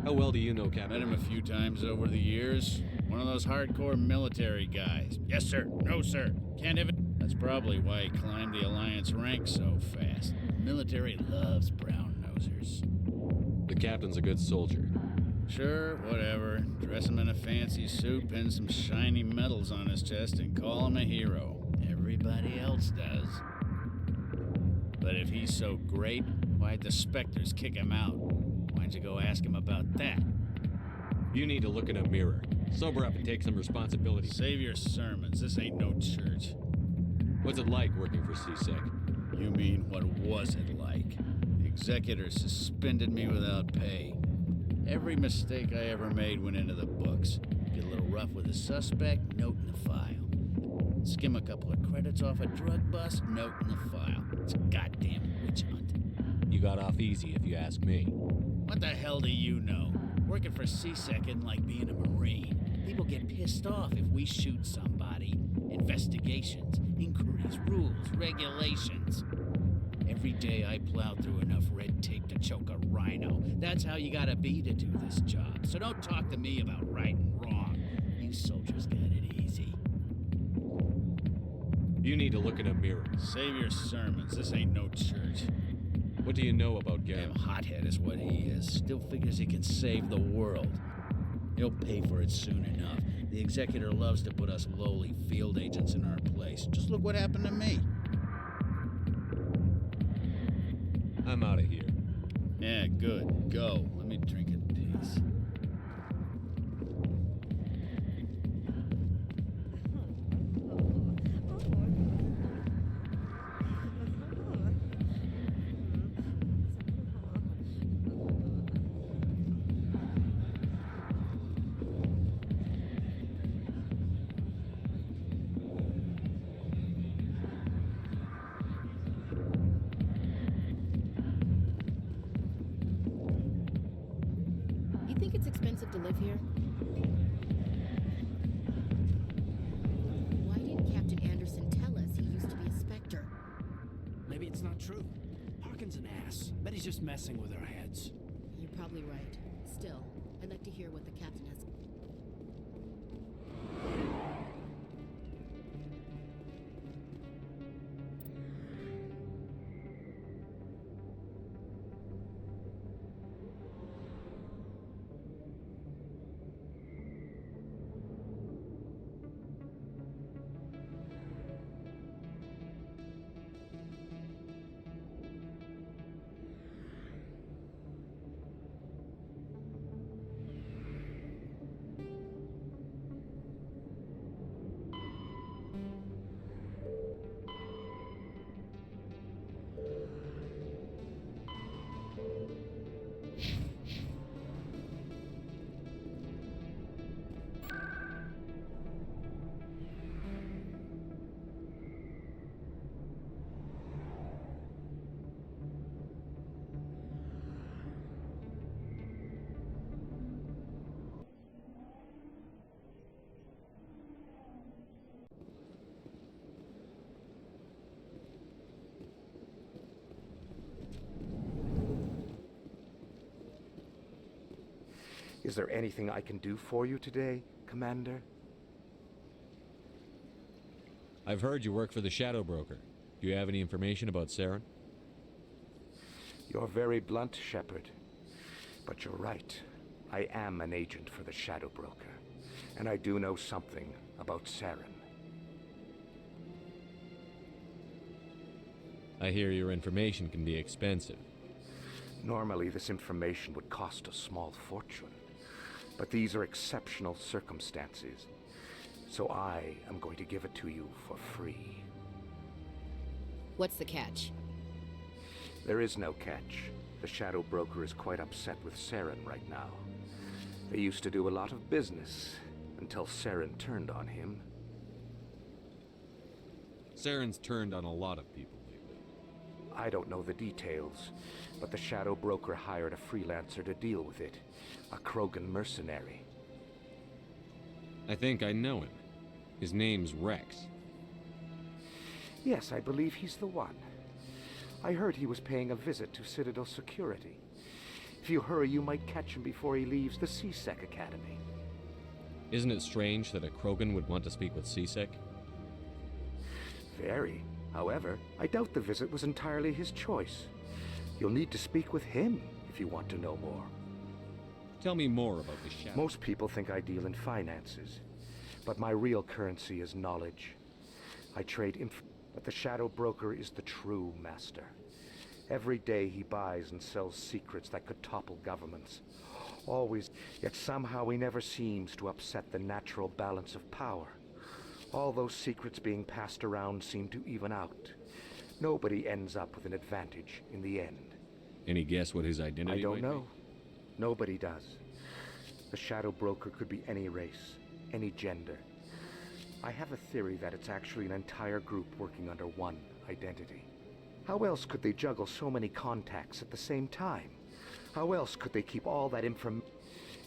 How well do you know Captain? Met him a few times over the years. One of those hardcore military guys. Yes, sir. No, sir. Can't have it. That's probably why he climbed the Alliance ranks so fast. The military loves brown-nosers. The captain's a good soldier. Sure, whatever. Dress him in a fancy suit, pin some shiny medals on his chest, and call him a hero. Everybody else does. But if he's so great, why'd the Spectres kick him out? Why'd you go ask him about that? You need to look in a mirror. Sober up and take some responsibility. Save your sermons. This ain't no church. What's it like working for CSEC? You mean, what was it like? The executor suspended me without pay. Every mistake I ever made went into the books. Get a little rough with a suspect, note in the file. Skim a couple of credits off a drug bust, note in the file. It's a goddamn witch hunt. You got off easy, if you ask me. What the hell do you know? Working for CSEC isn't like being a Marine. People get pissed off if we shoot somebody. Investigations, inquiries, rules, regulations. Every day I plow through enough red tape to choke a rhino. That's how you gotta be to do this job. So don't talk to me about right and wrong. You soldiers got it easy. You need to look in a mirror. Save your sermons. This ain't no church. What do you know about Garrus? Damn hothead is what he is. Still figures he can save the world. He'll pay for it soon enough. The executor loves to put us lowly field agents in our place. Just look what happened to me. I'm out of here. Yeah, good. Go. Let me drink in peace. You think it's expensive to live here? Why didn't Captain Anderson tell us he used to be a Spectre? Maybe it's not true. Harkin's an ass. Bet he's just messing with our heads. You're probably right. Still, I'd like to hear what the captain has. Is there anything I can do for you today, Commander? I've heard you work for the Shadow Broker. Do you have any information about Saren? You're very blunt, Shepard. But you're right. I am an agent for the Shadow Broker. And I do know something about Saren. I hear your information can be expensive. Normally, this information would cost a small fortune. But these are exceptional circumstances. So I am going to give it to you for free. What's the catch? There is no catch. The Shadow Broker is quite upset with Saren right now. They used to do a lot of business until Saren turned on him. Saren's turned on a lot of people lately. I don't know the details, but the Shadow Broker hired a freelancer to deal with it. A Krogan mercenary. I think I know him. His name's Rex. Yes, I believe he's the one. I heard he was paying a visit to Citadel security. If you hurry, you might catch him before he leaves the C-Sec Academy. Isn't it strange that a Krogan would want to speak with C-Sec? Very. However, I doubt the visit was entirely his choice. You'll need to speak with him if you want to know more. Tell me more about the Shadow. Most people think I deal in finances, but my real currency is knowledge. I trade but the Shadow Broker is the true master. Every day he buys and sells secrets that could topple governments. Always, yet somehow he never seems to upset the natural balance of power. All those secrets being passed around seem to even out. Nobody ends up with an advantage in the end. Any guess what his identity I don't might know. Nobody does. The Shadow Broker could be any race, any gender. I have a theory that it's actually an entire group working under one identity. How else could they juggle so many contacts at the same time? How else could they keep all that information?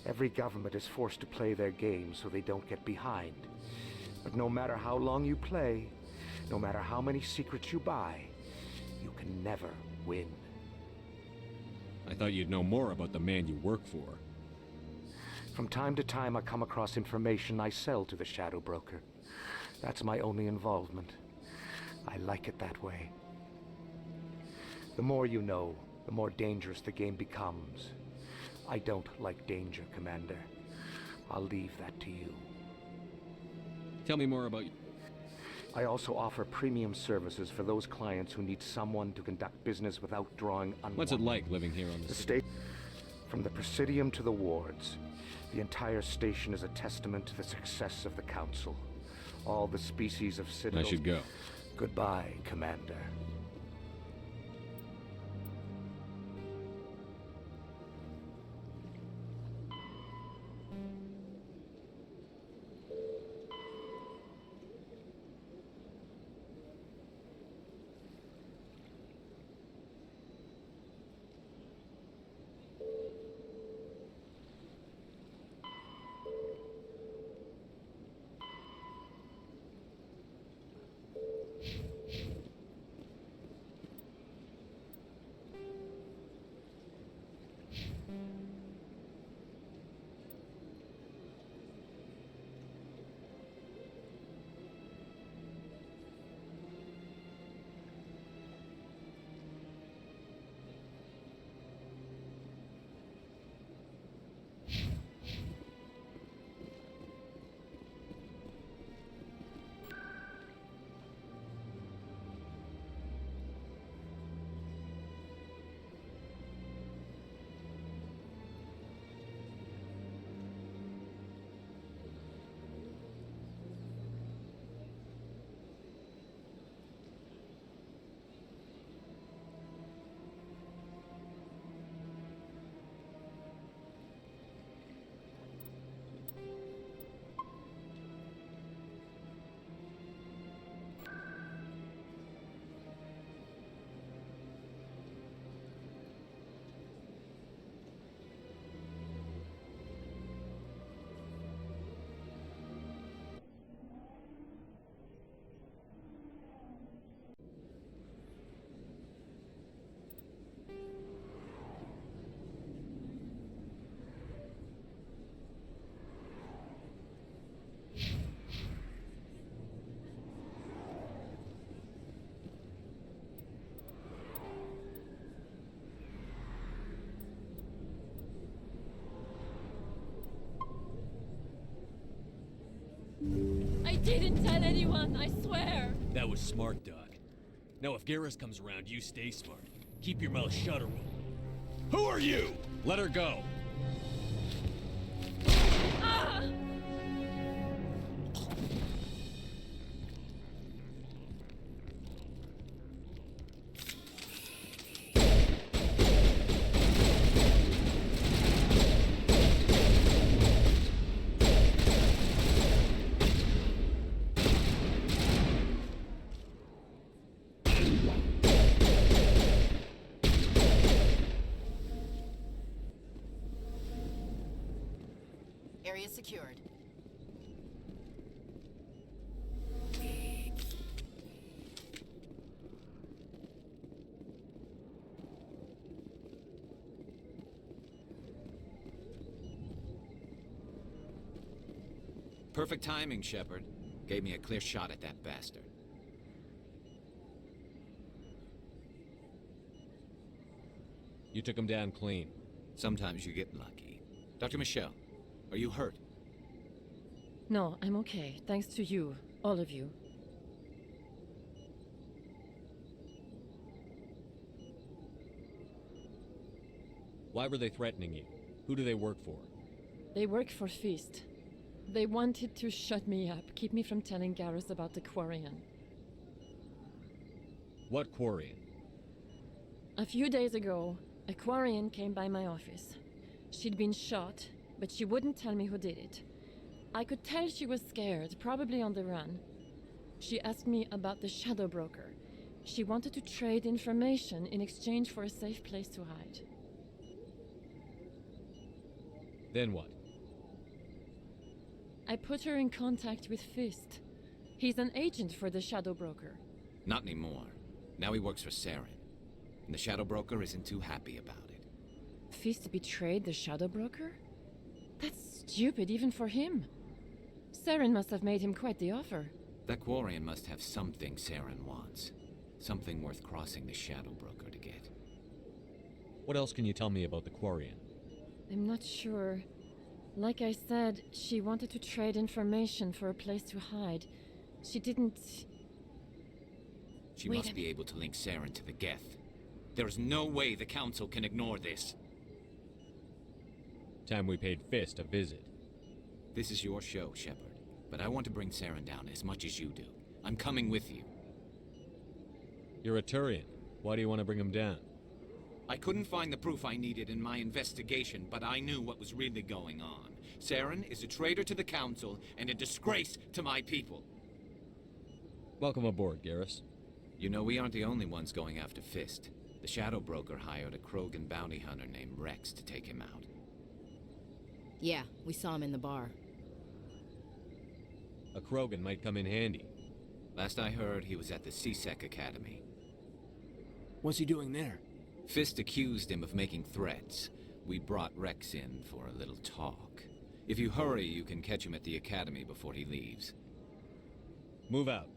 Every government is forced to play their game so they don't get behind. But no matter how long you play, no matter how many secrets you buy, you can never win. I thought you'd know more about the man you work for. From time to time, I come across information I sell to the Shadow Broker. That's my only involvement. I like it that way. The more you know, the more dangerous the game becomes. I don't like danger, Commander. I'll leave that to you. Tell me more about you. I also offer premium services for those clients who need someone to conduct business without drawing unwanted. What's it like living here on the state? From the Presidium to the wards, the entire station is a testament to the success of the Council. All the species of Citadel. I should go. Goodbye, Commander. I didn't tell anyone, I swear! That was smart, Doc. Now if Garrus comes around, you stay smart. Keep your mouth shut or we'll... Who are you? Let her go. Ah! Area secured. Perfect timing, Shepard. Gave me a clear shot at that bastard. You took him down clean. Sometimes you get lucky. Dr. Michelle, are you hurt? No, I'm okay. Thanks to you. All of you. Why were they threatening you? Who do they work for? They work for Feast. They wanted to shut me up, keep me from telling Garrus about the Quarian. What Quarian? A few days ago, a Quarian came by my office. She'd been shot, but she wouldn't tell me who did it. I could tell she was scared, probably on the run. She asked me about the Shadow Broker. She wanted to trade information in exchange for a safe place to hide. Then what? I put her in contact with Fist. He's an agent for the Shadow Broker. Not anymore. Now he works for Saren. And the Shadow Broker isn't too happy about it. Fist betrayed the Shadow Broker? That's stupid even for him. Saren must have made him quite the offer. That Quarian must have something Saren wants. Something worth crossing the Shadow Broker to get. What else can you tell me about the Quarian? I'm not sure. Like I said, she wanted to trade information for a place to hide. She didn't... She must be able to link Saren to the Geth. There is no way the Council can ignore this. Time we paid Fist a visit. This is your show, Shepard. But I want to bring Saren down as much as you do. I'm coming with you. You're a Turian. Why do you want to bring him down? I couldn't find the proof I needed in my investigation, but I knew what was really going on. Saren is a traitor to the Council and a disgrace to my people. Welcome aboard, Garrus. You know, we aren't the only ones going after Fist. The Shadow Broker hired a Krogan bounty hunter named Rex to take him out. Yeah, we saw him in the bar. A Krogan might come in handy. Last I heard, he was at the CSEC Academy. What's he doing there? Fist accused him of making threats. We brought Rex in for a little talk. If you hurry, you can catch him at the Academy before he leaves. Move out.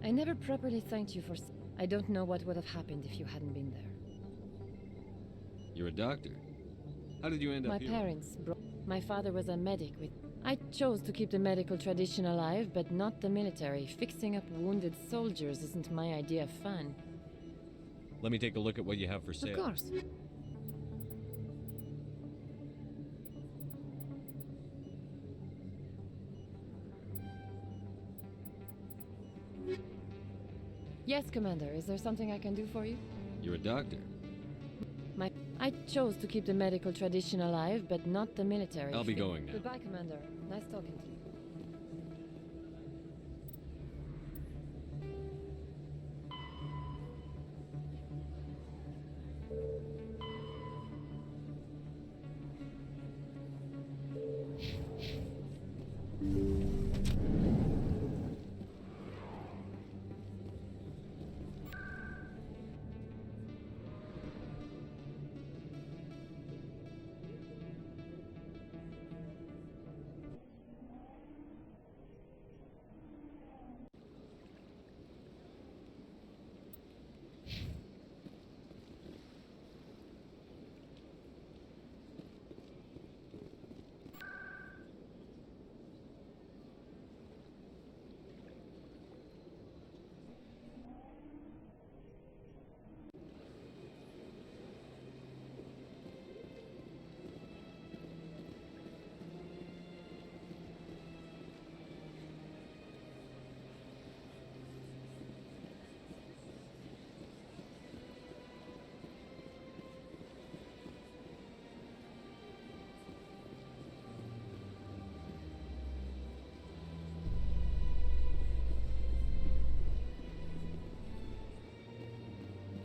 I never properly thanked you for... I don't know what would have happened if you hadn't been there. You're a doctor. How did you end up here? My parents my father was a medic with... I chose to keep the medical tradition alive, but not the military. Fixing up wounded soldiers isn't my idea of fun. Let me take a look at what you have for sale. Of course. Yes, Commander. Is there something I can do for you? You're a doctor. I chose to keep the medical tradition alive, but not the military. I'll be going now. Goodbye, Commander. Nice talking to you.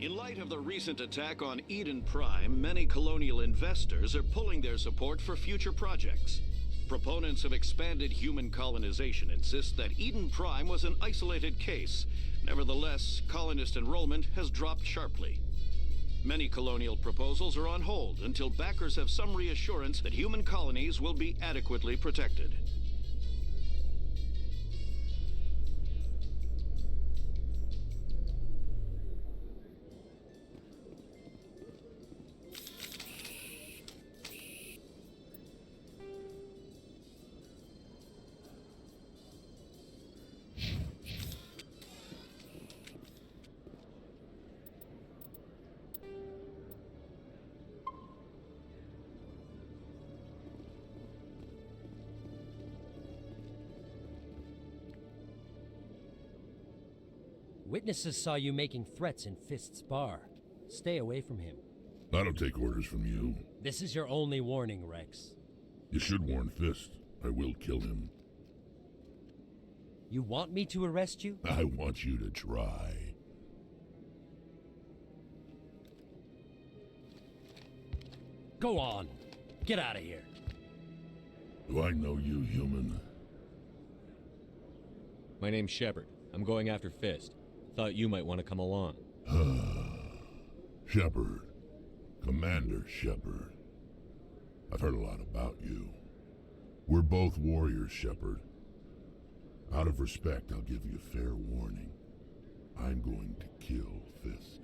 In light of the recent attack on Eden Prime, many colonial investors are pulling their support for future projects. Proponents of expanded human colonization insist that Eden Prime was an isolated case. Nevertheless, colonist enrollment has dropped sharply. Many colonial proposals are on hold until backers have some reassurance that human colonies will be adequately protected. Witnesses saw you making threats in Fist's bar. Stay away from him. I don't take orders from you. This is your only warning, Rex. You should warn Fist. I will kill him. You want me to arrest you? I want you to try. Go on. Get out of here. Do I know you, human? My name's Shepard. I'm going after Fist. Thought you might want to come along. Shepard. Commander Shepard. I've heard a lot about you. We're both warriors, Shepard. Out of respect, I'll give you fair warning. I'm going to kill Fist.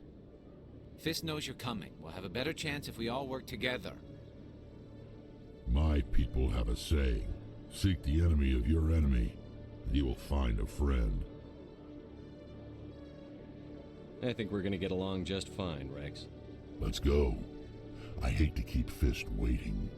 Fist knows you're coming. We'll have a better chance if we all work together. My people have a saying. Seek the enemy of your enemy, and you will find a friend. I think we're gonna get along just fine, Rex. Let's go. I hate to keep Fist waiting.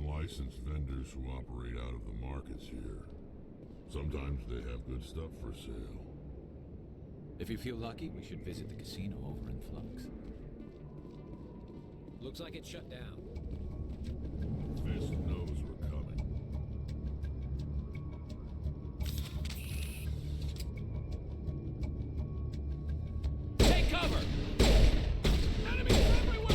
unlicensed vendors who operate out of the markets here. Sometimes they have good stuff for sale. If you feel lucky, we should visit the casino over in Flux. Looks like it's shut down. Fist knows we're coming. Take cover! Enemies everywhere!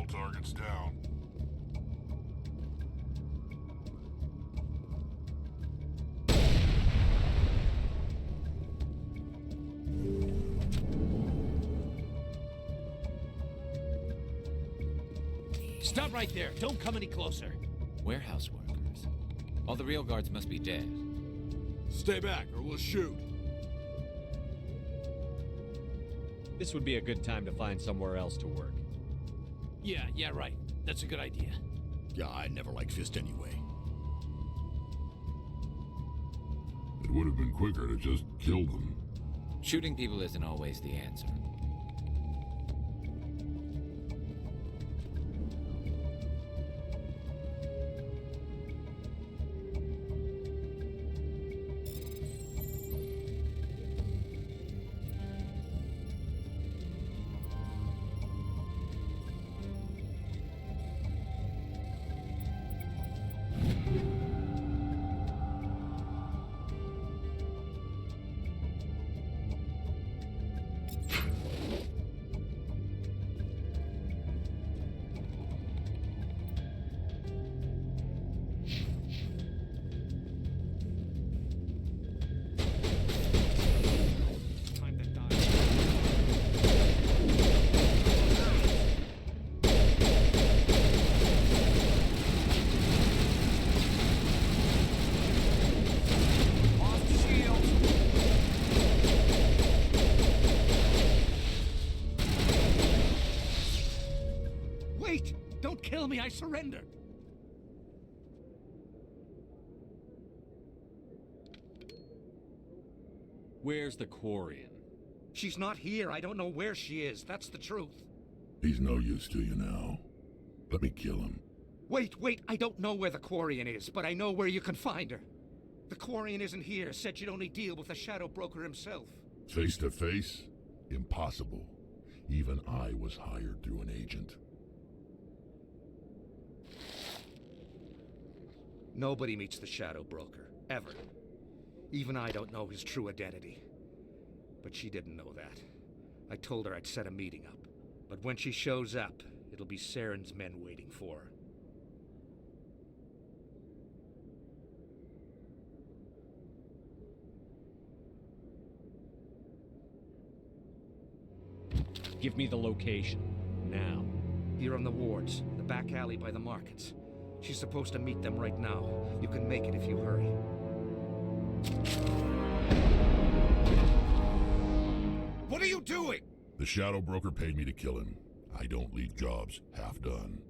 Targets down. Stop right there. Don't come any closer. Warehouse workers. All the real guards must be dead. Stay back or we'll shoot. This would be a good time to find somewhere else to work. Yeah, right. That's a good idea. Yeah, I never liked Fist anyway. It would have been quicker to just kill them. Shooting people isn't always the answer. Don't kill me, I surrender! Where's the Quarian? She's not here. I don't know where she is. That's the truth. He's no use to you now. Let me kill him. Wait. I don't know where the Quarian is, but I know where you can find her. The Quarian isn't here. Said you'd only deal with the Shadow Broker himself. Face to face? Impossible. Even I was hired through an agent. Nobody meets the Shadow Broker, ever. Even I don't know his true identity. But she didn't know that. I told her I'd set a meeting up. But when she shows up, it'll be Saren's men waiting for her. Give me the location, now. Here on the wards, the back alley by the markets. She's supposed to meet them right now. You can make it if you hurry. What are you doing? The Shadow Broker paid me to kill him. I don't leave jobs half done.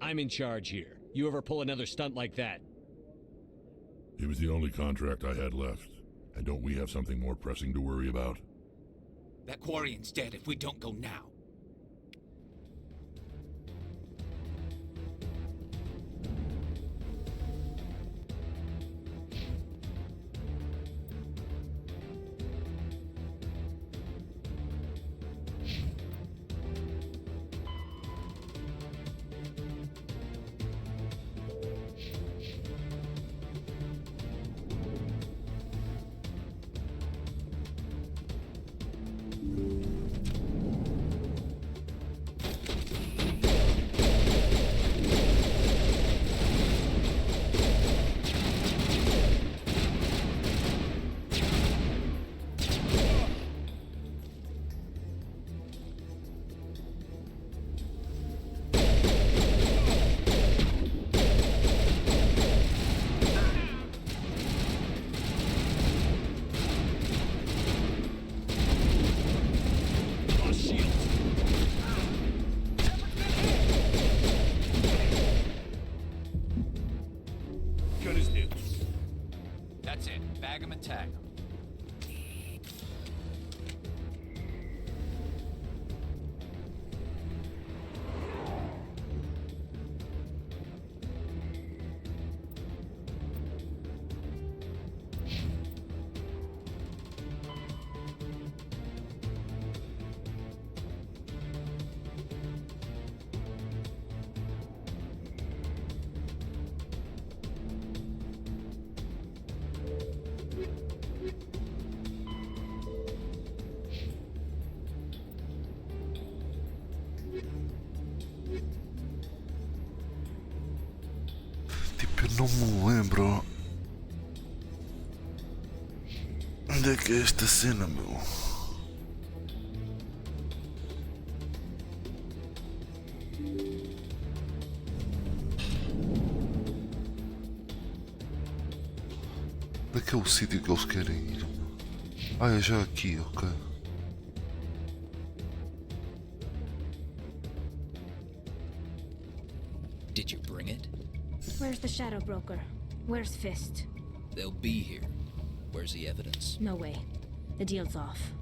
I'm in charge here. You ever pull another stunt like that? It was the only contract I had left. And don't we have something more pressing to worry about? That Quarian's dead if we don't go now. Good as new. That's it. Bag 'em and tag 'em. Tipo, eu não me lembro onde é que é esta cena, meu. Onde é que é o sítio que eles querem ir? Ah, é já aqui, ok. Did you bring it? Where's the Shadow Broker? Where's Fist? They'll be here. Where's the evidence? No way. The deal's off.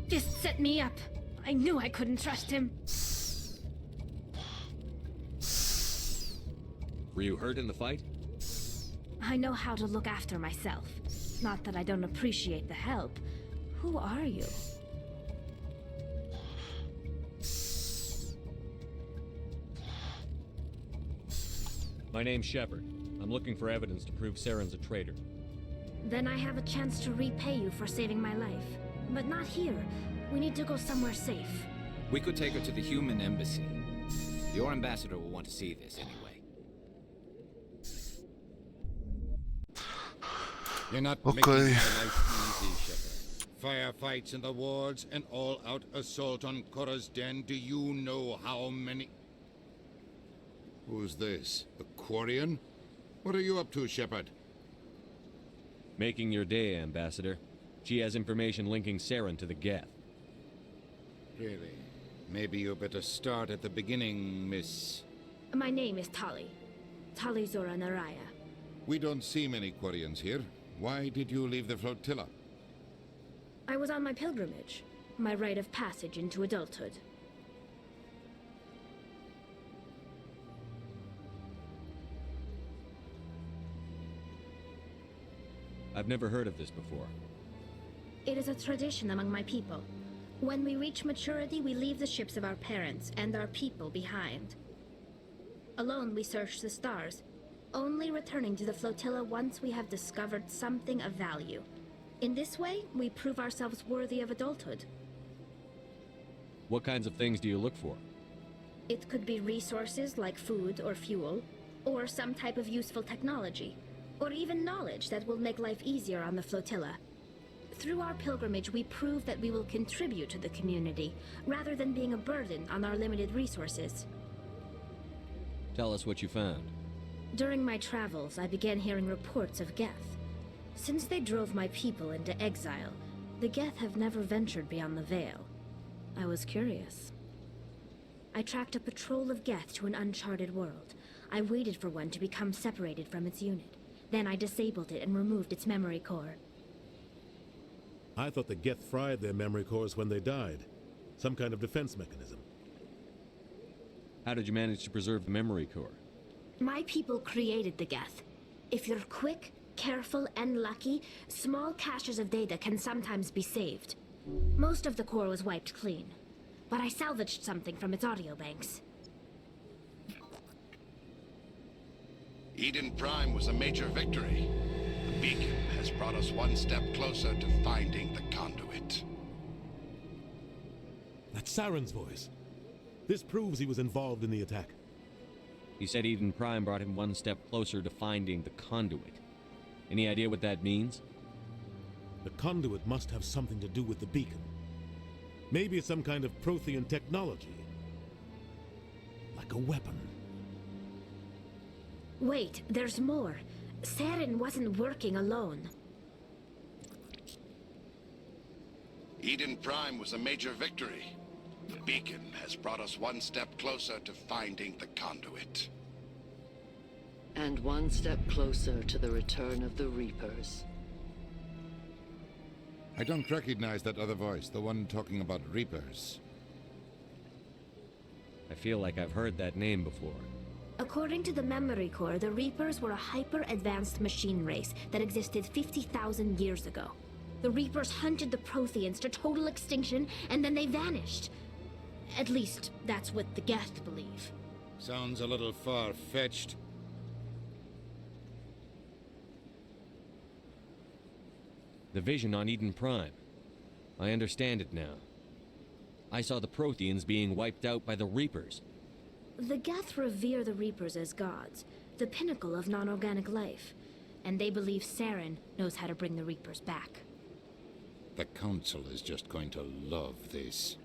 Fist set me up. I knew I couldn't trust him. Were you hurt in the fight? I know how to look after myself. Not that I don't appreciate the help. Who are you? My name's Shepard. I'm looking for evidence to prove Saren's a traitor. Then I have a chance to repay you for saving my life. But not here. We need to go somewhere safe. We could take her to the human embassy. Your ambassador will want to see this anyway. You're not Okay. making my life easy, Shepard. Firefights in the wards, an all-out assault on Korra's den. Do you know how many... Who's this? A Quarian? What are you up to, Shepard? Making your day, Ambassador. She has information linking Saren to the Geth. Really? Maybe you better start at the beginning, Miss... My name is Tali. Tali Zora Naraya. We don't see many Quarians here. Why did you leave the flotilla? I was on my pilgrimage. My rite of passage into adulthood. I've never heard of this before. It is a tradition among my people. When we reach maturity, we leave the ships of our parents and our people behind. Alone, we search the stars, only returning to the flotilla once we have discovered something of value. In this way, we prove ourselves worthy of adulthood. What kinds of things do you look for? It could be resources like food or fuel, or some type of useful technology, or even knowledge that will make life easier on the flotilla. Through our pilgrimage, we prove that we will contribute to the community, rather than being a burden on our limited resources. Tell us what you found. During my travels, I began hearing reports of Geth. Since they drove my people into exile, the Geth have never ventured beyond the Veil. I was curious. I tracked a patrol of Geth to an uncharted world. I waited for one to become separated from its unit. Then I disabled it and removed its memory core. I thought the Geth fried their memory cores when they died. Some kind of defense mechanism. How did you manage to preserve the memory core? My people created the Geth. If you're quick, careful, and lucky, small caches of data can sometimes be saved. Most of the core was wiped clean, but I salvaged something from its audio banks. Eden Prime was a major victory. The beacon has brought us one step closer to finding the conduit. That's Saren's voice. This proves he was involved in the attack. He said Eden Prime brought him one step closer to finding the conduit. Any idea what that means? The conduit must have something to do with the beacon. Maybe it's some kind of Prothean technology. Like a weapon. Wait, there's more. Saren wasn't working alone. Eden Prime was a major victory. The beacon has brought us one step closer to finding the conduit. And one step closer to the return of the Reapers. I don't recognize that other voice, the one talking about Reapers. I feel like I've heard that name before. According to the memory core, the Reapers were a hyper-advanced machine race that existed 50,000 years ago. The Reapers hunted the Protheans to total extinction, and then they vanished. At least, that's what the Geth believe. Sounds a little far-fetched. The vision on Eden Prime. I understand it now. I saw the Protheans being wiped out by the Reapers. The Geth revere the Reapers as gods, the pinnacle of non-organic life, and they believe Saren knows how to bring the Reapers back. The Council is just going to love this.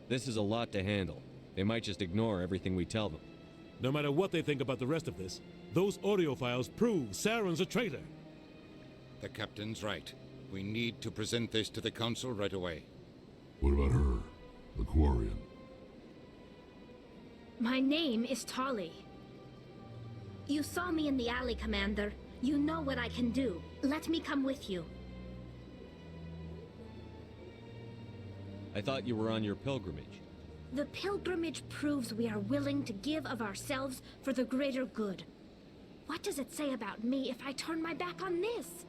This is a lot to handle. They might just ignore everything we tell them. No matter what they think about the rest of this, those audio files prove Saren's a traitor. The Captain's right. We need to present this to the Council right away. What about her? The Quarian? My name is Tali. You saw me in the alley, Commander. You know what I can do. Let me come with you. I thought you were on your pilgrimage. The pilgrimage proves we are willing to give of ourselves for the greater good. What does it say about me if I turn my back on this?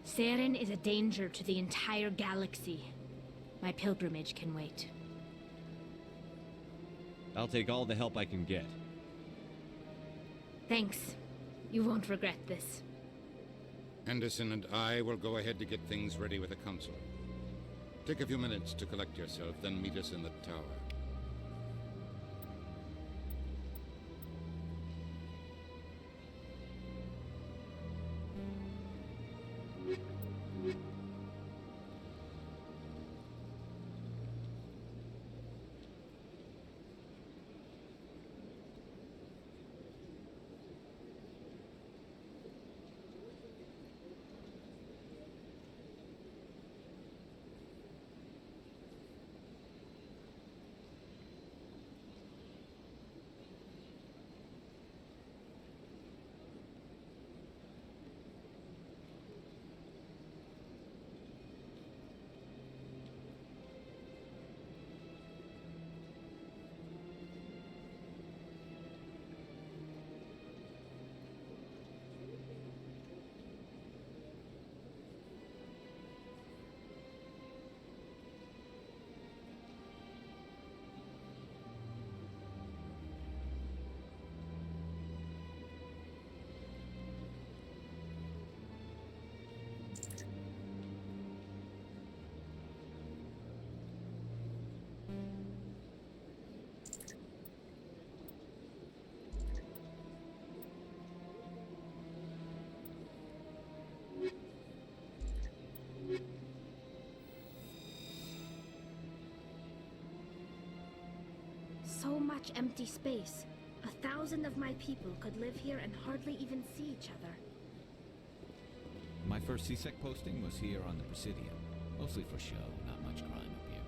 Saren is a danger to the entire galaxy. My pilgrimage can wait. I'll take all the help I can get. Thanks. You won't regret this. Anderson and I will go ahead to get things ready with the Council. Take a few minutes to collect yourself, then meet us in the tower. so much empty space. 1,000 of my people could live here and hardly even see each other. My first CSEC posting was here on the Presidium. Mostly for show, not much crime up here.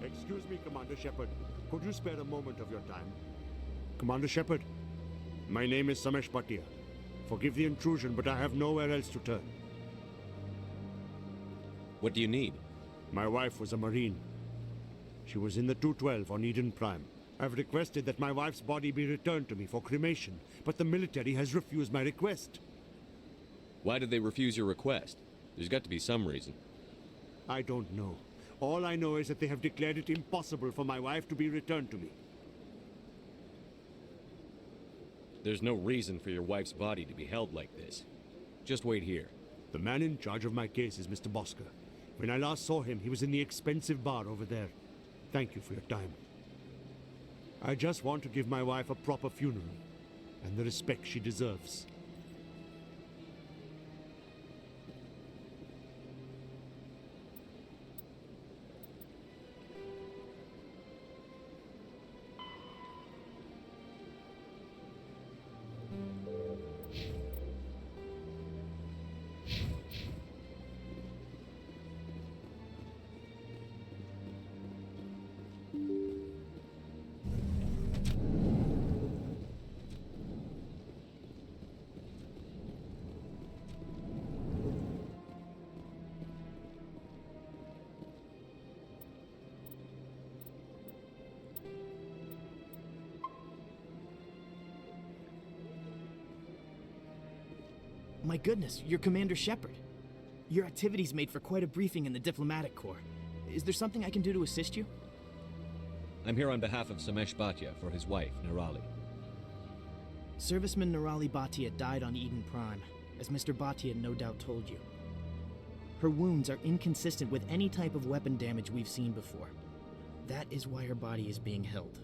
Excuse me, Commander Shepard. Could you spare a moment of your time? Commander Shepard, my name is Samesh Bhatia. Forgive the intrusion, but I have nowhere else to turn. What do you need? My wife was a Marine. She was in the 212 on Eden Prime. I've requested that my wife's body be returned to me for cremation, but the military has refused my request. Why did they refuse your request? There's got to be some reason. I don't know. All I know is that they have declared it impossible for my wife to be returned to me. There's no reason for your wife's body to be held like this. Just wait here. The man in charge of my case is Mr. Bosker. When I last saw him, he was in the expensive bar over there. Thank you for your time. I just want to give my wife a proper funeral, and the respect she deserves. My goodness, you're Commander Shepard. Your activities made for quite a briefing in the Diplomatic Corps. Is there something I can do to assist you? I'm here on behalf of Samesh Bhatia for his wife, Nirali. Serviceman Nirali Bhatia died on Eden Prime, as Mr. Bhatia no doubt told you. Her wounds are inconsistent with any type of weapon damage we've seen before. That is why her body is being held.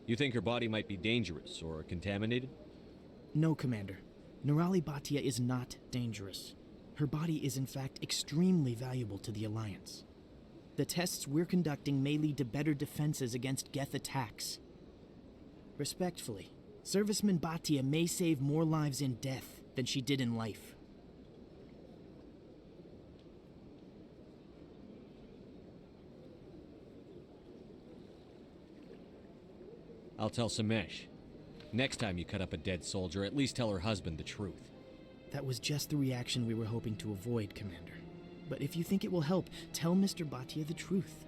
You think her body might be dangerous or contaminated? No, Commander. Nirali Bhatia is not dangerous. Her body is in fact extremely valuable to the Alliance. The tests we're conducting may lead to better defenses against Geth attacks. Respectfully, Serviceman Bhatia may save more lives in death than she did in life. I'll tell Samesh. Next time you cut up a dead soldier, at least tell her husband the truth. That was just the reaction we were hoping to avoid, Commander. But if you think it will help, tell Mr. Bhatia the truth.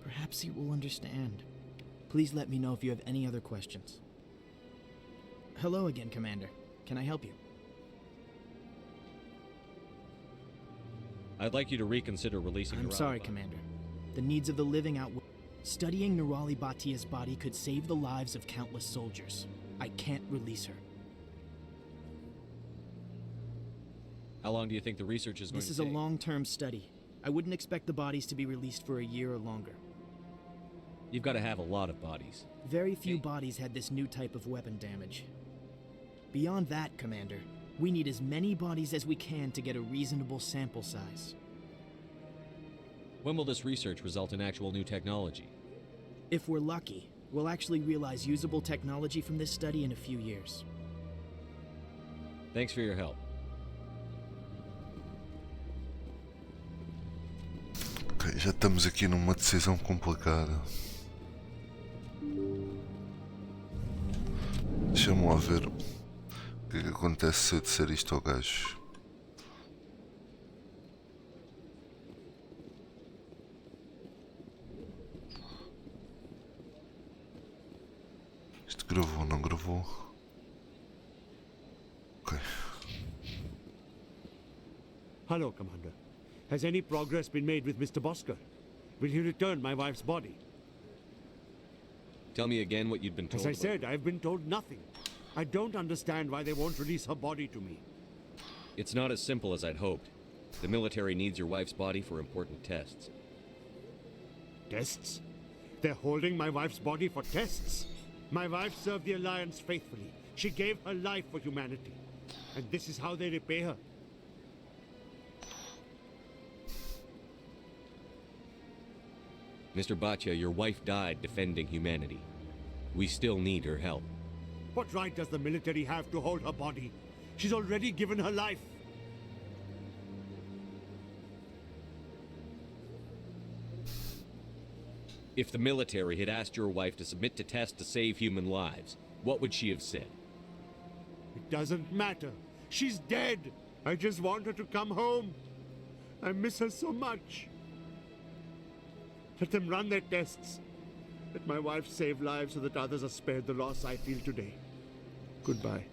Perhaps he will understand. Please let me know if you have any other questions. Hello again, Commander. Can I help you? I'd like you to reconsider releasing I'm Nirali sorry, Bhatia. Commander. The needs of the living outweigh... Studying Nirali Bhatia's body could save the lives of countless soldiers. I can't release her. How long do you think the research is going This to is take? a long-term study. I wouldn't expect the bodies to be released for a year or longer. You've got to have a lot of bodies. Very few bodies had this new type of weapon damage. Beyond that, Commander, we need as many bodies as we can to get a reasonable sample size. When will this research result in actual new technology? If we're lucky, we'll actually realize usable technology from this study in a few years. Thanks for your help. Ok, já estamos aqui numa decisão complicada. Deixa-me lá ver o que é que acontece se eu disser isto ao gajo. Isto gravou ou não gravou? Ok. Hello, Commander. Has any progress been made with Mr. Bosker? Will he return my wife's body? Tell me again what you'd been told. As I about- said, I've been told nothing. I don't understand why they won't release her body to me. It's not as simple as I'd hoped. The military needs your wife's body for important tests. Tests? They're holding my wife's body for tests? My wife served the Alliance faithfully. She gave her life for humanity. And this is how they repay her. Mr. Bhatia, your wife died defending humanity. We still need her help. What right does the military have to hold her body? She's already given her life. If the military had asked your wife to submit to tests to save human lives, what would she have said? It doesn't matter. She's dead. I just want her to come home. I miss her so much. Let them run their tests. Let my wife save lives so that others are spared the loss I feel today. Goodbye.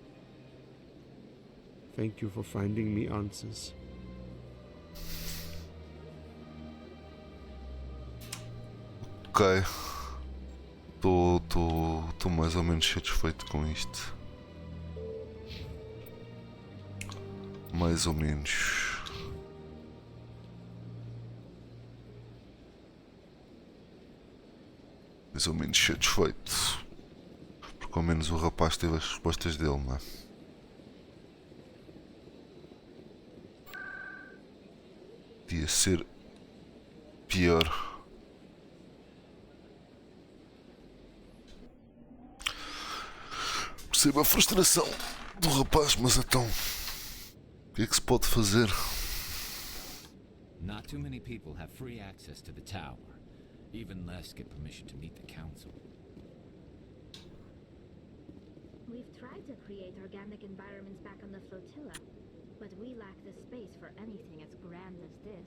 Thank you for finding me answers. Ok. Estou mais ou menos satisfeito com isto. Mais ou menos. Mais ou menos satisfeito. Porque ao menos o rapaz teve as respostas dele, não é? Podia ser pior. Percebo a frustração do rapaz, mas então o que é que se pode fazer? Not too many people have free access to the tower. Even less get permission to meet the council. We've tried to create organic environments back on the flotilla, but we lack the space for anything as grand as this.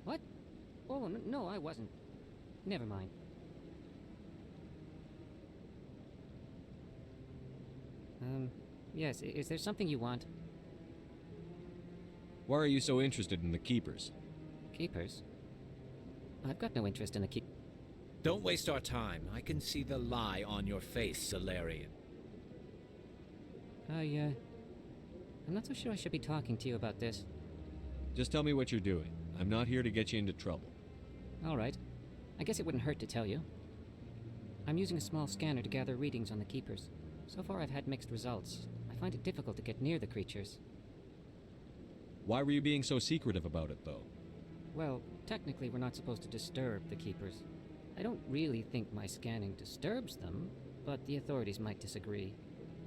What? Oh, no, I wasn't. Never mind. Yes, is there something you want? Why are you so interested in the Keepers? Keepers? I've got no interest in the keep. Don't waste our time. I can see the lie on your face, Solarian. I'm not so sure I should be talking to you about this. Just tell me what you're doing. I'm not here to get you into trouble. All right. I guess it wouldn't hurt to tell you. I'm using a small scanner to gather readings on the Keepers. So far I've had mixed results. I find it difficult to get near the creatures. Why were you being so secretive about it, though? Well, technically we're not supposed to disturb the Keepers. I don't really think my scanning disturbs them, but the authorities might disagree.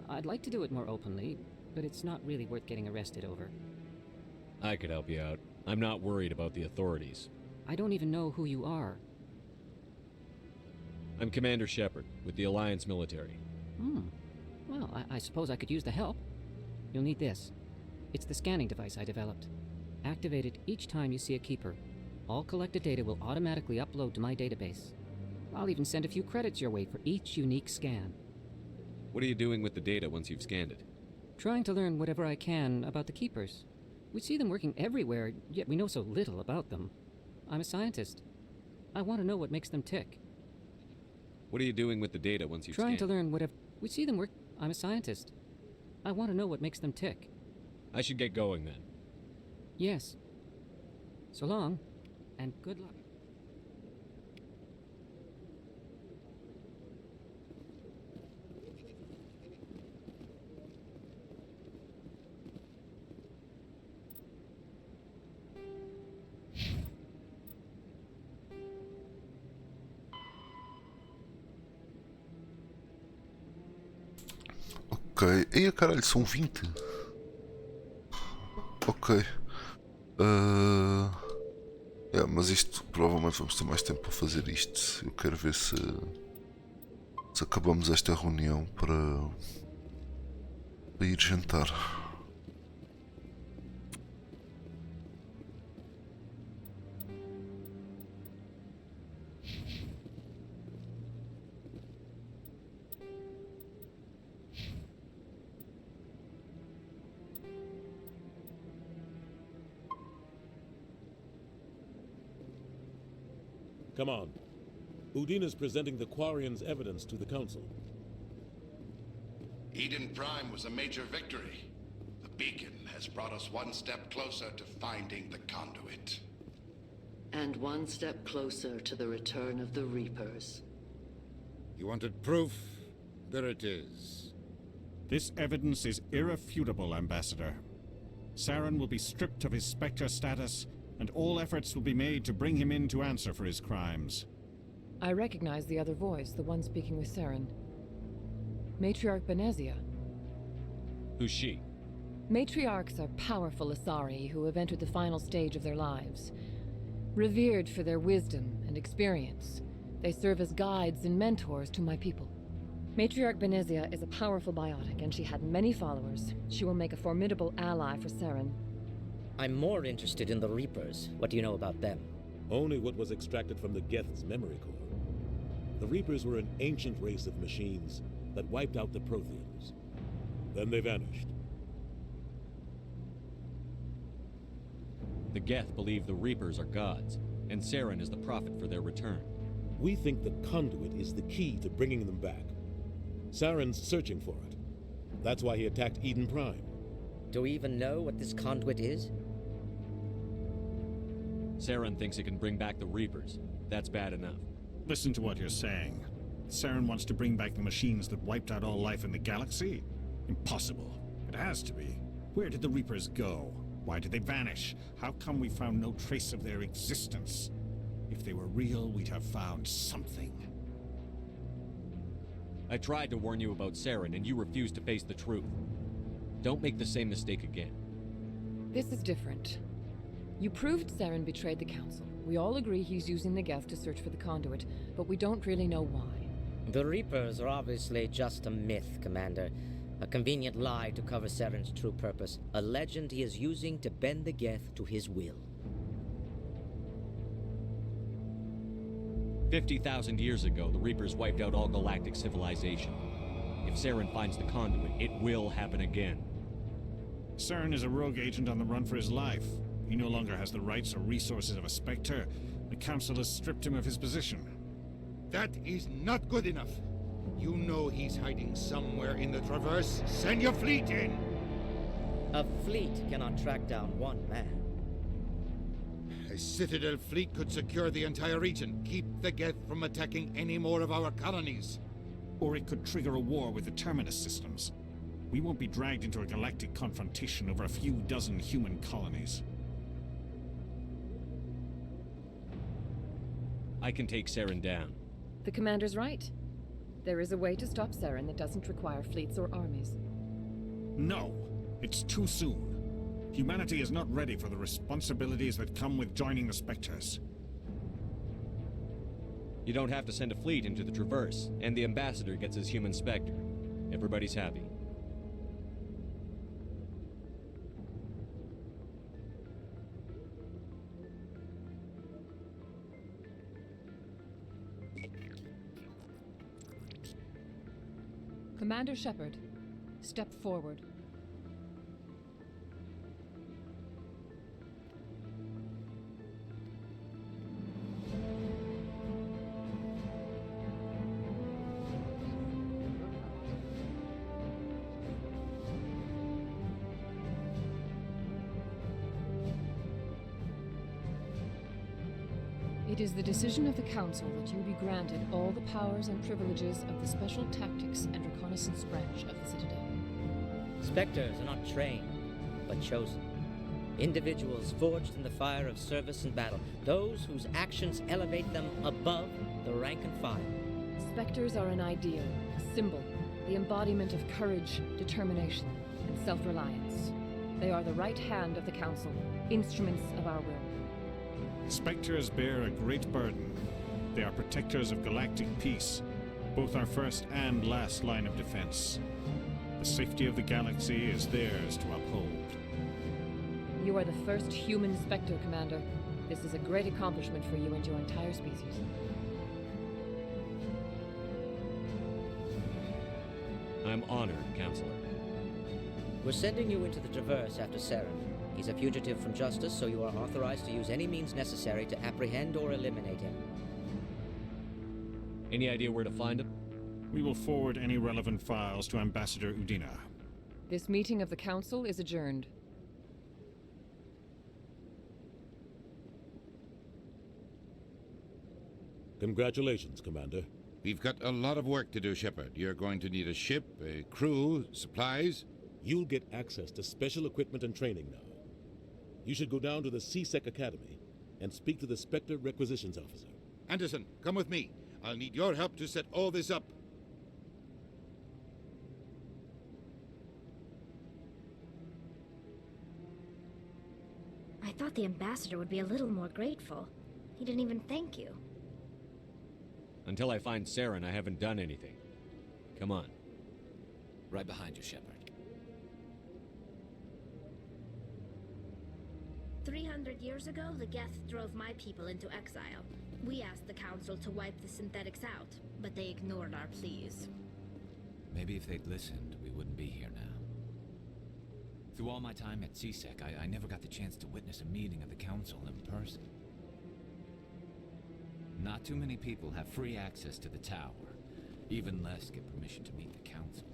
I'd like to do it more openly, but it's not really worth getting arrested over. I could help you out. I'm not worried about the authorities. I don't even know who you are. I'm Commander Shepard, with the Alliance military. Well, I suppose I could use the help. You'll need this. It's the scanning device I developed. Activate it each time you see a Keeper. All collected data will automatically upload to my database. I'll even send a few credits your way for each unique scan. What are you doing with the data once you've scanned it? Trying to learn whatever I can about the Keepers. We see them working everywhere, yet we know so little about them. I'm a scientist. I want to know what makes them tick. What are you doing with the data once you've Trying scanned to learn whatever... We see them work... I'm a scientist. I want to know what makes them tick. I should get going then. Yes. So long, and good luck. Ok. Ei, caralho, são 20. Ok. Mas isto provavelmente vamos ter mais tempo para fazer isto. Eu quero ver se acabamos esta reunião para ir jantar. Come on. Udina's presenting the Quarian's evidence to the Council. Eden Prime was a major victory. The beacon has brought us one step closer to finding the conduit. And one step closer to the return of the Reapers. You wanted proof? There it is. This evidence is irrefutable, Ambassador. Saren will be stripped of his Spectre status, and all efforts will be made to bring him in to answer for his crimes. I recognize the other voice, the one speaking with Saren. Matriarch Benezia. Who's she? Matriarchs are powerful Asari who have entered the final stage of their lives. Revered for their wisdom and experience, they serve as guides and mentors to my people. Matriarch Benezia is a powerful biotic, and she had many followers. She will make a formidable ally for Saren. I'm more interested in the Reapers. What do you know about them? Only what was extracted from the Geth's memory core. The Reapers were an ancient race of machines that wiped out the Protheans. Then they vanished. The Geth believe the Reapers are gods, and Saren is the prophet for their return. We think the conduit is the key to bringing them back. Saren's searching for it. That's why he attacked Eden Prime. Do we even know what this conduit is? Saren thinks it can bring back the Reapers. That's bad enough. Listen to what you're saying. Saren wants to bring back the machines that wiped out all life in the galaxy? Impossible. It has to be. Where did the Reapers go? Why did they vanish? How come we found no trace of their existence? If they were real, we'd have found something. I tried to warn you about Saren, and you refused to face the truth. Don't make the same mistake again. This is different. You proved Saren betrayed the Council. We all agree he's using the Geth to search for the conduit, but we don't really know why. The Reapers are obviously just a myth, Commander. A convenient lie to cover Saren's true purpose. A legend he is using to bend the Geth to his will. 50,000 years ago, the Reapers wiped out all galactic civilization. If Saren finds the conduit, it will happen again. Saren is a rogue agent on the run for his life. He no longer has the rights or resources of a Spectre. The Council has stripped him of his position. That is not good enough. You know he's hiding somewhere in the Traverse. Send your fleet in! A fleet cannot track down one man. A Citadel fleet could secure the entire region, keep the Geth from attacking any more of our colonies. Or it could trigger a war with the Terminus systems. We won't be dragged into a galactic confrontation over a few dozen human colonies. I can take Saren down. The Commander's right. There is a way to stop Saren that doesn't require fleets or armies. No, it's too soon. Humanity is not ready for the responsibilities that come with joining the Spectres. You don't have to send a fleet into the Traverse, and the Ambassador gets his human Spectre. Everybody's happy. Commander Shepard, step forward. It is the decision of the Council that you be granted all the powers and privileges of the Special Tactics and Reconnaissance branch of the Citadel. Spectres are not trained, but chosen. Individuals forged in the fire of service and battle. Those whose actions elevate them above the rank and file. Spectres are an ideal, a symbol, the embodiment of courage, determination, and self-reliance. They are the right hand of the Council, instruments of our will. Spectres bear a great burden. They are protectors of galactic peace, both our first and last line of defense. The safety of the galaxy is theirs to uphold. You are the first human Spectre, Commander. This is a great accomplishment for you and your entire species. I'm honored, Counselor. We're sending you into the Traverse after Saren. He's a fugitive from justice, so you are authorized to use any means necessary to apprehend or eliminate him. Any idea where to find him? We will forward any relevant files to Ambassador Udina. This meeting of the Council is adjourned. Congratulations, Commander. We've got a lot of work to do, Shepard. You're going to need a ship, a crew, supplies. You'll get access to special equipment and training now. You should go down to the C-Sec Academy and speak to the Spectre Requisitions Officer. Anderson, come with me. I'll need your help to set all this up. I thought the Ambassador would be a little more grateful. He didn't even thank you. Until I find Saren, I haven't done anything. Come on. Right behind you, Shepard. 300 years ago, the Geth drove my people into exile. We asked the Council to wipe the synthetics out, but they ignored our pleas. Maybe if they'd listened, we wouldn't be here now. Through all my time at CSEC, I never got the chance to witness a meeting of the Council in person. Not too many people have free access to the tower. Even less get permission to meet the Council.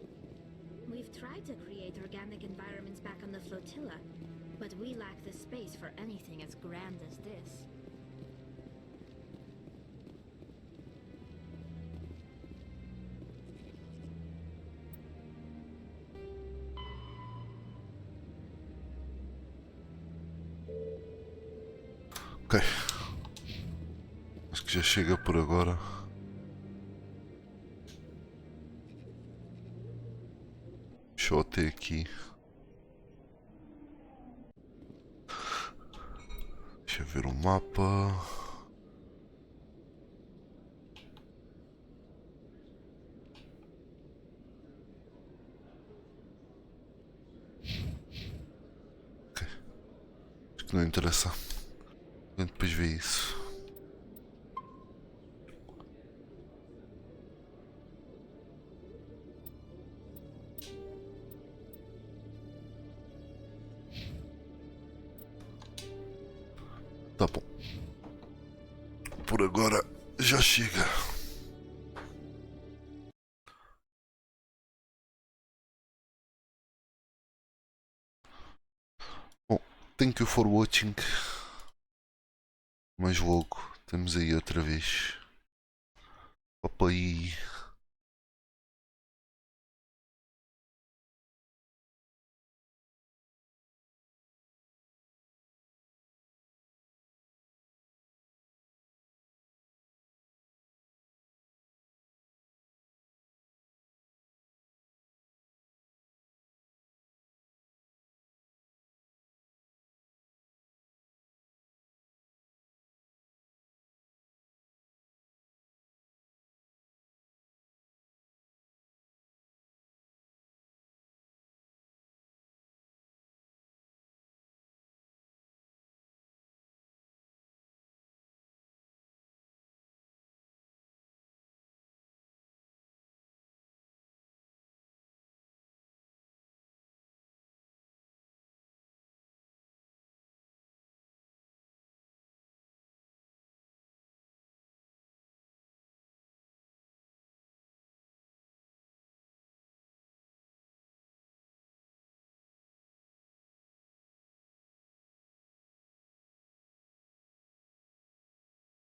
We've tried to create organic environments back on the flotilla, but we lack the space for anything as grand as this. Ok. Acho que já chega por agora. Deixa eu até aqui. Deixa eu ver o mapa. Ok. Acho que não interessa. A gente depois vê isso. Tá bom. Por agora já chega. Bom, thank you for watching. Mas logo temos aí outra vez. Papai.